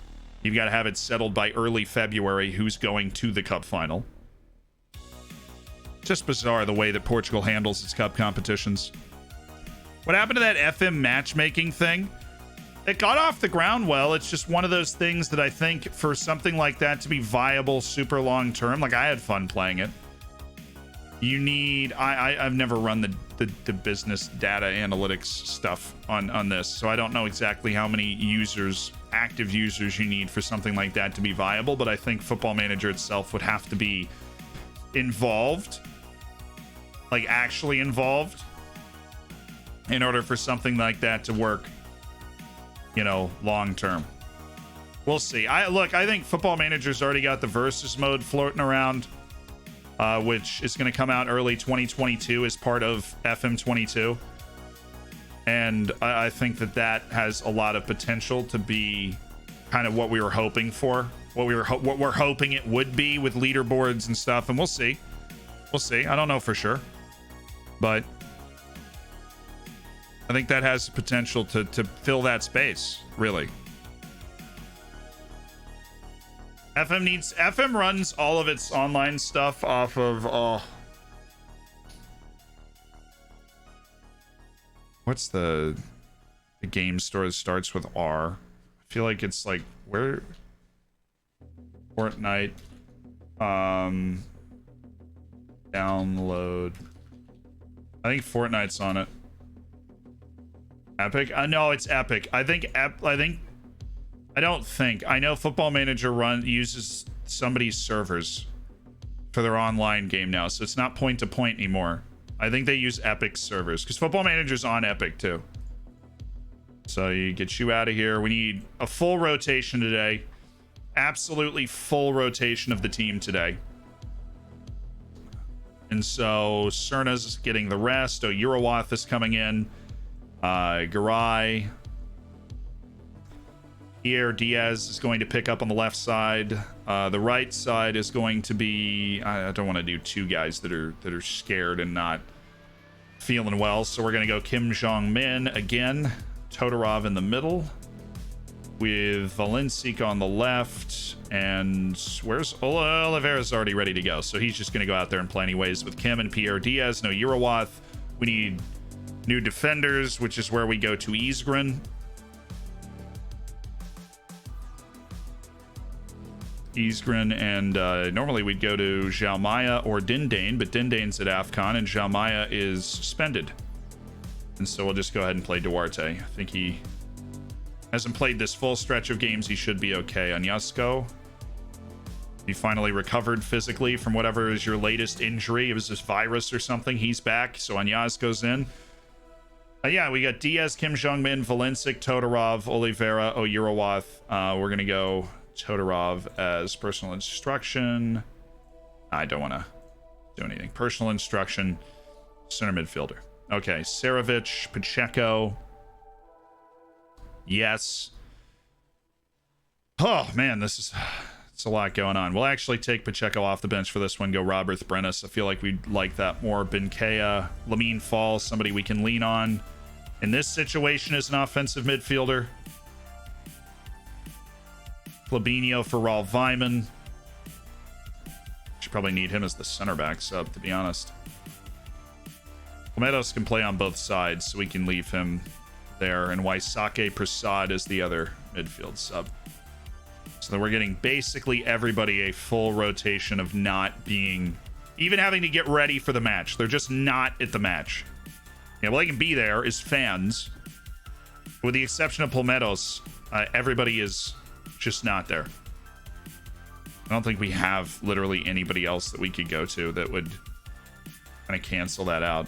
You've got to have it settled by early February who's going to the cup final. Just bizarre the way that Portugal handles its cup competitions. What happened to that FM matchmaking thing? It got off the ground well. It's just one of those things that I think for something like that to be viable super long term, like I had fun playing it. You need, I've never run the business data analytics stuff on this, so I don't know exactly how many users, active users you need for something like that to be viable, but I think Football Manager itself would have to be involved, like actually involved, in order for something like that to work, you know, long term. We'll see. I think Football Manager's already got the versus mode floating around, which is going to come out early 2022 as part of FM22. And I think that has a lot of potential to be kind of what we were hoping for, what we're hoping it would be with leaderboards and stuff. And we'll see. We'll see. I don't know for sure, but I think that has the potential to fill that space, really. FM runs all of its online stuff off of what's the game store that starts with R? I feel like it's like where Fortnite. Download. I think Fortnite's on it. Epic? No, it's Epic. I know Football Manager uses somebody's servers for their online game now, so it's not point to point anymore. I think they use Epic servers because Football Manager's on Epic too. So you get you out of here. We need a full rotation today. Absolutely full rotation of the team today. And so Cerna's getting the rest. Eurowath is coming in. Garay. Here, Diaz is going to pick up on the left side. The right side is going to be... I don't want to do two guys that are scared and not feeling well. So we're going to go Kim Jong-min again. Todorov in the middle. With Valencic on the left. And where's... Oliveira's already ready to go. So he's just going to go out there and play anyways with Kim and Pierre Diaz. No Eurowath. We need new defenders, which is where we go to Isgren. And normally we'd go to Xiaomaya or Dindane, but Dindane's at AFCON and Xiaomaya is suspended. And so we'll just go ahead and play Duarte. I think he hasn't played this full stretch of games. He should be okay. Anyasco. He finally recovered physically from whatever is your latest injury. It was this virus or something. He's back. So Anyasco's in. Yeah, we got Diaz, Kim Jong-min, Valencic, Todorov, Oliveira, Eurowath. We're going to go Todorov as personal instruction. I don't want to do anything. Personal instruction, center midfielder. Okay, Serovich, Pacheco. Yes. Oh, man, it's a lot going on. We'll actually take Pacheco off the bench for this one, go Robert Brennis. I feel like we'd like that more. Benkea, Lamine Fall, somebody we can lean on. In this situation as an offensive midfielder. Fabinho for Raul Vyman. Should probably need him as the center back sub, to be honest. Meadows can play on both sides, so we can leave him there. And Waisake Prasad is the other midfield sub. So then we're getting basically everybody a full rotation of not being... even having to get ready for the match. They're just not at the match. Yeah, well, they can be there as fans. With the exception of Palmettos, everybody is just not there. I don't think we have literally anybody else that we could go to that would kind of cancel that out.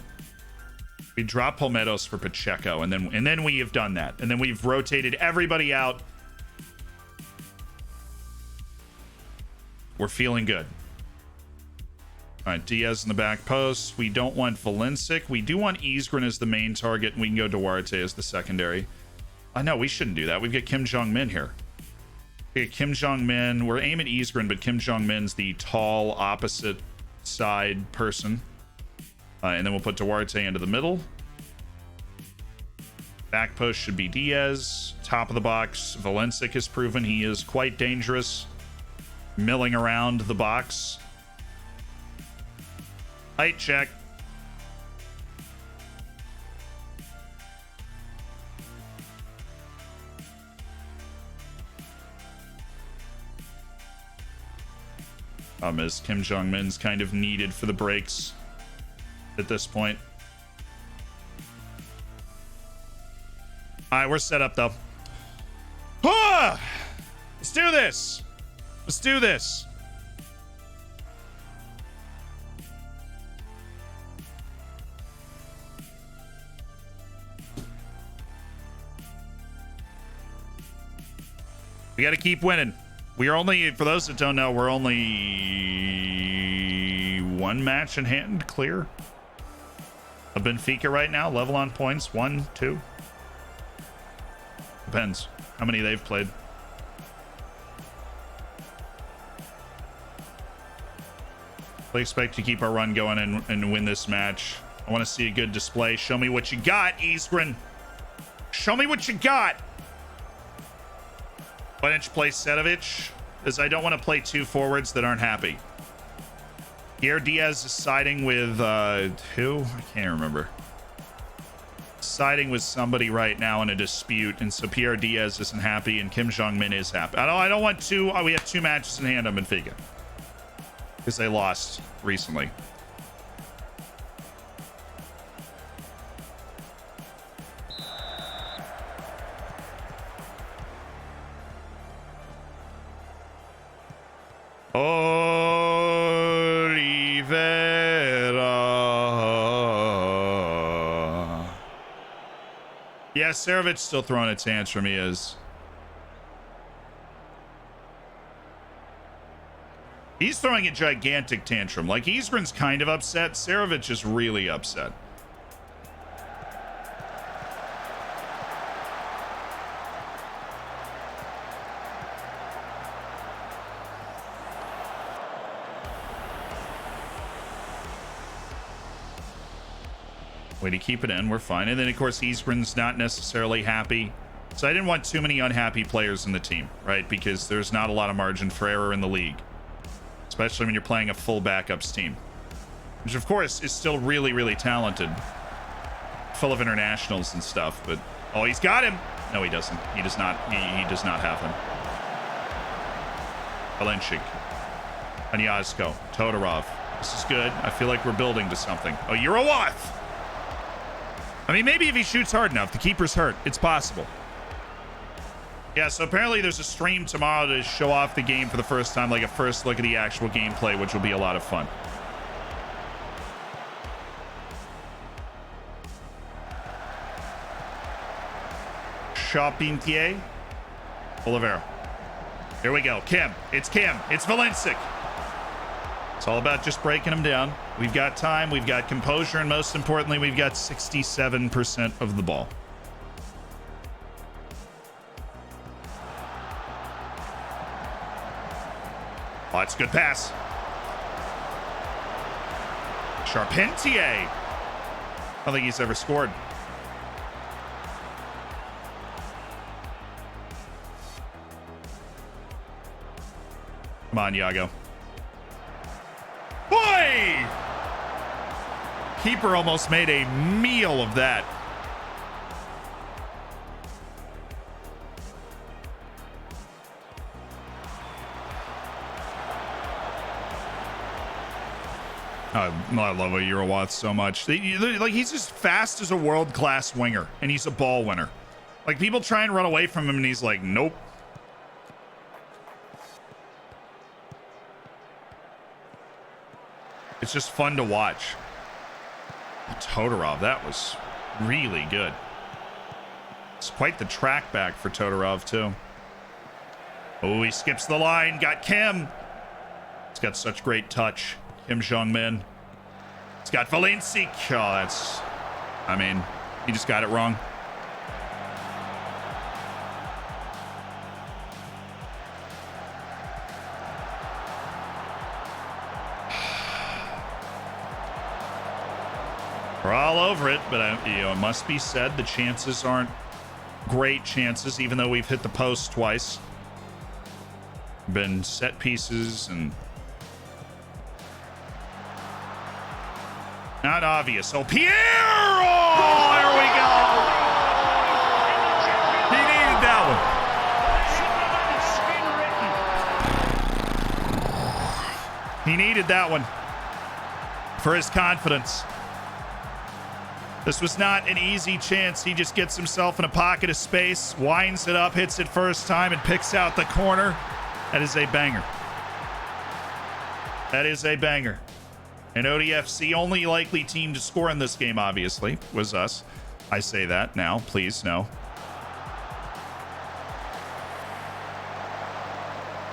We drop Palmettos for Pacheco, and then we have done that. And then we've rotated everybody out. We're feeling good. All right, Diaz in the back post. We don't want Valencic. We do want Isgren as the main target, and we can go Duarte as the secondary. No, we shouldn't do that. We've got Kim Jong-min here. Okay, Kim Jong-min. We're aiming at Isgren, but Kim Jong-min's the tall opposite side person. And then we'll put Duarte into the middle. Back post should be Diaz. Top of the box, Valencic has proven he is quite dangerous. Milling around the box. Height check. As Kim Jong-min's kind of needed for the breaks at this point. All right, we're set up though. Ah! Let's do this. Let's do this. We got to keep winning. We are only, for those that don't know, we're only one match in hand clear of Benfica right now. Level on points. 1, 2. Depends how many they've played. We expect to keep our run going and win this match. I want to see a good display. Show me what you got, Isgren. Show me what you got. Why didn't you play Sedovic? Because I don't want to play two forwards that aren't happy. Pierre Diaz is siding with who? I can't remember. Siding with somebody right now in a dispute, and so Pierre Diaz isn't happy, and Kim Jong-min is happy. I don't want two. We have two matches in hand on Benfica. because they lost recently. Oliveira. Yeah, Serovic's still throwing a tantrum. He is. He's throwing a gigantic tantrum. Like, Isgrin's kind of upset. Serovic is really upset. Way to keep it in. We're fine. And then, of course, Isgrin's not necessarily happy. So I didn't want too many unhappy players in the team, right? Because there's not a lot of margin for error in the league. Especially when you're playing a full backups team. Which, of course, is still really, really talented. Full of internationals and stuff. But, oh, he's got him. No, he doesn't. He does not. He does not have him. Valenchik. Anyazko. Todorov. This is good. I feel like we're building to something. Oh, Eurowath! I mean, maybe if he shoots hard enough, the keeper's hurt. It's possible. Yeah, so apparently there's a stream tomorrow to show off the game for the first time, like a first look at the actual gameplay, which will be a lot of fun. Charpentier. Oliveira. Here we go. Kim. It's Kim. It's Valencic. It's all about just breaking them down. We've got time, we've got composure, and most importantly, we've got 67% of the ball. Oh, that's a good pass. Charpentier. I don't think he's ever scored. Come on, Iago. Boy! Keeper almost made a meal of that. I love Eurowath so much. Like, he's just fast as a world-class winger, and he's a ball winner. Like, people try and run away from him, and he's like, nope. It's just fun to watch. Todorov, that was really good. It's quite the track back for Todorov, too. Oh, he skips the line. Got Kim. He's got such great touch. Kim Jong-min. He's got Valencic. Oh, that's... I mean, he just got it wrong. We're all over it, but it must be said the chances aren't great chances, even though we've hit the post twice. Been set pieces and not obvious. Oh, Pierre! Oh, there we go. He needed that one. He needed that one for his confidence. This was not an easy chance. He just gets himself in a pocket of space, winds it up, hits it first time, and picks out the corner. That is a banger. That is a banger. An ODFC only likely team to score in this game, obviously, was us. I say that now, please, no.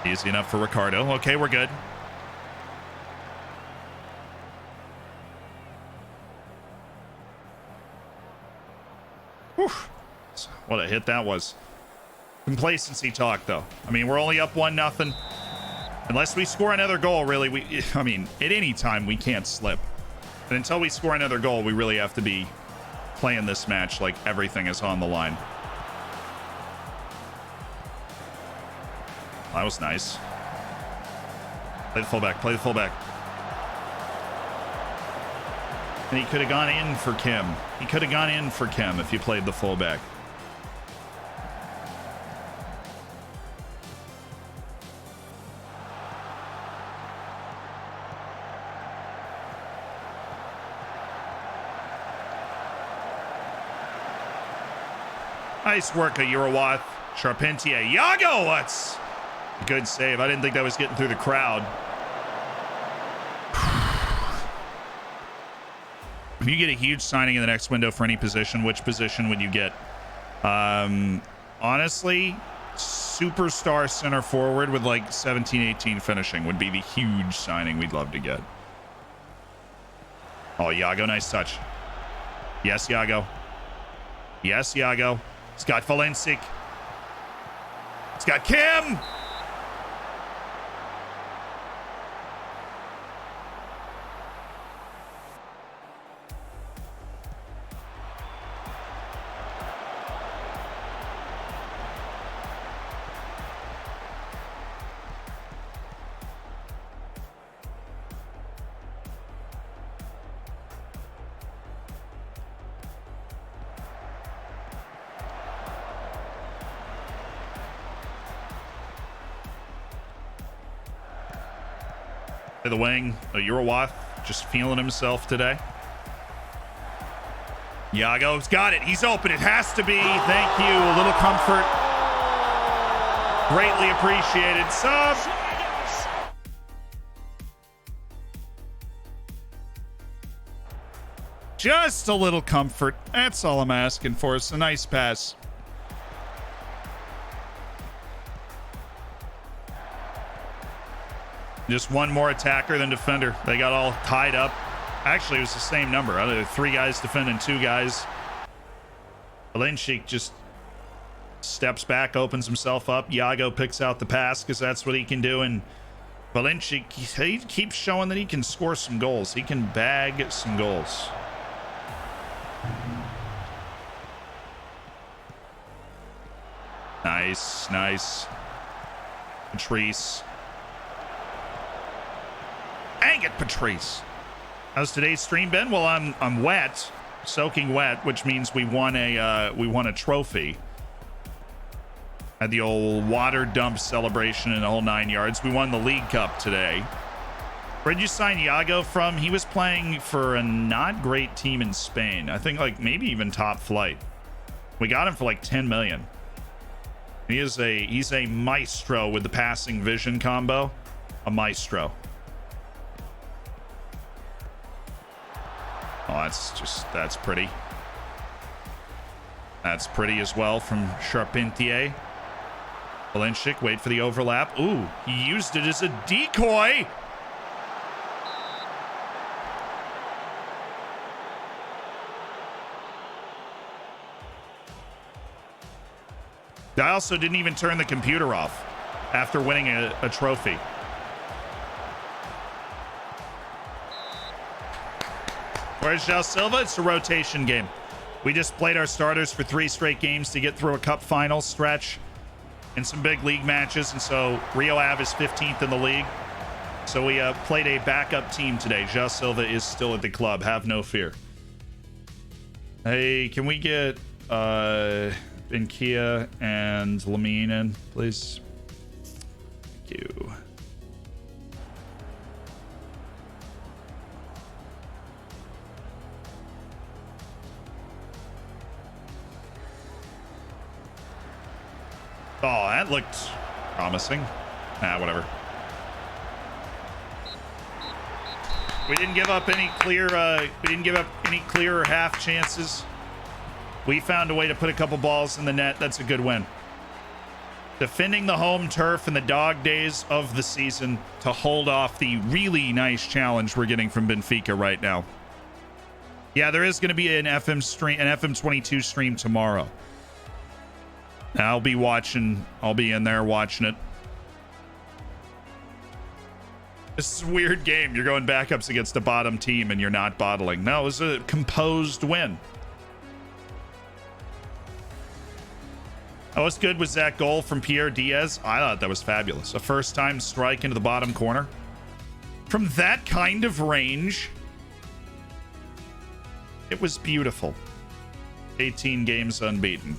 Easy enough for Ricardo. Okay, we're good. Whew. What a hit that was. Complacency talk, though. I mean, we're only up 1-0. Unless we score another goal, really, I mean, at any time, we can't slip. And until we score another goal, we really have to be playing this match like everything is on the line. That was nice. Play the fullback, play the fullback. And he could have gone in for Kim. He could have gone in for Kim if he played the fullback. Nice work, Eurowath. Charpentier. Iago, what's good save. I didn't think that was getting through the crowd. If you get a huge signing in the next window for any position, which position would you get? Honestly, superstar center forward with like 17, 18 finishing would be the huge signing we'd love to get. Oh, Iago, nice touch. Yes, Iago. Yes, Iago. It's got Valencic. It's got Kim. To the wing, Eurowath just feeling himself today. Iago's got it. He's open. It has to be. Thank you. A little comfort. Greatly appreciated. Sub. Just a little comfort. That's all I'm asking for. It's a nice pass. Just one more attacker than defender. They got all tied up. Actually, it was the same number. 3 guys defending 2 guys. Valencic just steps back, opens himself up. Iago picks out the pass because that's what he can do. And Valencic, he keeps showing that he can score some goals. He can bag some goals. Nice, nice. Patrice. Dang it, Patrice. How's today's stream been? Well, I'm wet, soaking wet, which means we won a trophy. Had the old water dump celebration in the whole 9 yards. We won the League Cup today. Where'd you sign Iago from? He was playing for a not great team in Spain. I think like maybe even top flight. We got him for like 10 million. He's a maestro with the passing vision combo. A maestro. Oh, that's pretty. That's pretty as well from Charpentier. Valencic, wait for the overlap. Ooh, he used it as a decoy. I also didn't even turn the computer off after winning a trophy. Where's João Silva? It's a rotation game. We just played our starters for 3 straight games to get through a cup final stretch and some big league matches. And so Rio Ave is 15th in the league. So we played a backup team today. João Silva is still at the club. Have no fear. Hey, can we get Benkia and Lamine in, please? Thank you. Oh, that looked promising. Nah, whatever. We didn't give up any clear. We didn't give up any clear half chances. We found a way to put a couple balls in the net. That's a good win. Defending the home turf in the dog days of the season to hold off the really nice challenge we're getting from Benfica right now. Yeah, there is going to be an FM stream, an FM22 stream tomorrow. I'll be watching. I'll be in there watching it. This is a weird game. You're going backups against a bottom team and you're not bottling. No, it was a composed win. Oh, what's good was that goal from Pierre Diaz? I thought that was fabulous. A first time strike into the bottom corner. From that kind of range, it was beautiful. 18 games unbeaten.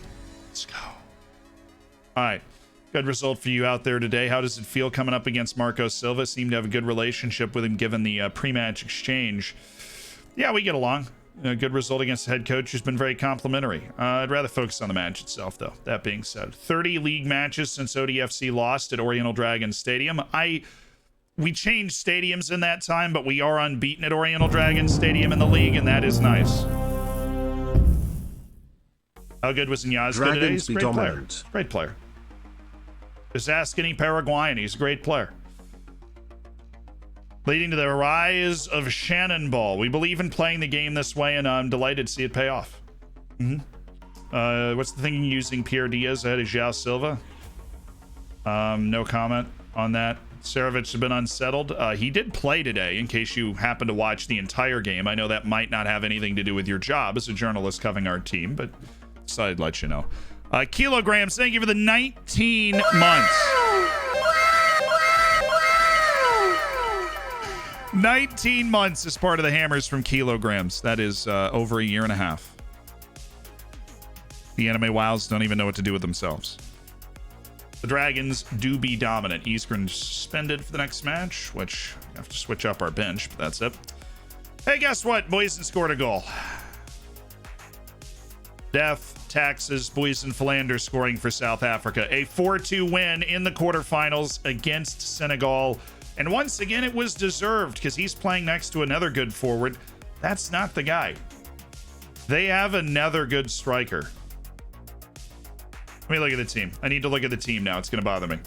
Let's go. All right. Good result for you out there today. How does it feel coming up against Marco Silva? Seem to have a good relationship with him given the pre-match exchange. Yeah, we get along. A good result against the head coach who's been very complimentary. I'd rather focus on the match itself, though. That being said, 30 league matches since ODFC lost at Oriental Dragon Stadium. We changed stadiums in that time, but we are unbeaten at Oriental Dragon Stadium in the league, and that is nice. How good was Iñazco today? He's a great player. Great player. Just ask any Paraguayan. He's a great player. Leading to the rise of Shannon Ball. We believe in playing the game this way, and I'm delighted to see it pay off. What's the thing using Pierre Diaz ahead of João Silva? No comment on that. Sarovic has been unsettled. He did play today, in case you happen to watch the entire game. I know that might not have anything to do with your job as a journalist covering our team, but so I'd let you know. Kilograms, thank you for the 19 months. 19 months as part of the Hammers from Kilograms. That is over a year and a half. The anime wows don't even know what to do with themselves. The Dragons do be dominant. Eastgren suspended for the next match, which I have to switch up our bench, but that's it. Hey, guess what? Boysen scored a goal. Death, taxes, Boysen Philander scoring for South Africa. A 4-2 win in the quarterfinals against Senegal. And once again, it was deserved because he's playing next to another good forward. That's not the guy. They have another good striker. Let me look at the team. I need to look at the team now. It's going to bother me.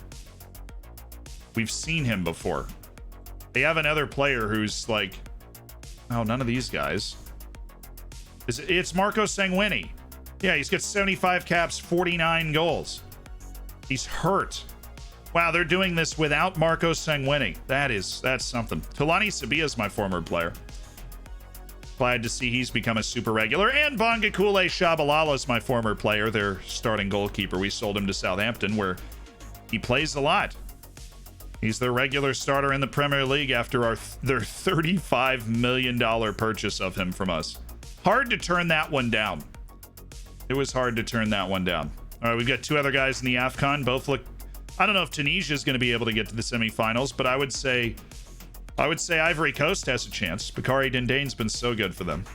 We've seen him before. They have another player who's like... Oh, none of these guys. It's Marco Sanguini. Yeah, he's got 75 caps, 49 goals. He's hurt. Wow, they're doing this without Marco Sanguini. That's something. Tulani Sabia is my former player. Glad to see he's become a super regular. And Bongakule Shabalala is my former player, their starting goalkeeper. We sold him to Southampton, where he plays a lot. He's their regular starter in the Premier League after their $35 million purchase of him from us. Hard to turn that one down. It was hard to turn that one down. All right, we've got two other guys in the AFCON. Both look... I don't know if Tunisia is going to be able to get to the semifinals, but I would say Ivory Coast has a chance. Bakari Dindane's been so good for them.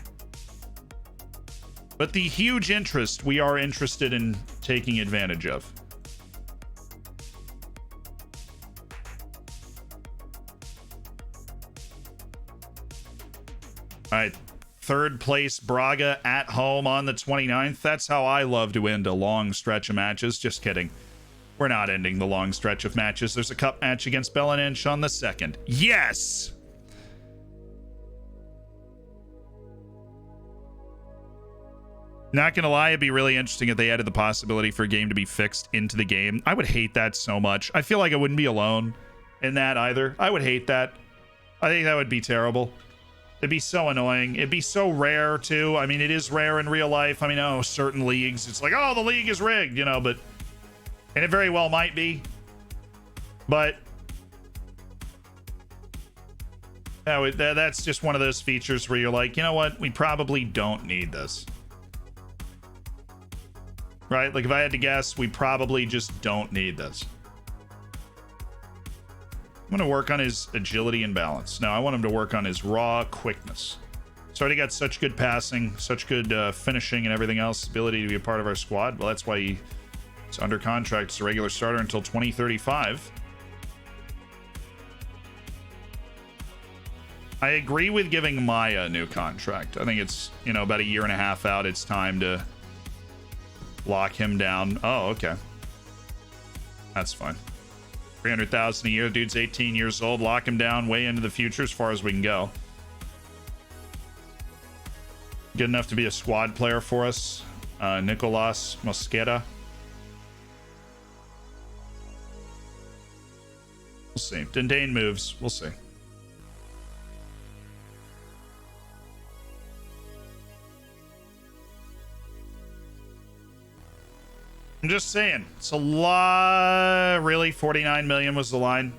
But the huge interest we are interested in taking advantage of. All right. Third place Braga at home on the 29th. That's how I love to end a long stretch of matches. Just kidding. We're not ending the long stretch of matches. There's a cup match against Belenenses on the 2nd. Yes! Not gonna lie, it'd be really interesting if they added the possibility for a game to be fixed into the game. I would hate that so much. I feel like I wouldn't be alone in that either. I would hate that. I think that would be terrible. It'd be so annoying. It'd be so rare, too. I mean, it is rare in real life. I mean, certain leagues, it's like, oh, the league is rigged, you know, but... And it very well might be. But... that's just one of those features where you're like, you know what? We probably don't need this. Right? Like, if I had to guess, we probably just don't need this. I'm going to work on his agility and balance. No, I want him to work on his raw quickness. He's already got such good passing, such good finishing and everything else, ability to be a part of our squad. Well, that's why he's under contract as a regular starter until 2035. I agree with giving Maya a new contract. I think it's, you know, about a year and a half out. It's time to lock him down. Oh, okay. That's fine. 300,000 a year. Dude's 18 years old. Lock him down way into the future as far as we can go. Good enough to be a squad player for us. Nicolas Mosquera. We'll see. Dindane moves. We'll see. I'm just saying, it's a lot. Really, 49 million was the line.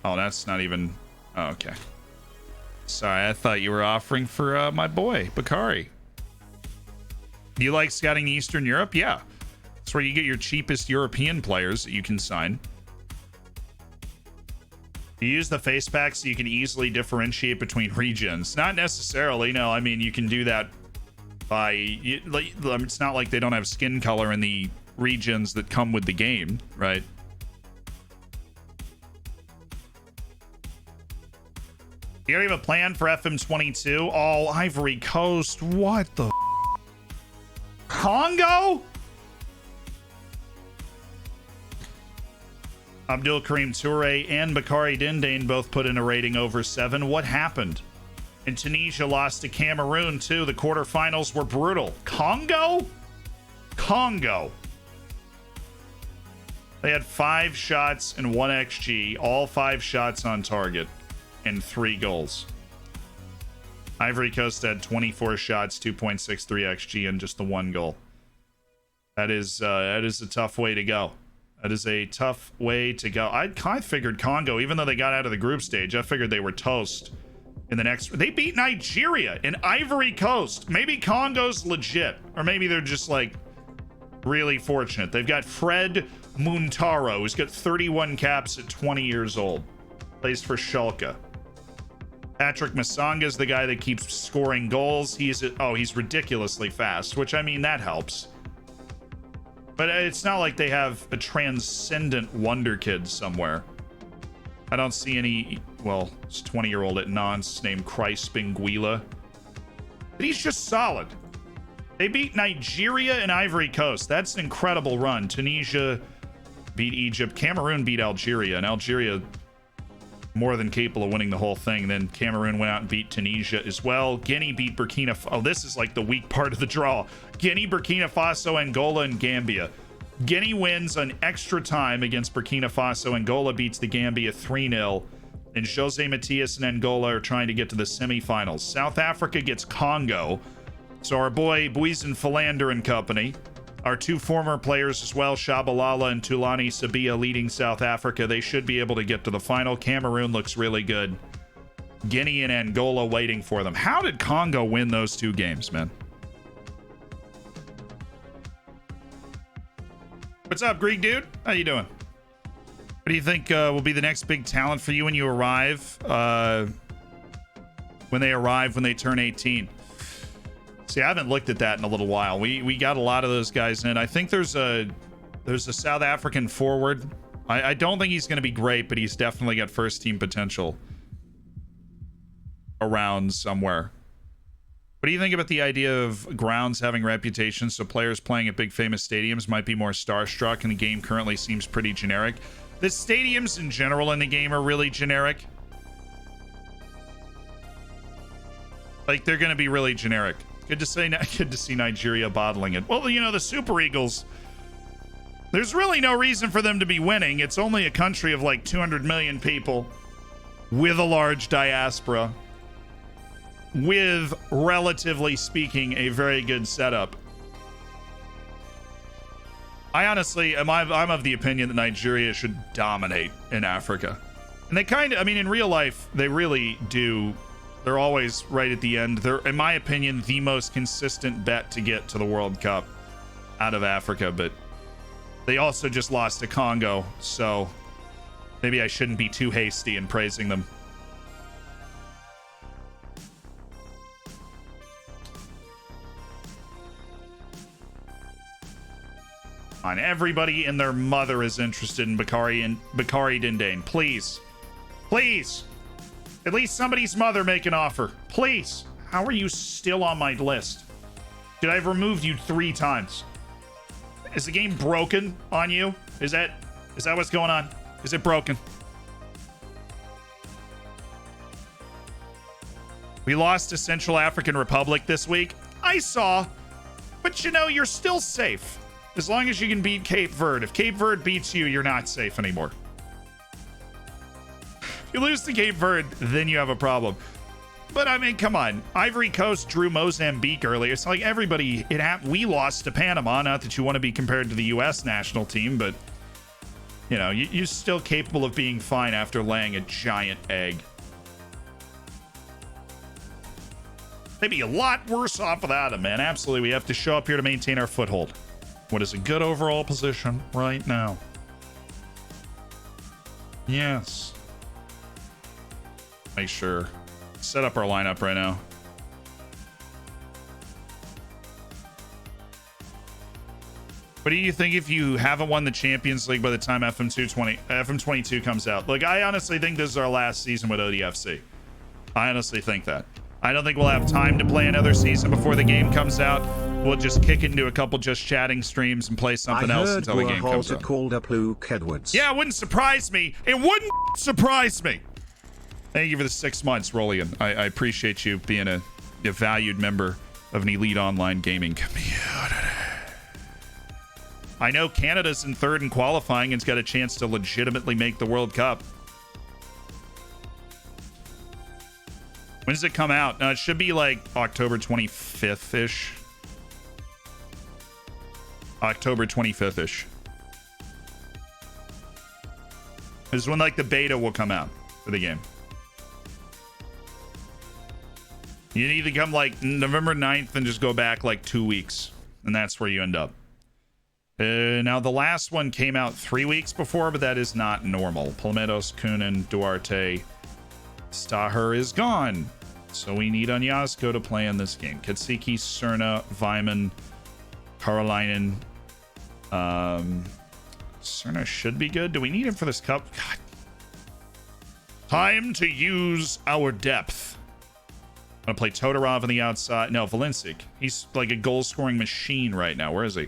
Oh, that's not even. Oh, okay. Sorry, I thought you were offering for my boy Bakari. Do you like scouting Eastern Europe? Yeah, that's where you get your cheapest European players that you can sign. You use the face pack so you can easily differentiate between regions. Not necessarily, no. I mean, you can do that by... It's not like they don't have skin color in the regions that come with the game, right? You don't have a plan for FM22? Oh, Ivory Coast. What the... Congo? Abdul Karim Toure and Bakari Dindane both put in a rating over 7. What happened? And Tunisia lost to Cameroon, too. The quarterfinals were brutal. Congo? Congo. They had 5 shots and 1 XG. All 5 shots on target and 3 goals. Ivory Coast had 24 shots, 2.63 XG, and just the 1 goal. That is a tough way to go. That is a tough way to go. I kind of figured Congo, even though they got out of the group stage, I figured they were toast in the next... They beat Nigeria and Ivory Coast. Maybe Congo's legit. Or maybe they're just, like, really fortunate. They've got Fred Muntaro, who's got 31 caps at 20 years old. Plays for Schalke. Patrick Masanga is the guy that keeps scoring goals. He's ridiculously fast, which, I mean, that helps. But it's not like they have a transcendent wonder kid somewhere. I don't see any... Well, it's a 20-year-old at Nantes named Christ Benguila. But he's just solid. They beat Nigeria and Ivory Coast. That's an incredible run. Tunisia beat Egypt. Cameroon beat Algeria. And Algeria more than capable of winning the whole thing. Then Cameroon went out and beat Tunisia as well. Guinea beat Burkina Faso. Oh, this is like the weak part of the draw. Guinea, Burkina Faso, Angola, and Gambia. Guinea wins on extra time against Burkina Faso. Angola beats the Gambia 3-0. And Jose Matias and Angola are trying to get to the semifinals. South Africa gets Congo. So our boy Buizen Philander and company, our 2 former players as well, Shabalala and Tulani Sabia, leading South Africa. They should be able to get to the final. Cameroon looks really good. Guinea and Angola waiting for them. How did Congo win those 2 games, man? What's up, Greek dude? How you doing? What do you think will be the next big talent for you when you arrive? When they turn 18? See, I haven't looked at that in a little while. We got a lot of those guys in. I think there's a South African forward. I don't think he's going to be great, but he's definitely got first team potential around somewhere. What do you think about the idea of grounds having reputations, so players playing at big famous stadiums might be more starstruck, and the game currently seems pretty generic? The stadiums in general in the game are really generic. Like, they're going to be really generic. Good to see Nigeria bottling it. Well, you know, the Super Eagles, there's really no reason for them to be winning. It's only a country of like 200 million people with a large diaspora, with, relatively speaking, a very good setup. I honestly, I'm of the opinion that Nigeria should dominate in Africa. And they kind of, I mean, in real life, they really do. They're always right at the end. They're, in my opinion, the most consistent bet to get to the World Cup out of Africa. But they also just lost to Congo, so maybe I shouldn't be too hasty in praising them. On everybody and their mother is interested in Bakari Dindane. Please. Please. At least somebody's mother make an offer. Please. How are you still on my list? Dude, I've removed you 3 times. Is the game broken on you? Is that what's going on? Is it broken? We lost to Central African Republic this week. I saw. But you know, you're still safe. As long as you can beat Cape Verde. If Cape Verde beats you, you're not safe anymore. If you lose to Cape Verde, then you have a problem. But I mean, come on. Ivory Coast drew Mozambique earlier. It's like everybody, we lost to Panama. Not that you want to be compared to the U.S. national team, but you know, you're still capable of being fine after laying a giant egg. They'd be a lot worse off without him, man. Absolutely. We have to show up here to maintain our foothold. What is a good overall position right now? Yes. Make sure. Set up our lineup right now. What do you think if you haven't won the Champions League by the time FM22 comes out? Like, I honestly think this is our last season with ODFC. I honestly think that. I don't think we'll have time to play another season before the game comes out. We'll just kick it into a couple just chatting streams and play something else until the game comes out. Called up Luke Edwards. Yeah, it wouldn't surprise me. It wouldn't surprise me. Thank you for the 6 months, Rollian. I appreciate you being a valued member of an elite online gaming community. I know Canada's in third in qualifying and's got a chance to legitimately make the World Cup. When does it come out? No, it should be like October 25th-ish. October 25th-ish. This is when like the beta will come out for the game. You need to come like November 9th and just go back like 2 weeks. And that's where you end up. Now, the last one came out 3 weeks before, but that is not normal. Palmettos, Kunin, Duarte, Staher is gone. So we need Onyasko to play in this game. Katsiki, Cerna, Vyman, Karolainen. Cerna should be good. Do we need him for this cup? God. Time to use our depth. I'm going to play Todorov on the outside. No, Valencic. He's like a goal-scoring machine right now. Where is he?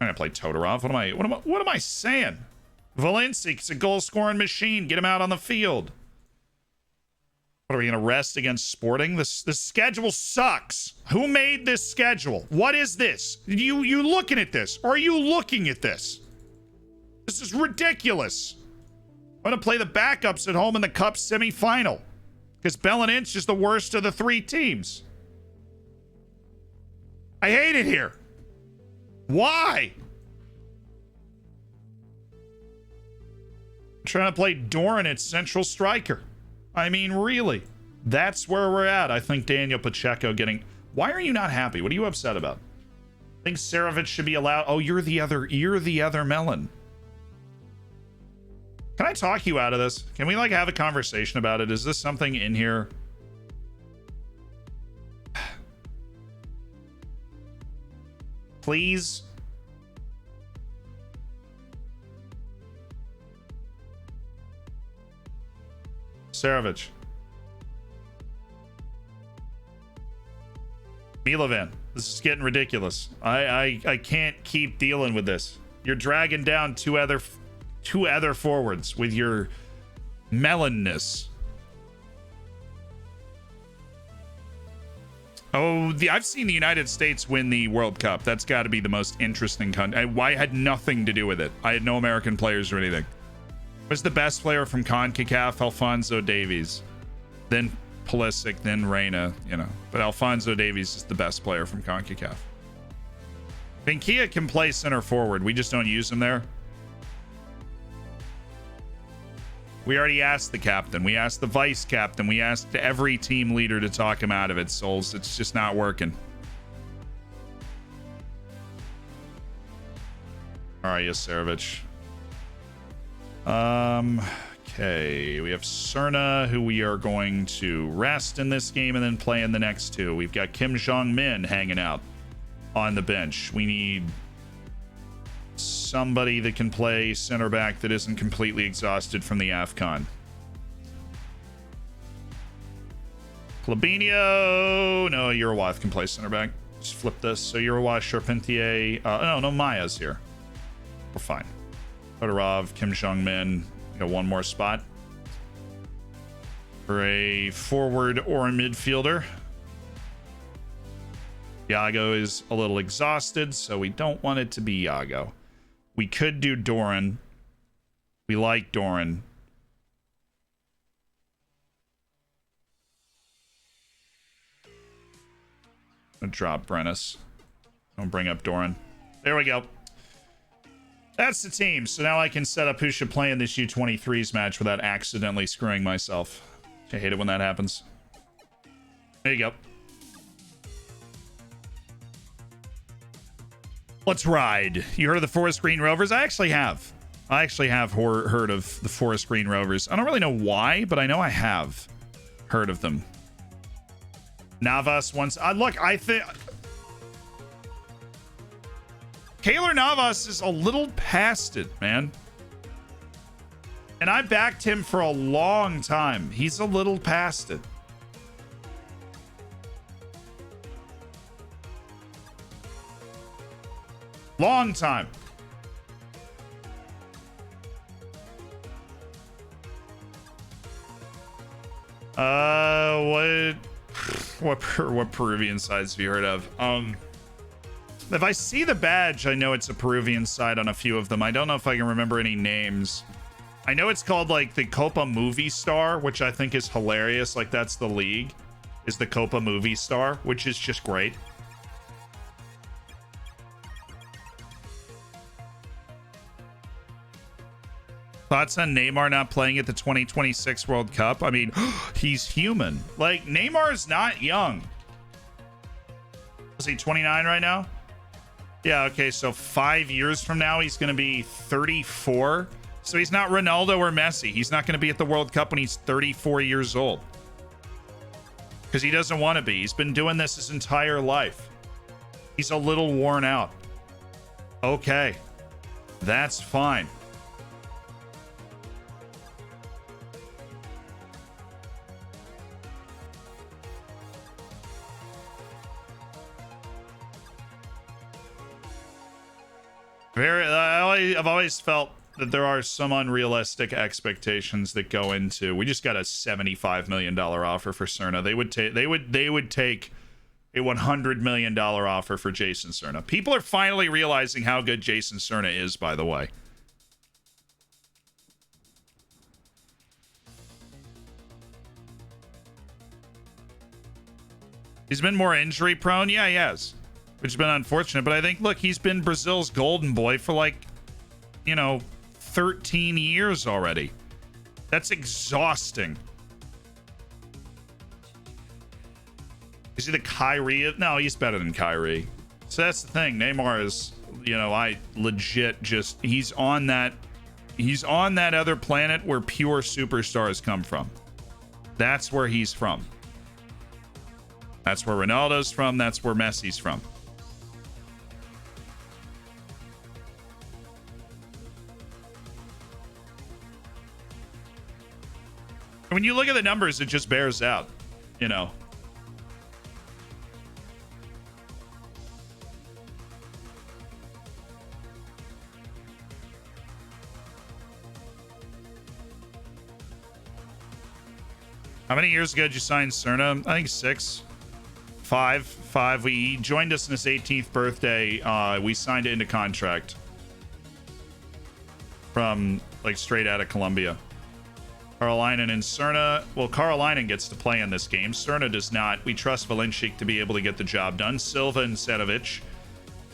I'm gonna play Todorov. What am I saying? Valencic's a goal-scoring machine. Get him out on the field. What are we gonna rest against Sporting? This schedule sucks. Who made this schedule? What is this? You looking at this? Or are you looking at this? This is ridiculous. I'm gonna play the backups at home in the Cup semi-final because Belenen's is the worst of the 3 teams. I hate it here. Why? I'm trying to play Doran at central striker. I mean, really? That's where we're at. I think Daniel Pacheco getting... Why are you not happy? What are you upset about? I think Saravich should be allowed... Oh, you're the other melon. Can I talk you out of this? Can we, like, have a conversation about it? Is this something in here? Please. Saravich. Milovan. This is getting ridiculous. I can't keep dealing with this. You're dragging down two other forwards with your melonness. Oh, I've seen the United States win the World Cup. That's got to be the most interesting country. I had nothing to do with it. I had no American players or anything. Was the best player from CONCACAF Alphonso Davies, then Pulisic, then Reyna, you know. But Alphonso Davies is the best player from CONCACAF. Benkia can play center forward. We just don't use him there. We already asked the captain. We asked the vice captain. We asked every team leader to talk him out of it, Souls. It's just not working. All right, Yasarovich. Okay. We have Cerna, who we are going to rest in this game and then play in the next 2. We've got Kim Jong-min hanging out on the bench. We need somebody that can play center back that isn't completely exhausted from the AFCON. Klabinio. No, Urawath can play center back. Just flip this. So Urawath, Charpentier. No, Maya's here. We're fine. Todorov, Kim Jong-min. Got one more spot for a forward or a midfielder. Iago is a little exhausted, so we don't want it to be Iago. We could do Doran. We like Doran. I'm gonna drop Brennis. Don't bring up Doran. There we go. That's the team. So now I can set up who should play in this U23s match without accidentally screwing myself. I hate it when that happens. There you go. Let's ride. You heard of the Forest Green Rovers? I actually have. I actually have heard of the Forest Green Rovers. I don't really know why, but I know I have heard of them. Navas once. Look, I think Keylor Navas is a little past it, man. And I backed him for a long time. He's a little past it. Long time. What Peruvian sides have you heard of? If I see the badge, I know it's a Peruvian side on a few of them. I don't know if I can remember any names. I know it's called like the Copa Movie Star, which I think is hilarious. Like that's the league, is the Copa Movie Star, which is just great. Thoughts on Neymar not playing at the 2026 World Cup? I mean, he's human. Like, Neymar is not young. Is he 29 right now? Yeah, okay, so 5 years from now, he's going to be 34. So he's not Ronaldo or Messi. He's not going to be at the World Cup when he's 34 years old. Because he doesn't want to be. He's been doing this his entire life. He's a little worn out. Okay, that's fine. I've always felt that there are some unrealistic expectations that go into. We just got a $75 million offer for Cerna. They would take a $100 million offer for Jason Cerna. People are finally realizing how good Jason Cerna is, by the way. He's been more injury prone. Yeah, he has. Which has been unfortunate, but I think, look, he's been Brazil's golden boy for like, 13 years already. That's exhausting. Is he the Kyrie? No, he's better than Kyrie. So that's the thing. Neymar is, I legit just, he's on that other planet where pure superstars come from. That's where he's from. That's where Ronaldo's from. That's where Messi's from. When you look at the numbers, it just bears out, How many years ago did you sign Cerna? I think 6. 5. He joined us on his 18th birthday. We signed it into contract from like straight out of Colombia. Carolina and Cerna. Well, Carolina gets to play in this game. Cerna does not. We trust Valencic to be able to get the job done. Silva and Setovic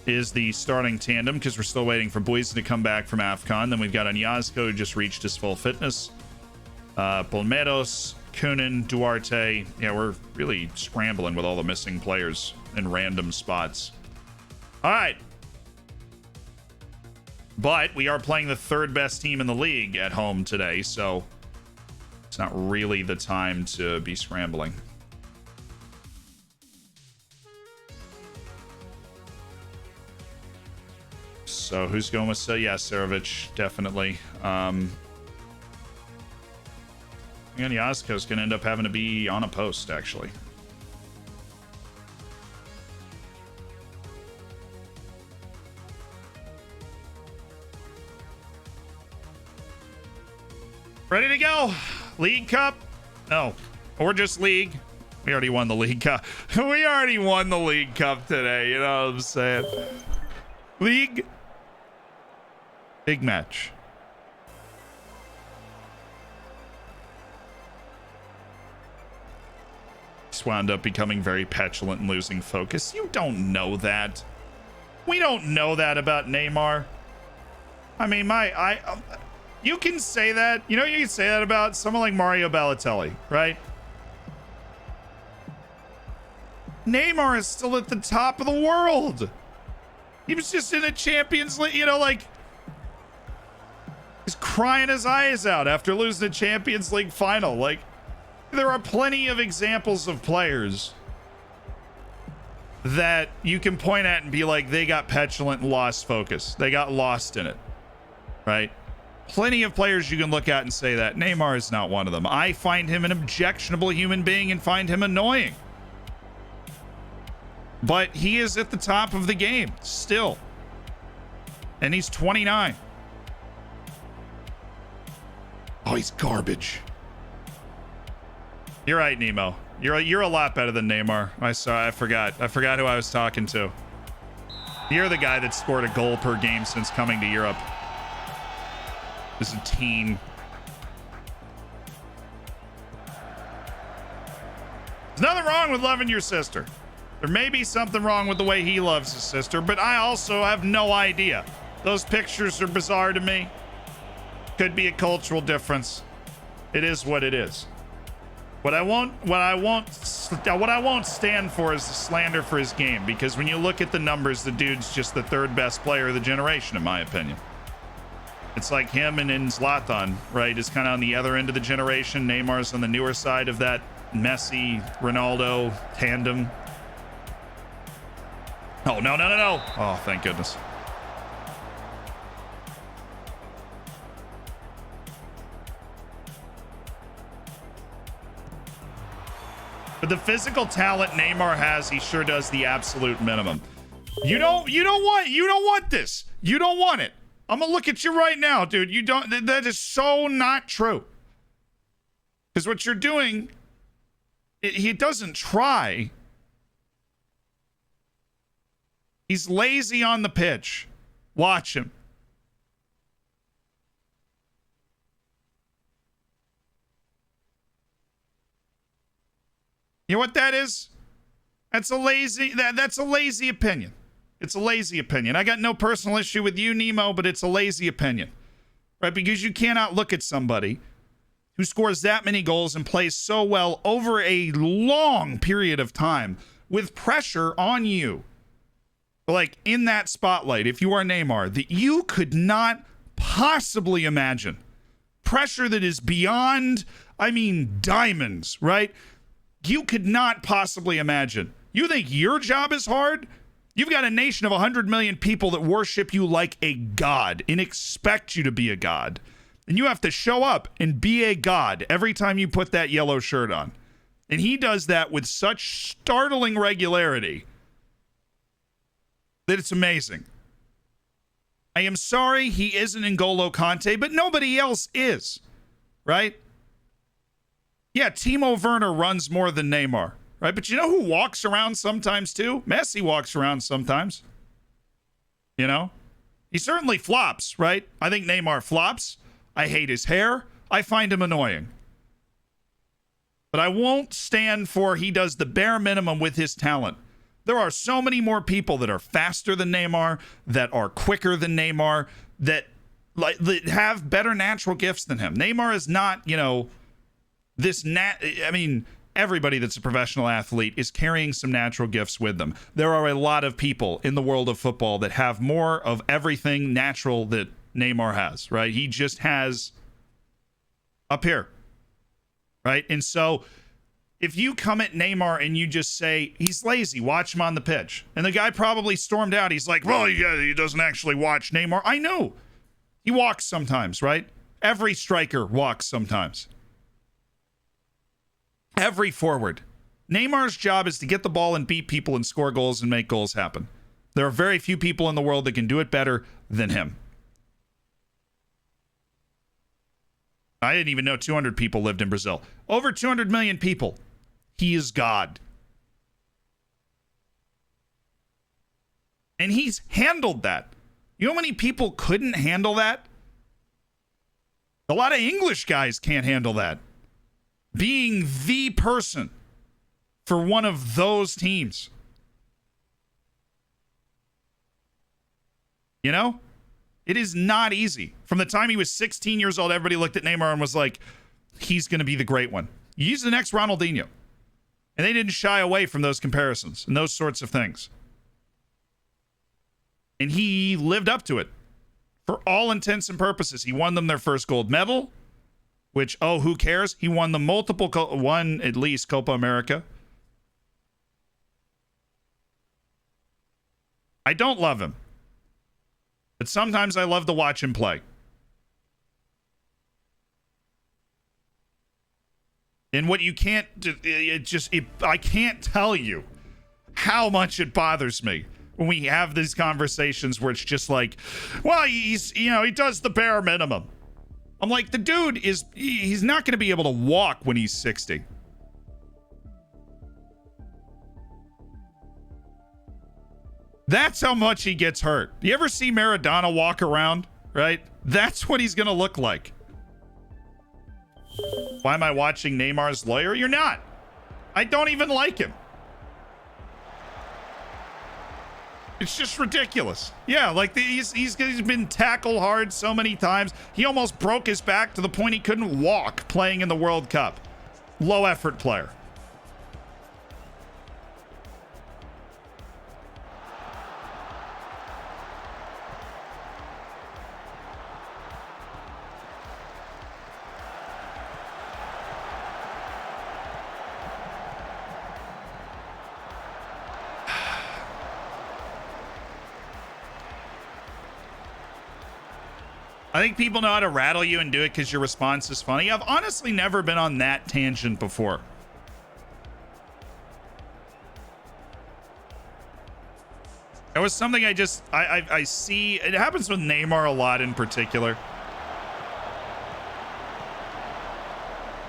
is the starting tandem because we're still waiting for Boysen to come back from AFCON. Then we've got Anyazko, who just reached his full fitness. Palmeiros, Kunin, Duarte. Yeah, we're really scrambling with all the missing players in random spots. All right. But we are playing the third best team in the league at home today, so it's not really the time to be scrambling. So who's going with yeah, Serovic, definitely. And Yasko's going to end up having to be on a post, actually. Ready to go. League Cup? No. Or just League. We already won the League Cup. We already won the League Cup today. You know what I'm saying? League. Big match. Just wound up becoming very petulant and losing focus. You don't know that. We don't know that about Neymar. I mean, you can say that. You can say that about someone like Mario Balotelli, right? Neymar is still at the top of the world. He was just in a Champions League, He's crying his eyes out after losing the Champions League final. Like, there are plenty of examples of players that you can point at and be like, they got petulant and lost focus. They got lost in it, right? Plenty of players you can look at and say that. Neymar is not one of them. I find him an objectionable human being and find him annoying. But he is at the top of the game still. And he's 29. Oh, he's garbage. You're right, Nemo. You're a lot better than Neymar. I forgot who I was talking to. You're the guy that scored a goal per game since coming to Europe. As a teen. There's nothing wrong with loving your sister. There may be something wrong with the way he loves his sister, but I also have no idea. Those pictures are bizarre to me. Could be a cultural difference. It is what it is. What I won't stand for is the slander for his game, because when you look at the numbers, the dude's just the third best player of the generation, in my opinion. It's like him and Zlatan, right? Is kind of on the other end of the generation. Neymar's on the newer side of that Messi, Ronaldo tandem. Oh, no. Oh, thank goodness. But the physical talent Neymar has, he sure does the absolute minimum. You don't want this. You don't want it. I'm gonna look at you right now, dude. You don't. That is so not true. Because what you're doing, he doesn't try. He's lazy on the pitch. Watch him. You know what that is? That's a lazy opinion. It's a lazy opinion. I got no personal issue with you, Nemo, but it's a lazy opinion. Right? Because you cannot look at somebody who scores that many goals and plays so well over a long period of time with pressure on you. Like in that spotlight, if you are Neymar, that you could not possibly imagine. Pressure that is beyond, diamonds, right? You could not possibly imagine. You think your job is hard? You've got a nation of 100 million people that worship you like a god and expect you to be a god. And you have to show up and be a god every time you put that yellow shirt on. And he does that with such startling regularity that it's amazing. I am sorry he isn't N'Golo Kante, but nobody else is, right? Yeah, Timo Werner runs more than Neymar, right? But you know who walks around sometimes too? Messi walks around sometimes. You know? He certainly flops, right? I think Neymar flops. I hate his hair. I find him annoying. But I won't stand for he does the bare minimum with his talent. There are so many more people that are faster than Neymar, that are quicker than Neymar, that have better natural gifts than him. Neymar is not, everybody that's a professional athlete is carrying some natural gifts with them. There are a lot of people in the world of football that have more of everything natural that Neymar has, right? He just has up here, right? And so if you come at Neymar and you just say, he's lazy, watch him on the pitch. And the guy probably stormed out. He's like, well, yeah, he doesn't actually watch Neymar. I know. He walks sometimes, right? Every striker walks sometimes. Every forward. Neymar's job is to get the ball and beat people and score goals and make goals happen. There are very few people in the world that can do it better than him. I didn't even know 200 people lived in Brazil. Over 200 million people. He is God. And he's handled that. You know how many people couldn't handle that? A lot of English guys can't handle that. Being the person for one of those teams. You know? It is not easy. From the time he was 16 years old, everybody looked at Neymar and was like, he's going to be the great one. He's the next Ronaldinho. And they didn't shy away from those comparisons and those sorts of things. And he lived up to it For all intents and purposes, he won them their first gold medal, which, oh, who cares? He won them one at least Copa America. I don't love him, but sometimes I love to watch him play. And what you can't, I can't tell you how much it bothers me when we have these conversations where it's just like, well, he does the bare minimum. I'm like, the dude he's not going to be able to walk when he's 60. That's how much he gets hurt. You ever see Maradona walk around, right? That's what he's going to look like. Why am I watching Neymar's lawyer? You're not. I don't even like him. It's just ridiculous. Yeah, like he's been tackled hard so many times. He almost broke his back to the point he couldn't walk playing in the World Cup. Low effort player. I think people know how to rattle you and do it because your response is funny. I've honestly never been on that tangent before. It was something I see. It happens with Neymar a lot in particular.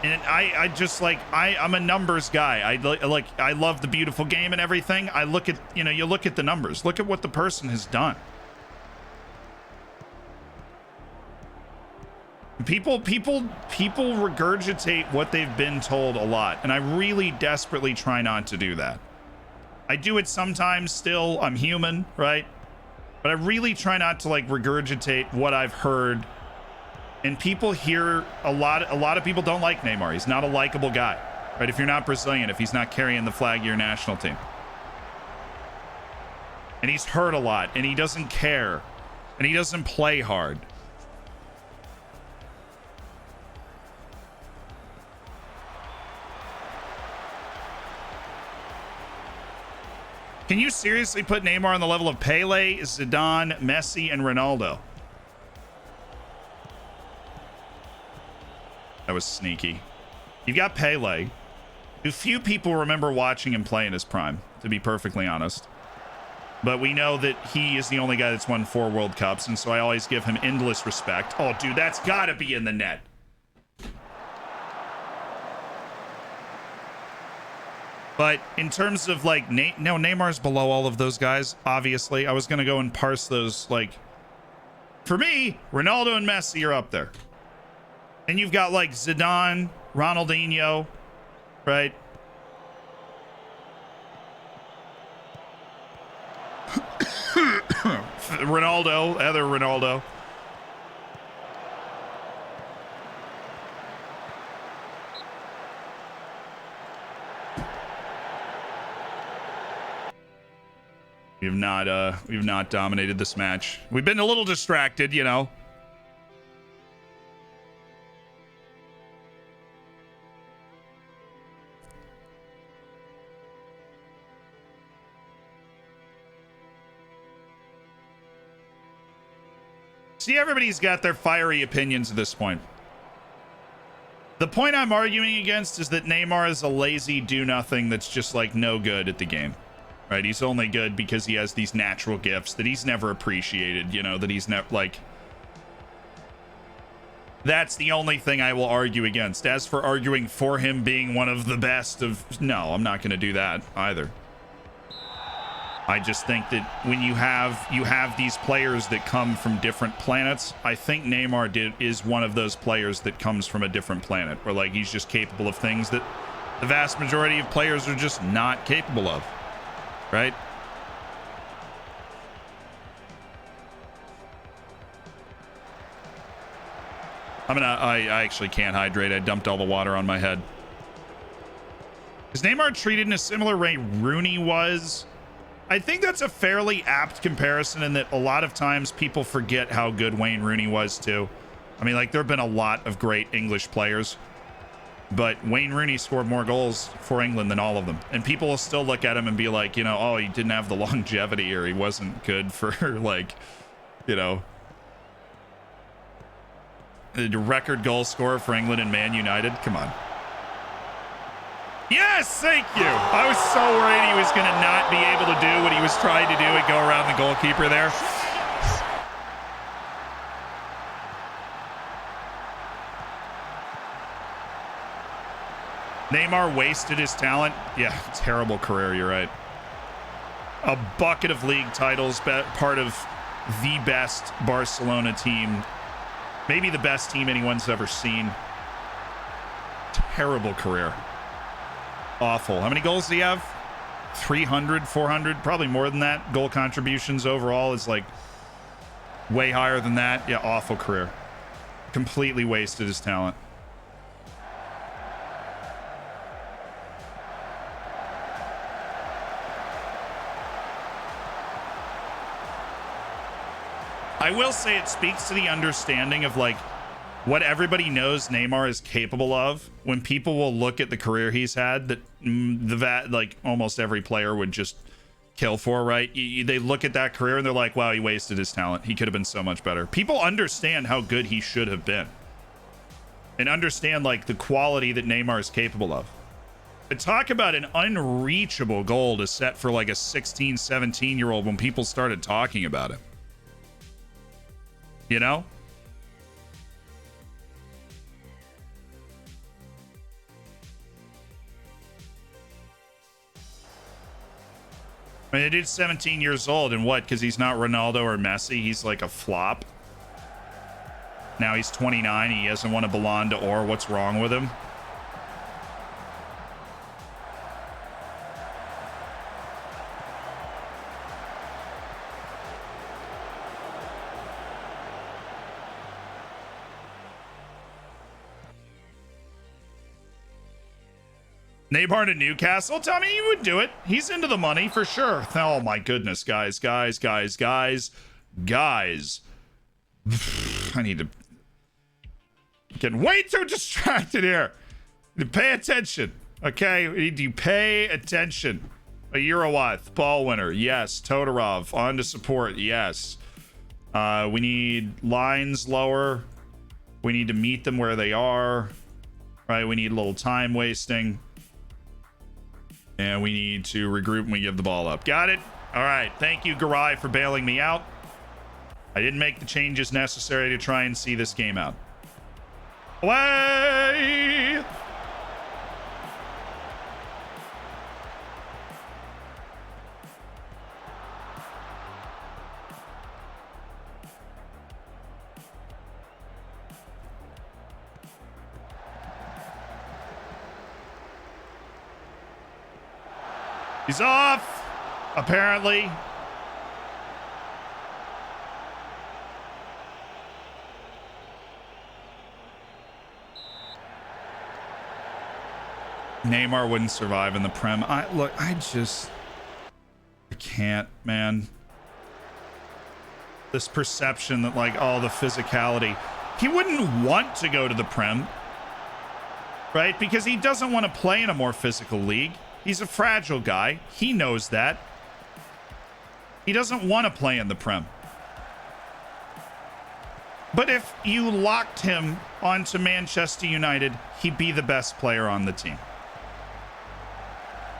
And I'm a numbers guy. I love the beautiful game and everything. I look at, you look at the numbers. Look at what the person has done. People regurgitate what they've been told a lot, and I really desperately try not to do that. I do it sometimes still. I'm human, right? But I really try not to regurgitate what I've heard. And people hear a lot of people don't like Neymar. He's not a likable guy, right? If you're not Brazilian, if he's not carrying the flag of your national team. And he's hurt a lot, and he doesn't care, and he doesn't play hard. Can you seriously put Neymar on the level of Pele, Zidane, Messi, and Ronaldo? That was sneaky. You've got Pele, who few people remember watching him play in his prime, to be perfectly honest. But we know that he is the only guy that's won 4 World Cups, and so I always give him endless respect. Oh, dude, that's got to be in the net. But in terms of Neymar's below all of those guys, obviously. I was going to go and parse those. For me, Ronaldo and Messi are up there. And you've got Zidane, Ronaldinho, right? Ronaldo, other Ronaldo. We've not dominated this match. We've been a little distracted, See, everybody's got their fiery opinions at this point. The point I'm arguing against is that Neymar is a lazy do-nothing that's just no good at the game. Right, he's only good because he has these natural gifts that he's never appreciated, that he's never, that's the only thing I will argue against. As for arguing for him being one of the best no, I'm not going to do that either. I just think that when you have these players that come from different planets, I think Neymar is one of those players that comes from a different planet, where he's just capable of things that the vast majority of players are just not capable of. Right? I actually can't hydrate. I dumped all the water on my head. Is Neymar treated in a similar way Rooney was? I think that's a fairly apt comparison in that a lot of times people forget how good Wayne Rooney was too. I mean, like, there have been a lot of great English players, but Wayne Rooney scored more goals for England than all of them. And people will still look at him and be like, you know, oh, he didn't have the longevity, or he wasn't good for, like, you know, the record goal scorer for England and Man United. Come on. Yes, thank you. I was so worried he was going to not be able to do what he was trying to do and go around the goalkeeper there. Neymar wasted his talent. Yeah, terrible career, you're right. A bucket of league titles, part of the best Barcelona team. Maybe the best team anyone's ever seen. Terrible career. Awful. How many goals do you have? 300, 400, probably more than that. Goal contributions overall is like way higher than that. Yeah, awful career. Completely wasted his talent. I will say it speaks to the understanding of like what everybody knows Neymar is capable of. When people will look at the career he's had, that like almost every player would just kill for, right? They look at that career and they're like, wow, he wasted his talent. He could have been so much better. People understand how good he should have been and understand like the quality that Neymar is capable of. But talk about an unreachable goal to set for like a 16, 17-year-old when people started talking about him. You know? I mean, the dude's 17 years old, and what? Because he's not Ronaldo or Messi, he's like a flop. Now he's 29, he hasn't won a Ballon d'Or. What's wrong with him? Neymar to Newcastle? Tell me he would do it. He's into the money for sure. Oh my goodness, guys. I need to get way too distracted here. To pay attention. Okay, we need to pay attention. A Eurowath, ball winner. Yes. Todorov on to support. Yes. We need lines lower. We need to meet them where they are. Right. We need a little time wasting. And we need to regroup when we give the ball up. Got it? All right. Thank you, Garai, for bailing me out. I didn't make the changes necessary to try and see this game out. Away! He's off, apparently. Neymar wouldn't survive in the Prem. I can't, man. This perception that like all the physicality. He wouldn't want to go to the Prem, right? Because he doesn't want to play in a more physical league. He's a fragile guy. He knows that. He doesn't want to play in the Prem. But if you locked him onto Manchester United, he'd be the best player on the team.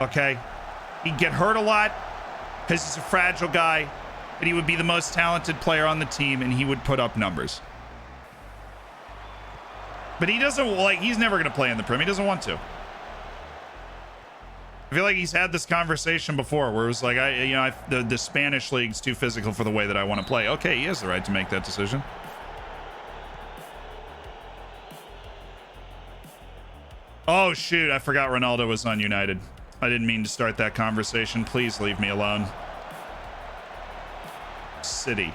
Okay? He'd get hurt a lot because he's a fragile guy, but he would be the most talented player on the team and he would put up numbers. But he doesn't, like, he's never going to play in the Prem. He doesn't want to. I feel like he's had this conversation before where it was like, the Spanish league's too physical for the way that I want to play. Okay, he has the right to make that decision. Oh, shoot. I forgot Ronaldo was on United. I didn't mean to start that conversation. Please leave me alone. City.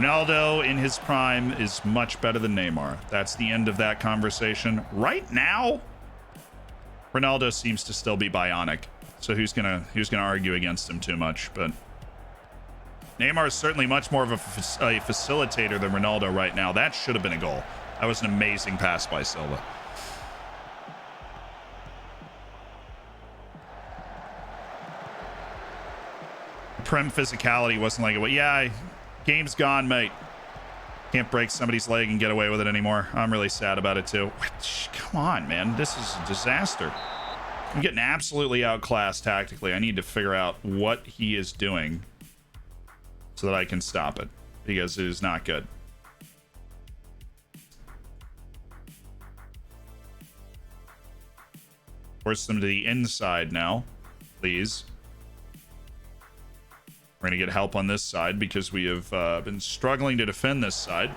Ronaldo in his prime is much better than Neymar. That's the end of that conversation. Right now, Ronaldo seems to still be bionic. So who's gonna argue against him too much? But Neymar is certainly much more of a facilitator than Ronaldo right now. That should have been a goal. That was an amazing pass by Silva. Prem physicality wasn't like, well, yeah, game's gone, mate. Can't break somebody's leg and get away with it anymore. I'm really sad about it too. Come on, man. This is a disaster. I'm getting absolutely outclassed tactically. I need to figure out what he is doing so that I can stop it, because it is not good. Force them to the inside now, please. We're going to get help on this side because we have been struggling to defend this side.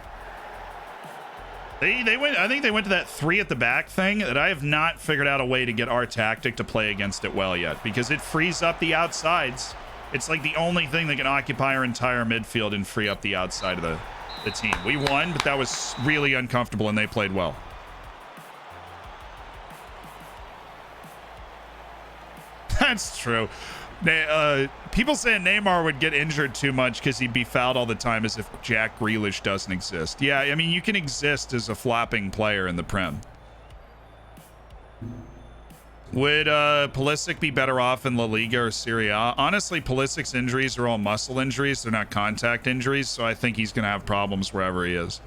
They went. I think they went to that 3 at the back thing that I have not figured out a way to get our tactic to play against it well yet, because it frees up the outsides. It's like the only thing that can occupy our entire midfield and free up the outside of the team. We won, but that was really uncomfortable and they played well. That's true. People saying Neymar would get injured too much because he'd be fouled all the time, as if Jack Grealish doesn't exist. Yeah, I mean, you can exist as a flopping player in the Prem. Would Pulisic be better off in La Liga or Serie A? Honestly, Pulisic's injuries are all muscle injuries. They're not contact injuries, so I think he's going to have problems wherever he is.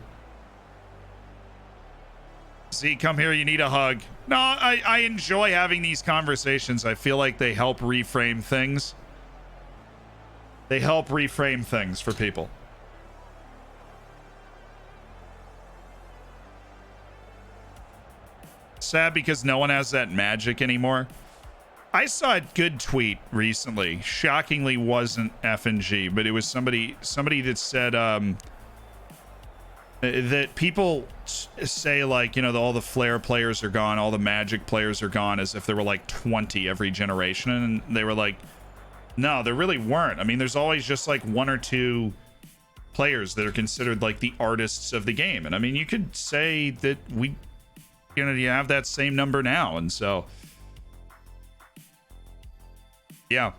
See, come here, you need a hug. No, I enjoy having these conversations. I feel like they help reframe things. They help reframe things for people. Sad because no one has that magic anymore. I saw a good tweet recently. Shockingly wasn't F&G, but it was somebody that said that people say, like, you know, all the Flare players are gone, all the Magic players are gone, as if there were like 20 every generation, and they were like, no, there really weren't. I mean, there's always just like 1 or 2 players that are considered like the artists of the game. And I mean, you could say that you have that same number now, and so yeah.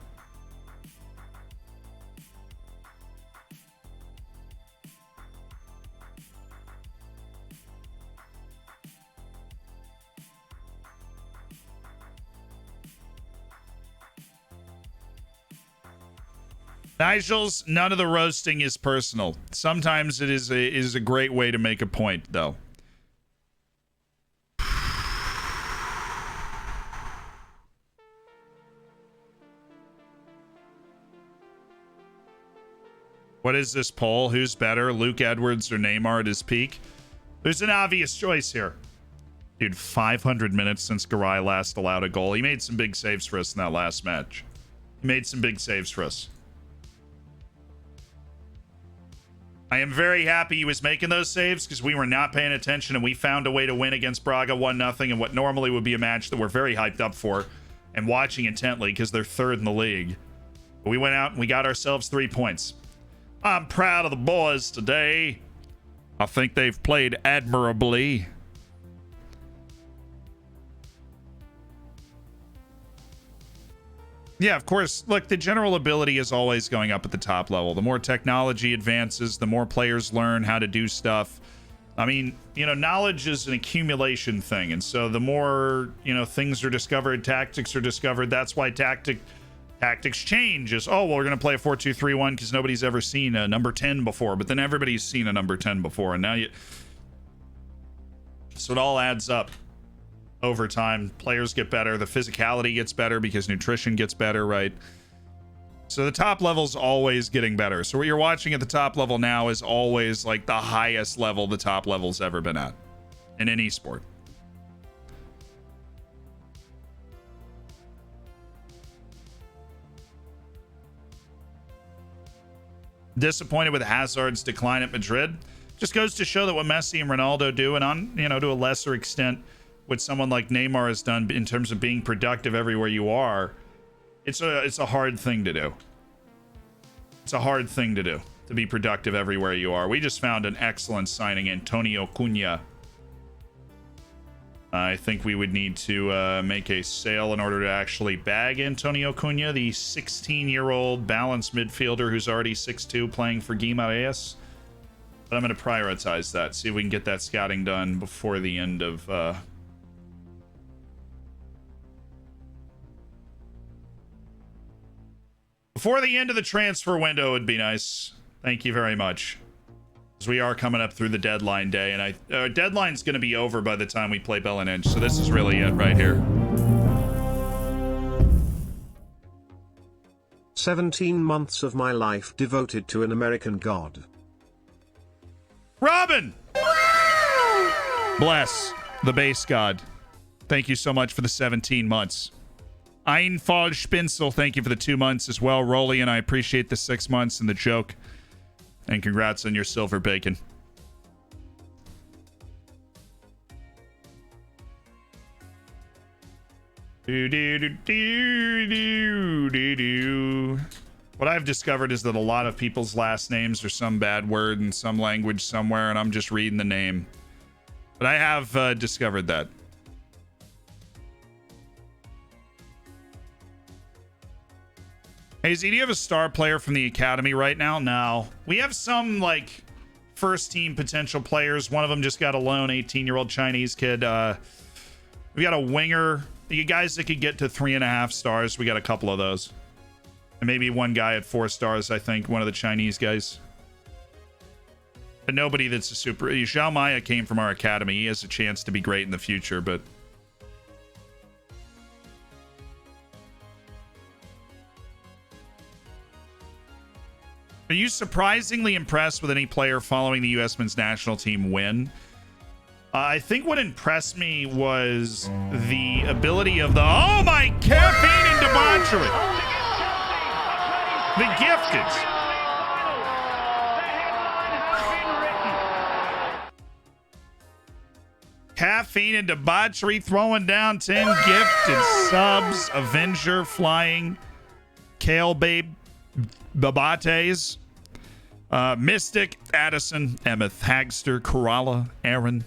Nigel's, none of the roasting is personal. Sometimes it is a great way to make a point, though. What is this poll? Who's better, Luke Edwards or Neymar at his peak? There's an obvious choice here. Dude, 500 minutes since Garay last allowed a goal. He made some big saves for us in that last match. He made some big saves for us. I am very happy he was making those saves, because we were not paying attention and we found a way to win against Braga 1-0 in what normally would be a match that we're very hyped up for and watching intently because they're 3rd in the league. But we went out and we got ourselves 3 points. I'm proud of the boys today. I think they've played admirably. Yeah, of course. Look, the general ability is always going up at the top level. The more technology advances, the more players learn how to do stuff. I mean, you know, knowledge is an accumulation thing. And so the more, you know, things are discovered, tactics are discovered. That's why tactics change. Is, oh, well, we're going to play a 4-2-3-1 because nobody's ever seen a number 10 before. But then everybody's seen a number 10 before. And now you... So it all adds up. Over time, players get better, the physicality gets better because nutrition gets better, right? So the top level's always getting better. So what you're watching at the top level now is always like the highest level the top level's ever been at in any sport. Disappointed with Hazard's decline at Madrid. Just goes to show that what Messi and Ronaldo do, and on, you know, to a lesser extent, what someone like Neymar has done in terms of being productive everywhere you are, it's a hard thing to do. It's a hard thing to do. to be productive everywhere you are. We just found an excellent signing, Antonio Cunha. I think we would need to make a sale in order to actually bag Antonio Cunha, the 16-year-old balanced midfielder who's already 6'2", playing for Guimarães. But I'm going to prioritize that, see if we can get that scouting done before the end of... Before the end of the transfer window would be nice. Thank you very much. Because we are coming up through the deadline day, and deadline's going to be over by the time we play Bell and Inch, so this is really it right here. 17 months of my life devoted to an American god. Robin! Bless the base god. Thank you so much for the 17 months. Einfall Spinsel, thank you for the 2 months as well. Rolly, and I appreciate the 6 months and the joke. And congrats on your silver bacon. What I've discovered is that a lot of people's last names are some bad word in some language somewhere, and I'm just reading the name. But I have discovered that. Hey, Z, do you have a star player from the academy right now? No. We have some, like, first-team potential players. One of them just got a loan, 18-year-old Chinese kid. We got a winger. The guys that could get to 3.5 stars. We got a couple of those. And maybe one guy at 4 stars, I think. One of the Chinese guys. But nobody that's a super... Xiao Maya came from our academy. He has a chance to be great in the future, but... Are you surprisingly impressed with any player following the U.S. men's national team win? I think what impressed me was the ability of the... Oh my, caffeine and debauchery! The gifted. Caffeine and debauchery throwing down 10 gifted subs. Avenger flying. Kale Babe. Babates, Mystic, Addison, Emeth, Hagster, Kerala, Aaron,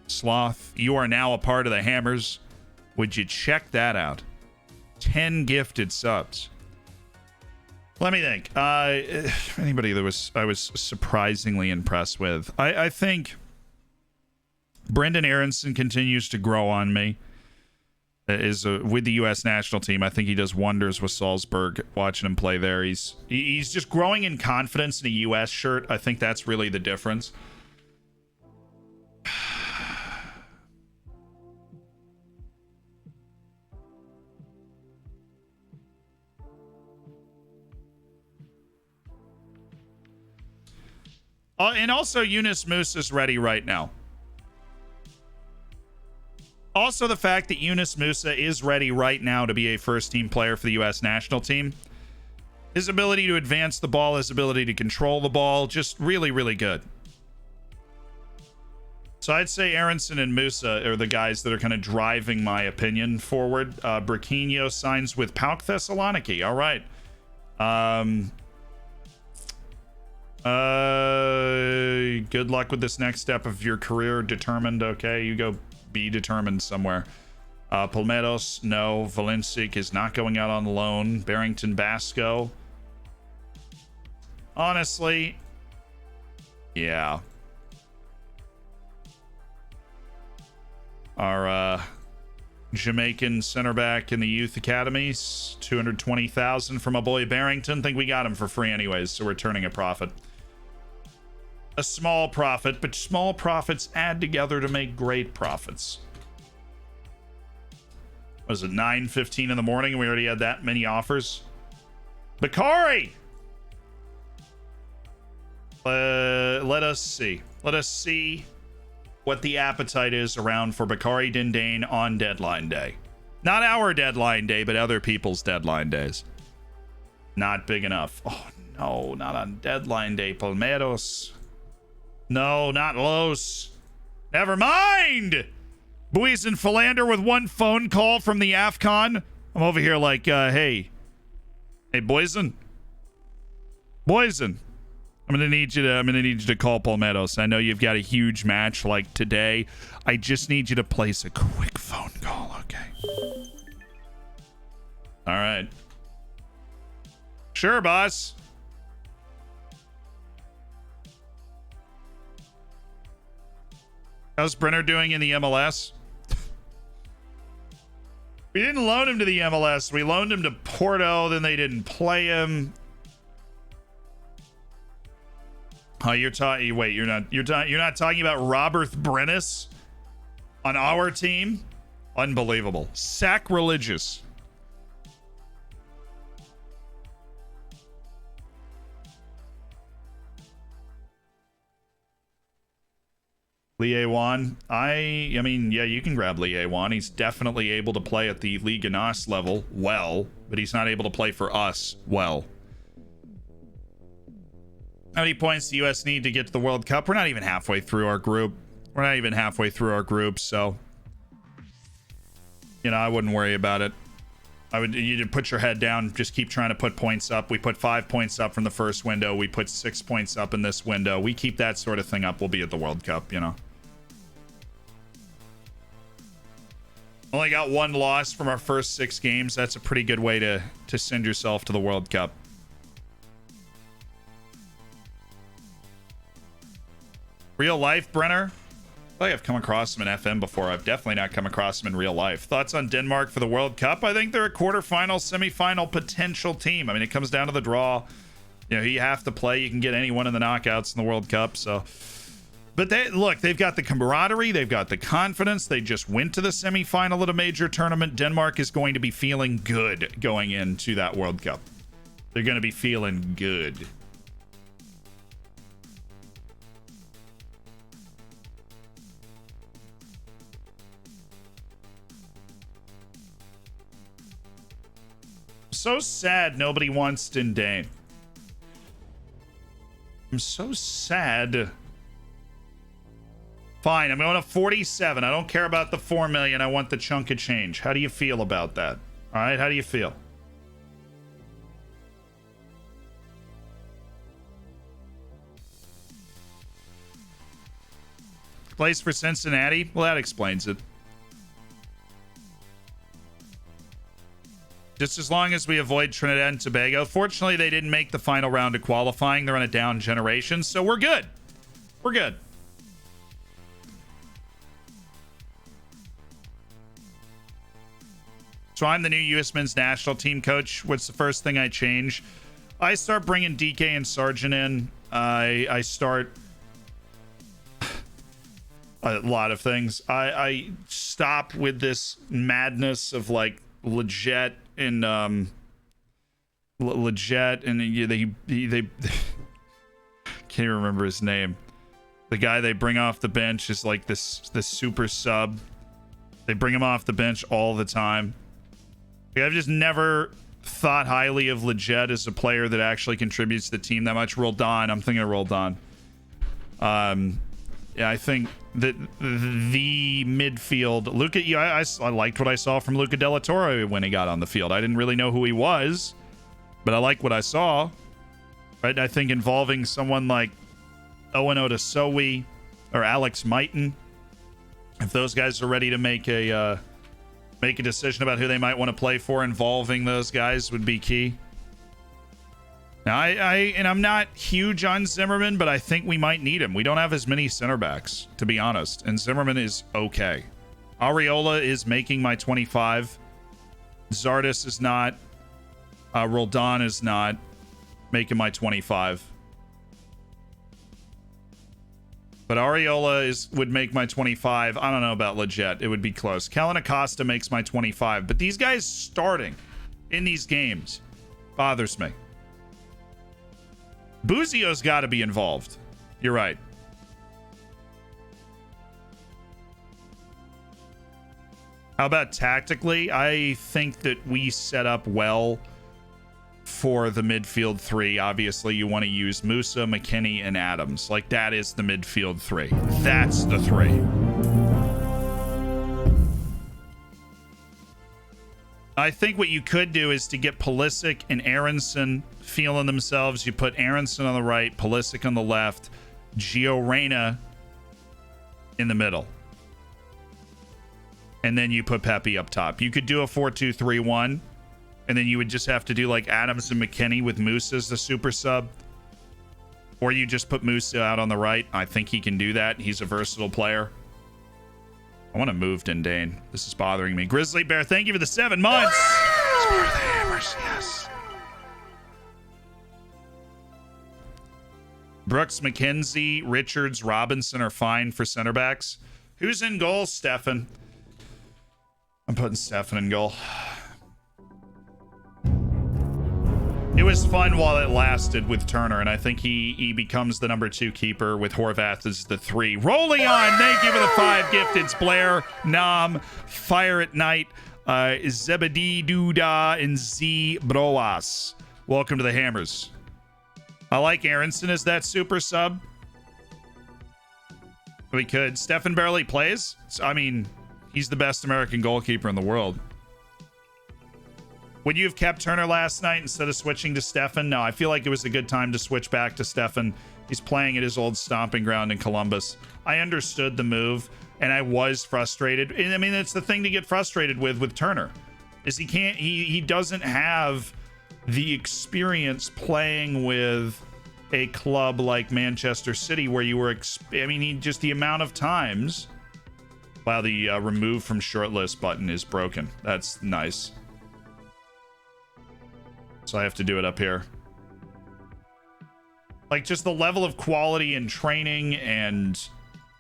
Sloth. You are now a part of the Hammers. Would you check that out? 10 gifted subs. Let me think. Anybody that I was surprisingly impressed with. I think Brendan Aronson continues to grow on me. Is with the U.S. national team. I think he does wonders with Salzburg. Watching him play there, he's just growing in confidence in a U.S. shirt. I think that's really the difference. And also, Yunus Moose is ready right now. Also, the fact that Yunus Musa is ready right now to be a first-team player for the U.S. national team. His ability to advance the ball, his ability to control the ball, just really, really good. So I'd say Aronson and Musa are the guys that are kind of driving my opinion forward. Braquinho signs with PAOK Thessaloniki. All right. Good luck with this next step of your career. Determined. Okay, you go be determined somewhere. Palmeiras, no. Valencic is not going out on loan. Barrington Basco. Honestly, yeah. Our Jamaican center back in the youth academies, 220,000 from my boy Barrington. Think we got him for free anyways, so we're turning a profit. A small profit, but small profits add together to make great profits. Was it 9:15 in the morning and we already had that many offers? Bakari! Let us see. Let us see what the appetite is around for Bakari Dindane on deadline day. Not our deadline day, but other people's deadline days. Not big enough. Oh, no, not on deadline day. Palmeiras. No, not Los. Never mind. Buies and Philander with one phone call from the AFCON. I'm over here like, hey, Boysen. I'm gonna need you to call Palmettos. I know you've got a huge match like today. I just need you to place a quick phone call, okay? All right. Sure, boss. How's Brenner doing in the MLS? We didn't loan him to the MLS. We loaned him to Porto, then they didn't play him. Oh, you're talking. Wait, you're not talking about Robert Brennis on our team? Unbelievable. Sacrilegious. Lee Wan. I mean, yeah, you can grab Lee Wan. He's definitely able to play at the Liga NOS level well, but he's not able to play for us well. How many points do the US need to get to the World Cup? We're not even halfway through our group. So, you know, I wouldn't worry about it. You put your head down, just keep trying to put points up. We put 5 points up from the first window. We put 6 points up in this window. We keep that sort of thing up, we'll be at the World Cup, you know. Only got 1 loss from our first 6 games. That's a pretty good way to send yourself to the World Cup. Real life, Brenner? I feel like I've come across him in FM before. I've definitely not come across him in real life. Thoughts on Denmark for the World Cup? I think they're a quarterfinal, semifinal potential team. I mean, it comes down to the draw. You know, you have to play. You can get anyone in the knockouts in the World Cup. So, but they've got the camaraderie. They've got the confidence. They just went to the semifinal at a major tournament. Denmark is going to be feeling good going into that World Cup. They're going to be feeling good. So sad nobody wants Dindane. I'm so sad. Fine, I'm going to 47. I don't care about the 4 million. I want the chunk of change. How do you feel about that? All right, how do you feel? Plays for Cincinnati? Well, that explains it. Just as long as we avoid Trinidad and Tobago. Fortunately, they didn't make the final round of qualifying. They're on a down generation, so we're good. We're good. So I'm the new U.S. men's national team coach. What's the first thing I change? I start bringing DK and Sargent in. I start a lot of things. I stop with this madness of like Legit and Legit and they can't even remember his name. The guy they bring off the bench is like this super sub. They bring him off the bench all the time. Like, I've just never thought highly of Legit as a player that actually contributes to the team that much. Roldan, I'm thinking of Roldan. Yeah, I think that the midfield, Luca, I liked what I saw from Luca Della Torre when he got on the field. I didn't really know who he was, but I like what I saw. Right? I think involving someone like Owen Otasowie or Alex Mighton, if those guys are ready to make a decision about who they might want to play for, involving those guys would be key. Now, I'm not huge on Zimmerman, but I think we might need him. We don't have as many center backs, to be honest, and Zimmerman is okay. Areola is making my 25. Zardes is not. Roldan is not making my 25. But Areola would make my 25. I don't know about Legit. It would be close. Kellen Acosta makes my 25. But these guys starting in these games bothers me. Buzio's got to be involved. You're right. How about tactically? I think that we set up well for the midfield 3. Obviously, you want to use Musa, McKinney, and Adams. Like, that is the midfield 3. That's the 3. 3. I think what you could do is to get Pulisic and Aronson feeling themselves. You put Aronson on the right, Pulisic on the left, Gio Reyna in the middle. And then you put Pepe up top. You could do a 4-2-3-1, and then you would just have to do like Adams and McKennie with Musa as the super sub. Or you just put Musa out on the right. I think he can do that. He's a versatile player. I want to move Dindane. This is bothering me. Grizzly Bear, thank you for the 7 months. It's part of the hammers, yes. Brooks, McKenzie, Richards, Robinson are fine for center backs. Who's in goal? Stefan. I'm putting Stefan in goal. It was fun while it lasted with Turner, and I think he becomes the number 2 keeper with Horvath as the 3. Rolling on, thank you for the 5 gifteds. Blair, Nam, Fire at Night, Zebedee Duda, and Z Broas. Welcome to the Hammers. I like Aronson as that super sub. We could. Stefan barely plays. So, I mean, he's the best American goalkeeper in the world. Would you have kept Turner last night instead of switching to Stefan? No, I feel like it was a good time to switch back to Stefan. He's playing at his old stomping ground in Columbus. I understood the move, and I was frustrated. And I mean, it's the thing to get frustrated with Turner, is he doesn't have the experience playing with a club like Manchester City where you were, the amount of times. Wow, the remove from shortlist button is broken. That's nice. So I have to do it up here. Like, just the level of quality and training and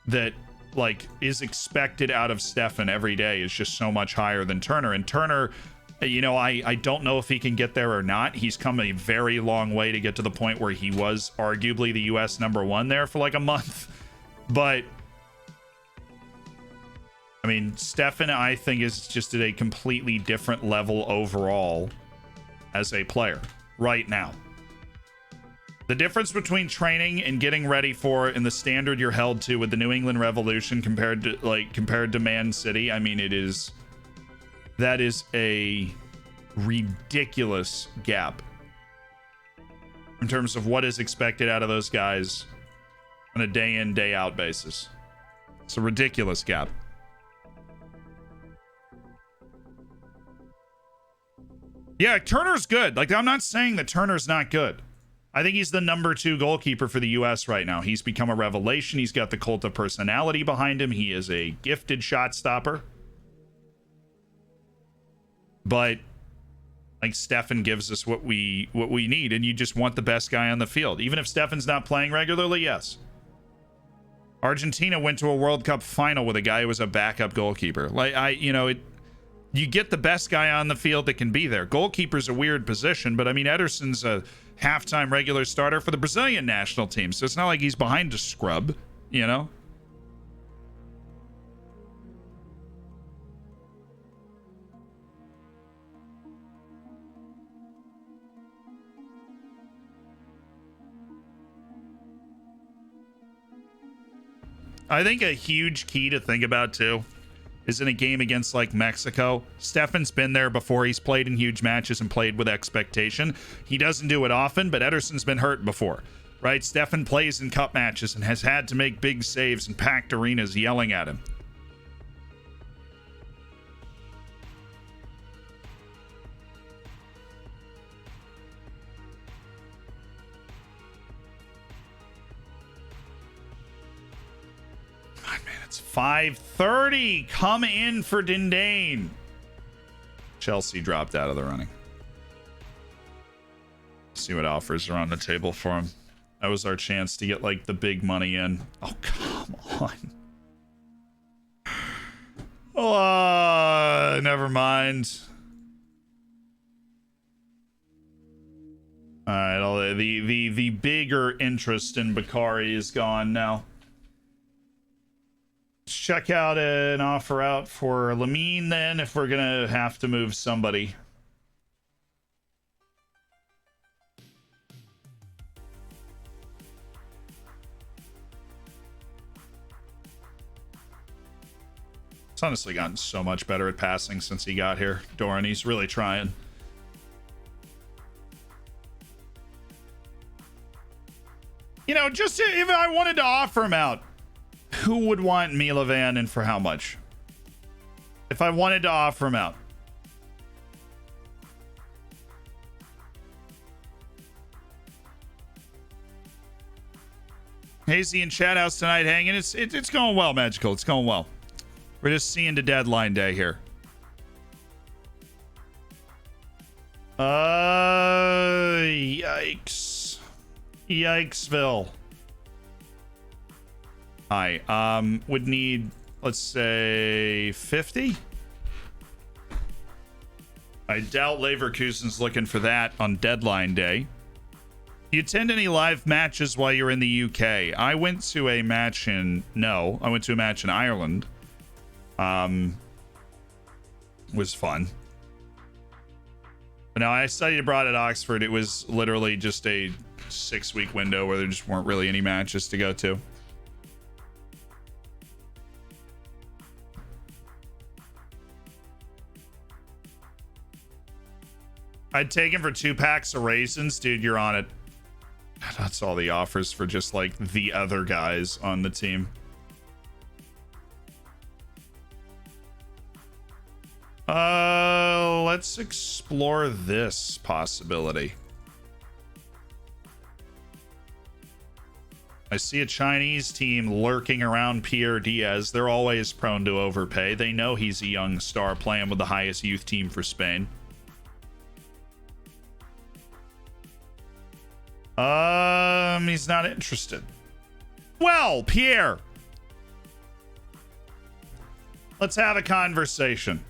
that, like, is expected out of Stefan every day is just so much higher than Turner. And Turner, you know, I don't know if he can get there or not. He's come a very long way to get to the point where he was arguably the US number 1 there for like a month. But I mean, Stefan, I think, is just at a completely different level overall as a player right now. The difference between training and getting ready for it and the standard you're held to with the New England Revolution compared to Man City, I mean, that is a ridiculous gap in terms of what is expected out of those guys on a day in, day out basis. It's a ridiculous gap. Yeah, Turner's good. Like, I'm not saying that Turner's not good. I think he's the number 2 goalkeeper for the U.S. right now. He's become a revelation. He's got the cult of personality behind him. He is a gifted shot stopper. But, like, Stefan gives us what we need, and you just want the best guy on the field. Even if Stefan's not playing regularly, yes. Argentina went to a World Cup final with a guy who was a backup goalkeeper. Like, you get the best guy on the field that can be there. Goalkeeper's a weird position, but I mean, Ederson's a halftime regular starter for the Brazilian national team, so it's not like he's behind a scrub, you know? I think a huge key to think about, too, is in a game against, like, Mexico. Stefan's been there before. He's played in huge matches and played with expectation. He doesn't do it often, but Ederson's been hurt before, right? Stefan plays in cup matches and has had to make big saves in packed arenas yelling at him. It's 5:30. Come in for Dindane. Chelsea dropped out of the running. See what offers are on the table for him. That was our chance to get, like, the big money in. Oh, come on. Oh, never mind. All right, the bigger interest in Bakari is gone now. Check out an offer out for Lamine then, if we're gonna have to move somebody. It's honestly gotten so much better at passing since he got here. Doran, he's really trying. You know, just if I wanted to offer him out, who would want Milovan and for how much? If I wanted to offer him out. Hazy in chat house tonight hanging. It's going well, Magical. It's going well. We're just seeing the deadline day here. Yikes. Yikesville. Hi. Would need, let's say, 50? I doubt Leverkusen's looking for that on deadline day. Do you attend any live matches while you're in the UK? I went to a match in... No, I went to a match in Ireland. Was fun. But now I studied abroad at Oxford. It was literally just a 6-week window where there just weren't really any matches to go to. I'd take him for 2 packs of raisins. Dude, you're on it. That's all the offers for just like the other guys on the team. Let's explore this possibility. I see a Chinese team lurking around Pierre Diaz. They're always prone to overpay. They know he's a young star playing with the highest youth team for Spain. He's not interested. Well, Pierre, let's have a conversation.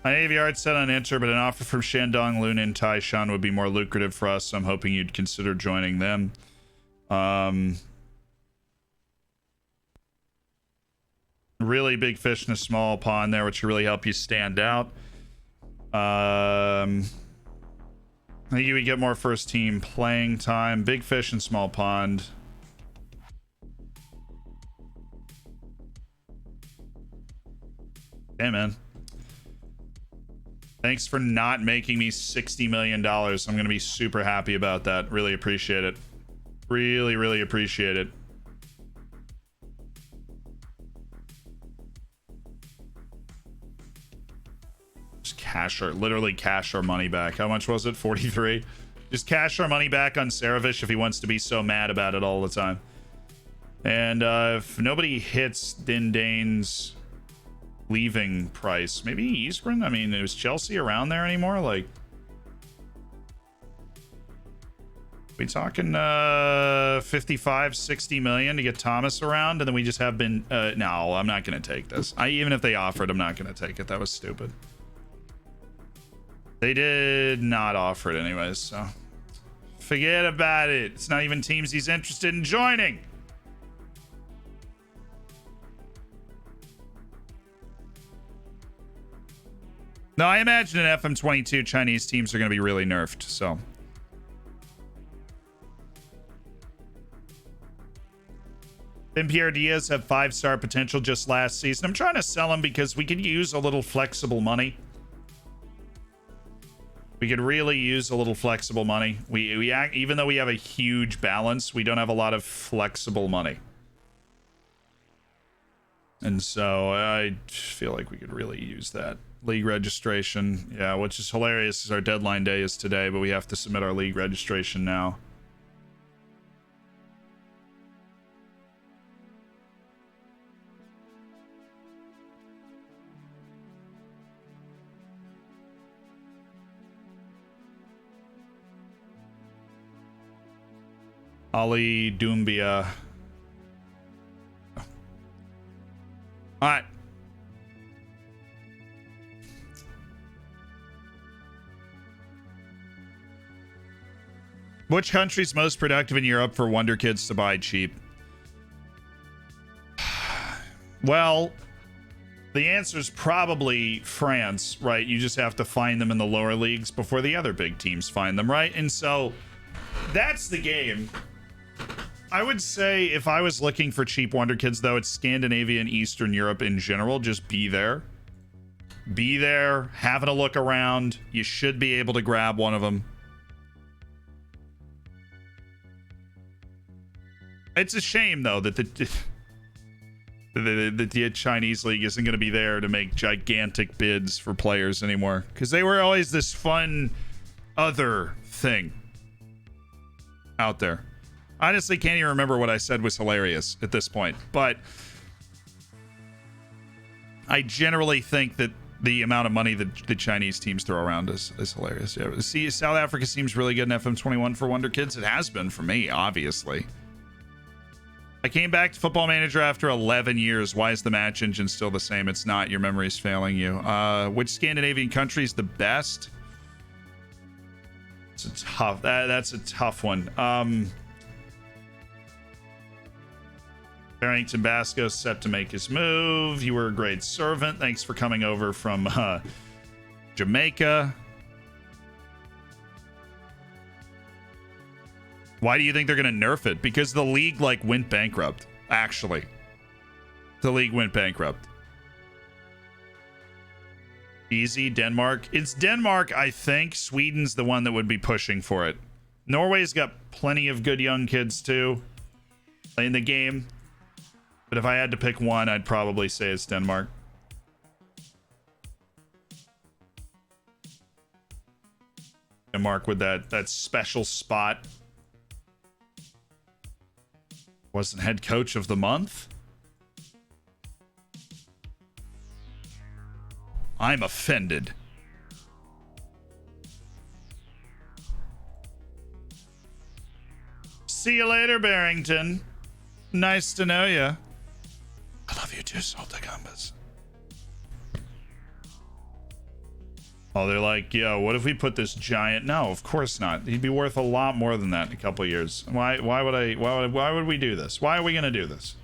My Navy Art set on Enter, but an offer from Shandong, Lunin, Taishan would be more lucrative for us, so I'm hoping you'd consider joining them. Really big fish in a small pond there, which will really help you stand out. I think you would get more first team playing time. Big fish in small pond. Hey, man. Thanks for not making me $60 million. I'm going to be super happy about that. Really appreciate it. Really, really appreciate it. Just cash our, literally cash our money back. How much was it? 43? Just cash our money back on Saravish if he wants to be so mad about it all the time. And if nobody hits Dindane's leaving price, maybe Eastbourne? I mean, is Chelsea around there anymore? Like, we talking 55, 60 million to get Thomas around, and then we just have been no, I'm not gonna take this. Even if they offered, I'm not gonna take it. That was stupid. They did not offer it anyways, so forget about it. It's not even teams he's interested in joining. No, I imagine in FM22 Chinese teams are going to be really nerfed, so. Then Pierre Diaz had 5-star potential just last season. I'm trying to sell him because we could use a little flexible money. We could really use a little flexible money. Even though we have a huge balance, we don't have a lot of flexible money. And so I feel like we could really use that. League registration, yeah, which is hilarious because our deadline day is today, but we have to submit our league registration now. Ali Doumbia. All right. Which country's most productive in Europe for Wonder Kids to buy cheap? Well, the answer is probably France, right? You just have to find them in the lower leagues before the other big teams find them, right? And so that's the game. I would say if I was looking for cheap Wonder Kids, though, it's Scandinavia and Eastern Europe in general. Just be there. Be there, having a look around. You should be able to grab one of them. It's a shame, though, that the Chinese league isn't going to be there to make gigantic bids for players anymore. Because they were always this fun other thing out there. Honestly, can't even remember what I said was hilarious at this point. But I generally think that the amount of money that the Chinese teams throw around is hilarious. Yeah, see, South Africa seems really good in FM21 for Wonder Kids. It has been for me, obviously. I came back to Football Manager after 11 years. Why is the match engine still the same? It's not. Your memory's failing you. Which Scandinavian country is the best? It's a tough. That's a tough one. Barrington Basco set to make his move. You were a great servant. Thanks for coming over from Jamaica. Why do you think they're going to nerf it? Because the league like went bankrupt. Actually, the league went bankrupt. Easy, Denmark. It's Denmark, I think. Sweden's the one that would be pushing for it. Norway's got plenty of good young kids too in the game. But if I had to pick one, I'd probably say it's Denmark. Denmark with that special spot. Wasn't head coach of the month? I'm offended. See you later, Barrington. Nice to know you. I love you too, Saltagambas. Oh, they're like, yo, what if we put this giant? No, of course not. He'd be worth a lot more than that in a couple of years. Why would we do this? Why are we gonna do this?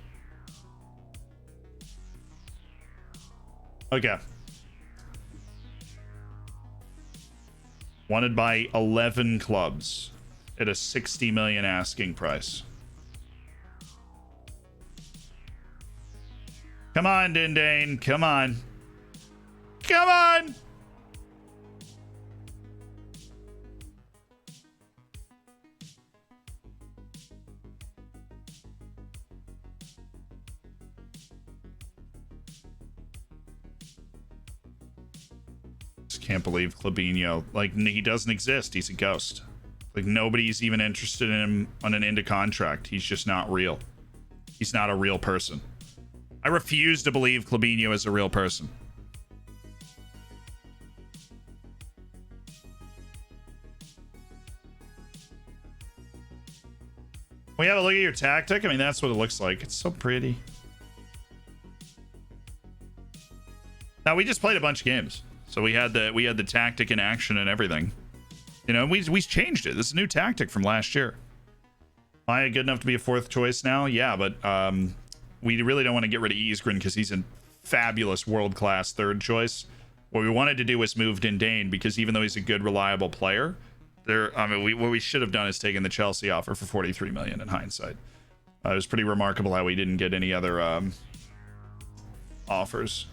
Okay. Wanted by 11 clubs at a 60 million asking price. Come on, Dindane. Come on. Come on! Just can't believe Clabinho. Like, he doesn't exist. He's a ghost. Like, nobody's even interested in him on an end of contract. He's just not real. He's not a real person. I refuse to believe Clabinho is a real person. We have a look at your tactic. I mean, that's what it looks like. It's so pretty. Now, we just played a bunch of games. So we had the tactic in action and everything. You know, we changed it. This is a new tactic from last year. Am I good enough to be a fourth choice now? Yeah, but we really don't want to get rid of Isgren because he's a fabulous world-class third choice. What we wanted to do was move Dindane because even though he's a good, reliable player, what we should have done is taken the Chelsea offer for 43 million in hindsight. It was pretty remarkable how we didn't get any other offers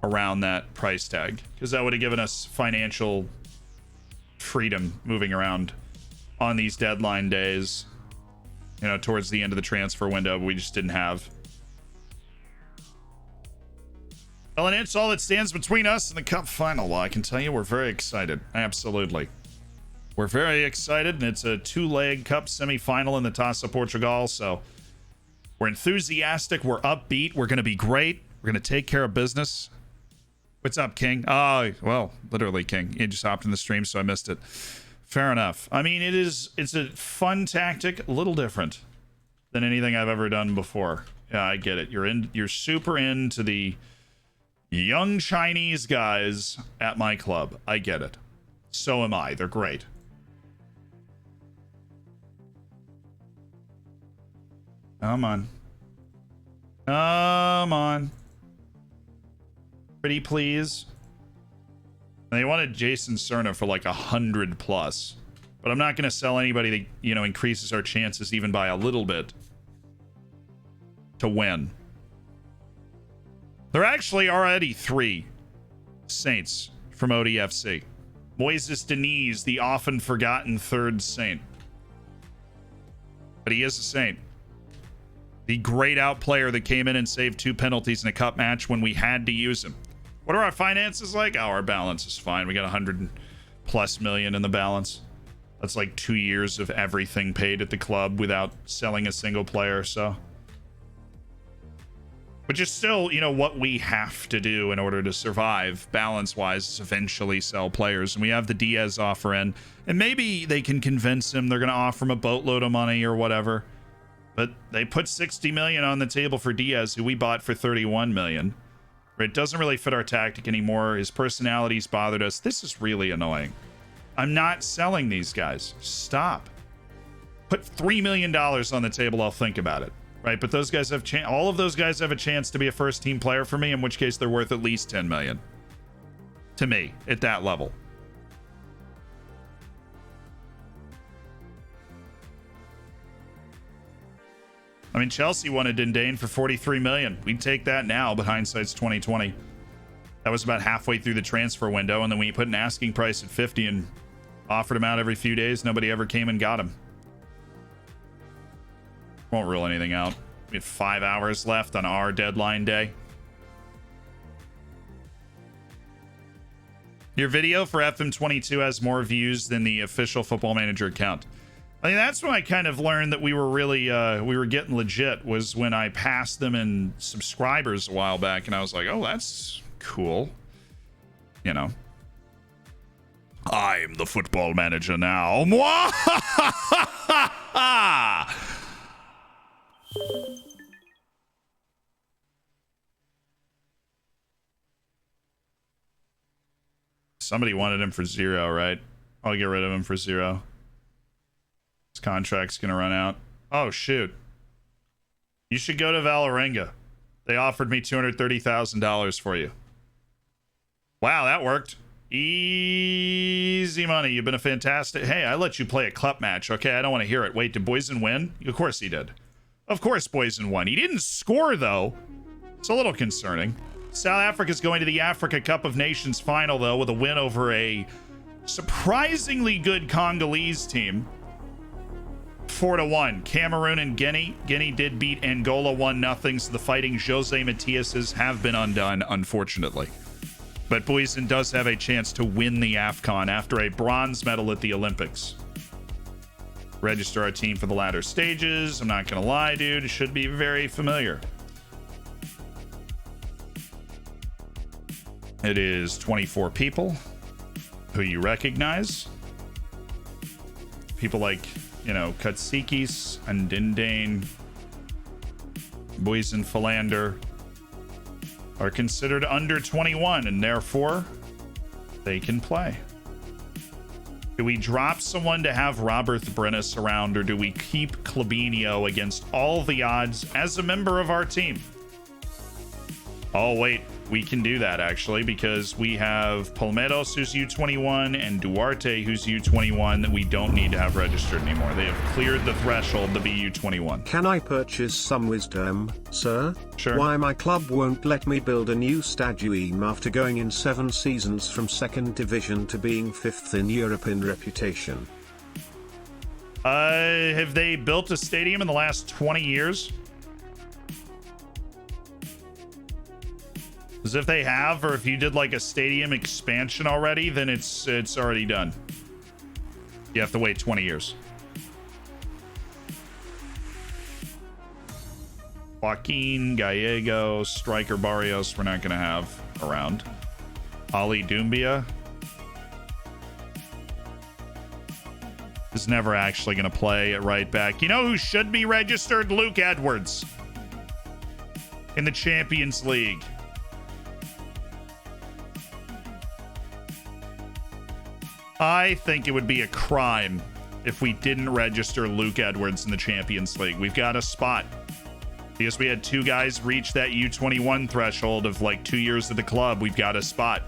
around that price tag, because that would have given us financial freedom moving around on these deadline days, you know, towards the end of the transfer window. We just didn't have. Well, and it's all that stands between us and the cup final. Well, I can tell you we're very excited. Absolutely. We're very excited, and it's a two-leg cup semi-final in the Taça Portugal, so we're enthusiastic, we're upbeat, we're going to be great, we're going to take care of business. What's up, King? Oh, well, literally, King. You just hopped in the stream, so I missed it. Fair enough. I mean, it's a fun tactic, a little different than anything I've ever done before. Yeah, I get it. You're super into the young Chinese guys at my club. I get it. So am I. They're great. Come on. Come on. Pretty please. They wanted Jason Cerna for like 100 plus. but I'm not going to sell anybody that, you know, increases our chances even by a little bit to win. There actually are already 3 Saints from ODFC. Moises Diniz, the often forgotten 3rd Saint. But he is a Saint. The grayed out player that came in and saved 2 penalties in a cup match when we had to use him. What are our finances like? Oh, our balance is fine. We got 100+ million in the balance. That's like 2 years of everything paid at the club without selling a single player, so. Which is still, you know, what we have to do in order to survive balance-wise is eventually sell players. And we have the Diaz offer in. And maybe they can convince him they're going to offer him a boatload of money or whatever. But they put 60 million on the table for Diaz, who we bought for 31 million. It doesn't really fit our tactic anymore. His personality's bothered us. This is really annoying. I'm not selling these guys. Stop. Put $3 million on the table. I'll think about it. Right, but those guys have all of those guys have a chance to be a first team player for me, in which case they're worth at least 10 million to me at that level. I mean, Chelsea wanted Dindane for 43 million. We'd take that now, but hindsight's 2020. That was about halfway through the transfer window, and then when you put an asking price at 50 and offered him out every few days, nobody ever came and got him. Won't rule anything out. We have 5 hours left on our deadline day. Your video for FM22 has more views than the official Football Manager account. I mean, that's when I kind of learned that we were really, we were getting legit, was when I passed them in subscribers a while back, and I was like, oh, that's cool. You know. I'm the Football Manager now. Somebody wanted him for 0, right? I'll get rid of him for 0. His contract's gonna run out. Oh shoot. You should go to Valerenga. They offered me $230,000 for you. Wow, that worked. Easy money. You've been a fantastic... Hey, I let you play a club match. Okay, I don't want to hear it. Wait, did Boysen win? Of course he did. Of course Boysen won. He didn't score, though. It's a little concerning. South Africa's going to the Africa Cup of Nations final, though, with a win over a surprisingly good Congolese team. 4-1. Cameroon and Guinea. Guinea did beat Angola 1-0, so the Fighting Jose Matiases have been undone, unfortunately. But Boysen does have a chance to win the AFCON after a bronze medal at the Olympics. Register our team for the latter stages. I'm not gonna lie, dude. It should be very familiar. It is 24 people who you recognize. People like, you know, Katsikis and Dindane, Boysen Philander are considered under 21, and therefore they can play. Do we drop someone to have Robert Brennis around, or do we keep Klebinio against all the odds as a member of our team? Oh, wait. We can do that, actually, because we have Palmeiros, who's U21, and Duarte, who's U21, that we don't need to have registered anymore. They have cleared the threshold to be U21. Can I purchase some wisdom, sir? Sure. Why my club won't let me build a new stadium after going in 7 seasons from 2nd division to being 5th in Europe in reputation? Have they built a stadium in the last 20 years? Because if they have, or if you did like a stadium expansion already, then it's already done. You have to wait 20 years. Joaquin, Gallego, Striker Barrios, we're not going to have around. Ali Doumbia is never actually going to play at right back. You know who should be registered? Luke Edwards in the Champions League. I think it would be a crime if we didn't register Luke Edwards in the Champions League. We've got a spot. Because we had 2 guys reach that U21 threshold of like 2 years at the club. We've got a spot.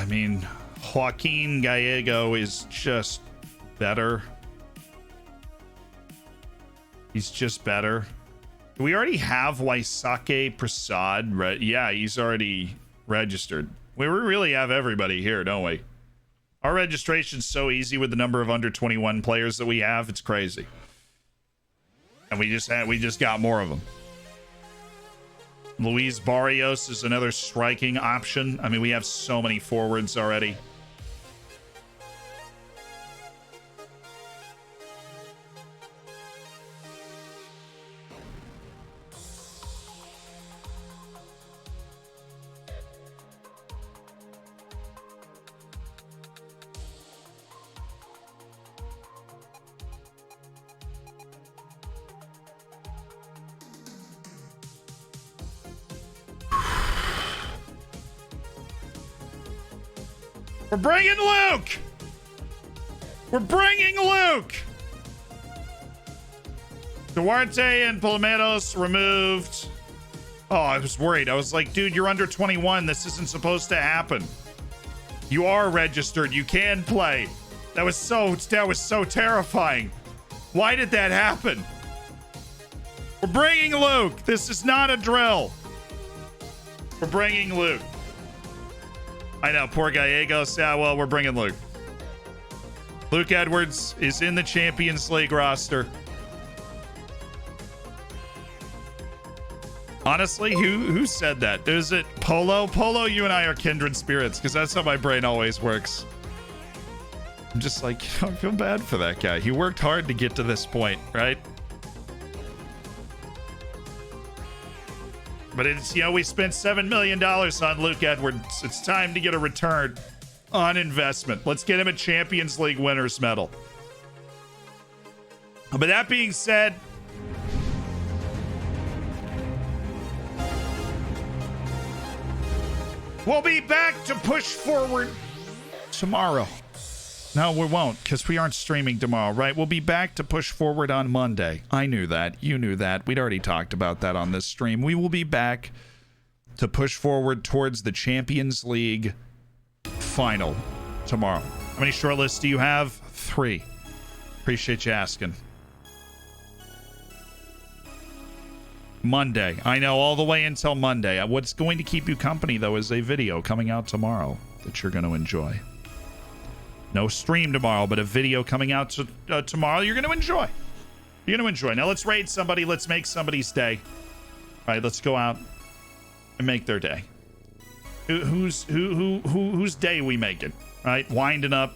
mean, Joaquin Gallego is just better. He's just better. Do we already have Waisake Prasad? Yeah, he's already registered. We really have everybody here, don't we? Our registration's so easy with the number of under 21 players that we have. It's crazy. And we just got more of them. Luis Barrios is another striking option. I mean, we have so many forwards already. We're bringing Luke! We're bringing Luke! Duarte and Palomeros removed. Oh, I was worried. I was like, dude, you're under 21. This isn't supposed to happen. You are registered. You can play. That was so terrifying. Why did that happen? We're bringing Luke. This is not a drill. We're bringing Luke. I know, poor Gallegos. Yeah, well, we're bringing Luke. Luke Edwards is in the Champions League roster. Honestly, who said that? Is it Polo? Polo, you and I are kindred spirits, because that's how my brain always works. I'm just like, I feel bad for that guy. He worked hard to get to this point, right? But it's, you know, we spent $7 million on Luke Edwards. It's time to get a return on investment. Let's get him a Champions League winners medal. But that being said, we'll be back to push forward tomorrow. No, we won't, because we aren't streaming tomorrow, right? We'll be back to push forward on Monday. I knew that. You knew that. We'd already talked about that on this stream. We will be back to push forward towards the Champions League final tomorrow. How many shortlists do you have? 3. Appreciate you asking. Monday. I know, all the way until Monday. What's going to keep you company, though, is a video coming out tomorrow that you're going to enjoy. No stream tomorrow, but a video coming out tomorrow you're going to enjoy. You're going to enjoy. Now let's raid somebody. Let's make somebody's day. All right, let's go out and make their day. Whose day we making? All right, winding up.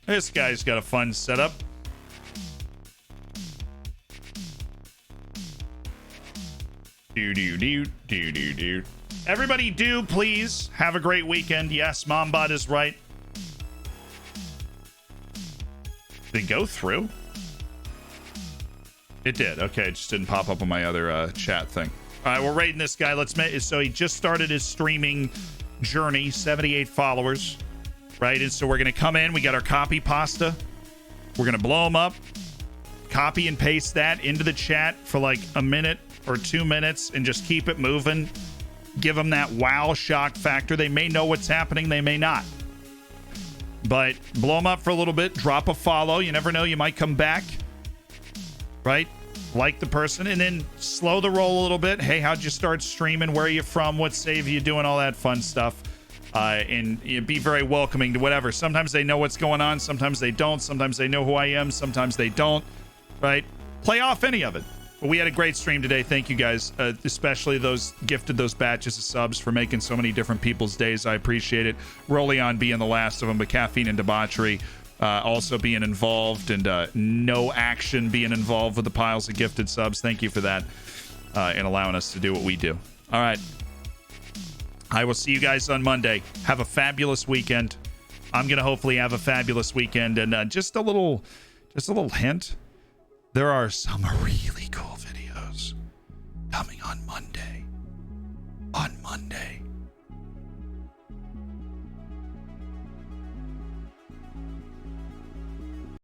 This guy's got a fun setup. Do. Everybody do please have a great weekend. Yes, Mombot is right. Did it go through? It did. Okay, it just didn't pop up on my other chat thing. All right, we're rating this guy. Let's make. So he just started his streaming journey. 78 followers, right? And so we're gonna come in. We got our copy pasta. We're gonna blow him up. Copy and paste that into the chat for like a minute or 2 minutes and just keep it moving. Give them that wow shock factor. They may know what's happening, they may not. But blow them up for a little bit. Drop a follow. You never know, you might come back. Right? Like the person, and then slow the roll a little bit. Hey, how'd you start streaming? Where are you from? What save are you doing? All that fun stuff. And you know, be very welcoming to whatever. Sometimes they know what's going on. Sometimes they don't. Sometimes they know who I am. Sometimes they don't. Right? Play off any of it. But we had a great stream today. Thank you guys, especially those gifted those batches of subs for making so many different people's days. I appreciate it. Rolleon being the last of them, but Caffeine and Debauchery also being involved, and No Action being involved with the piles of gifted subs. Thank you for that and allowing us to do what we do. All right. I will see you guys on Monday. Have a fabulous weekend. I'm going to hopefully have a fabulous weekend. And just a little hint. There are some really cool videos coming on Monday. On Monday.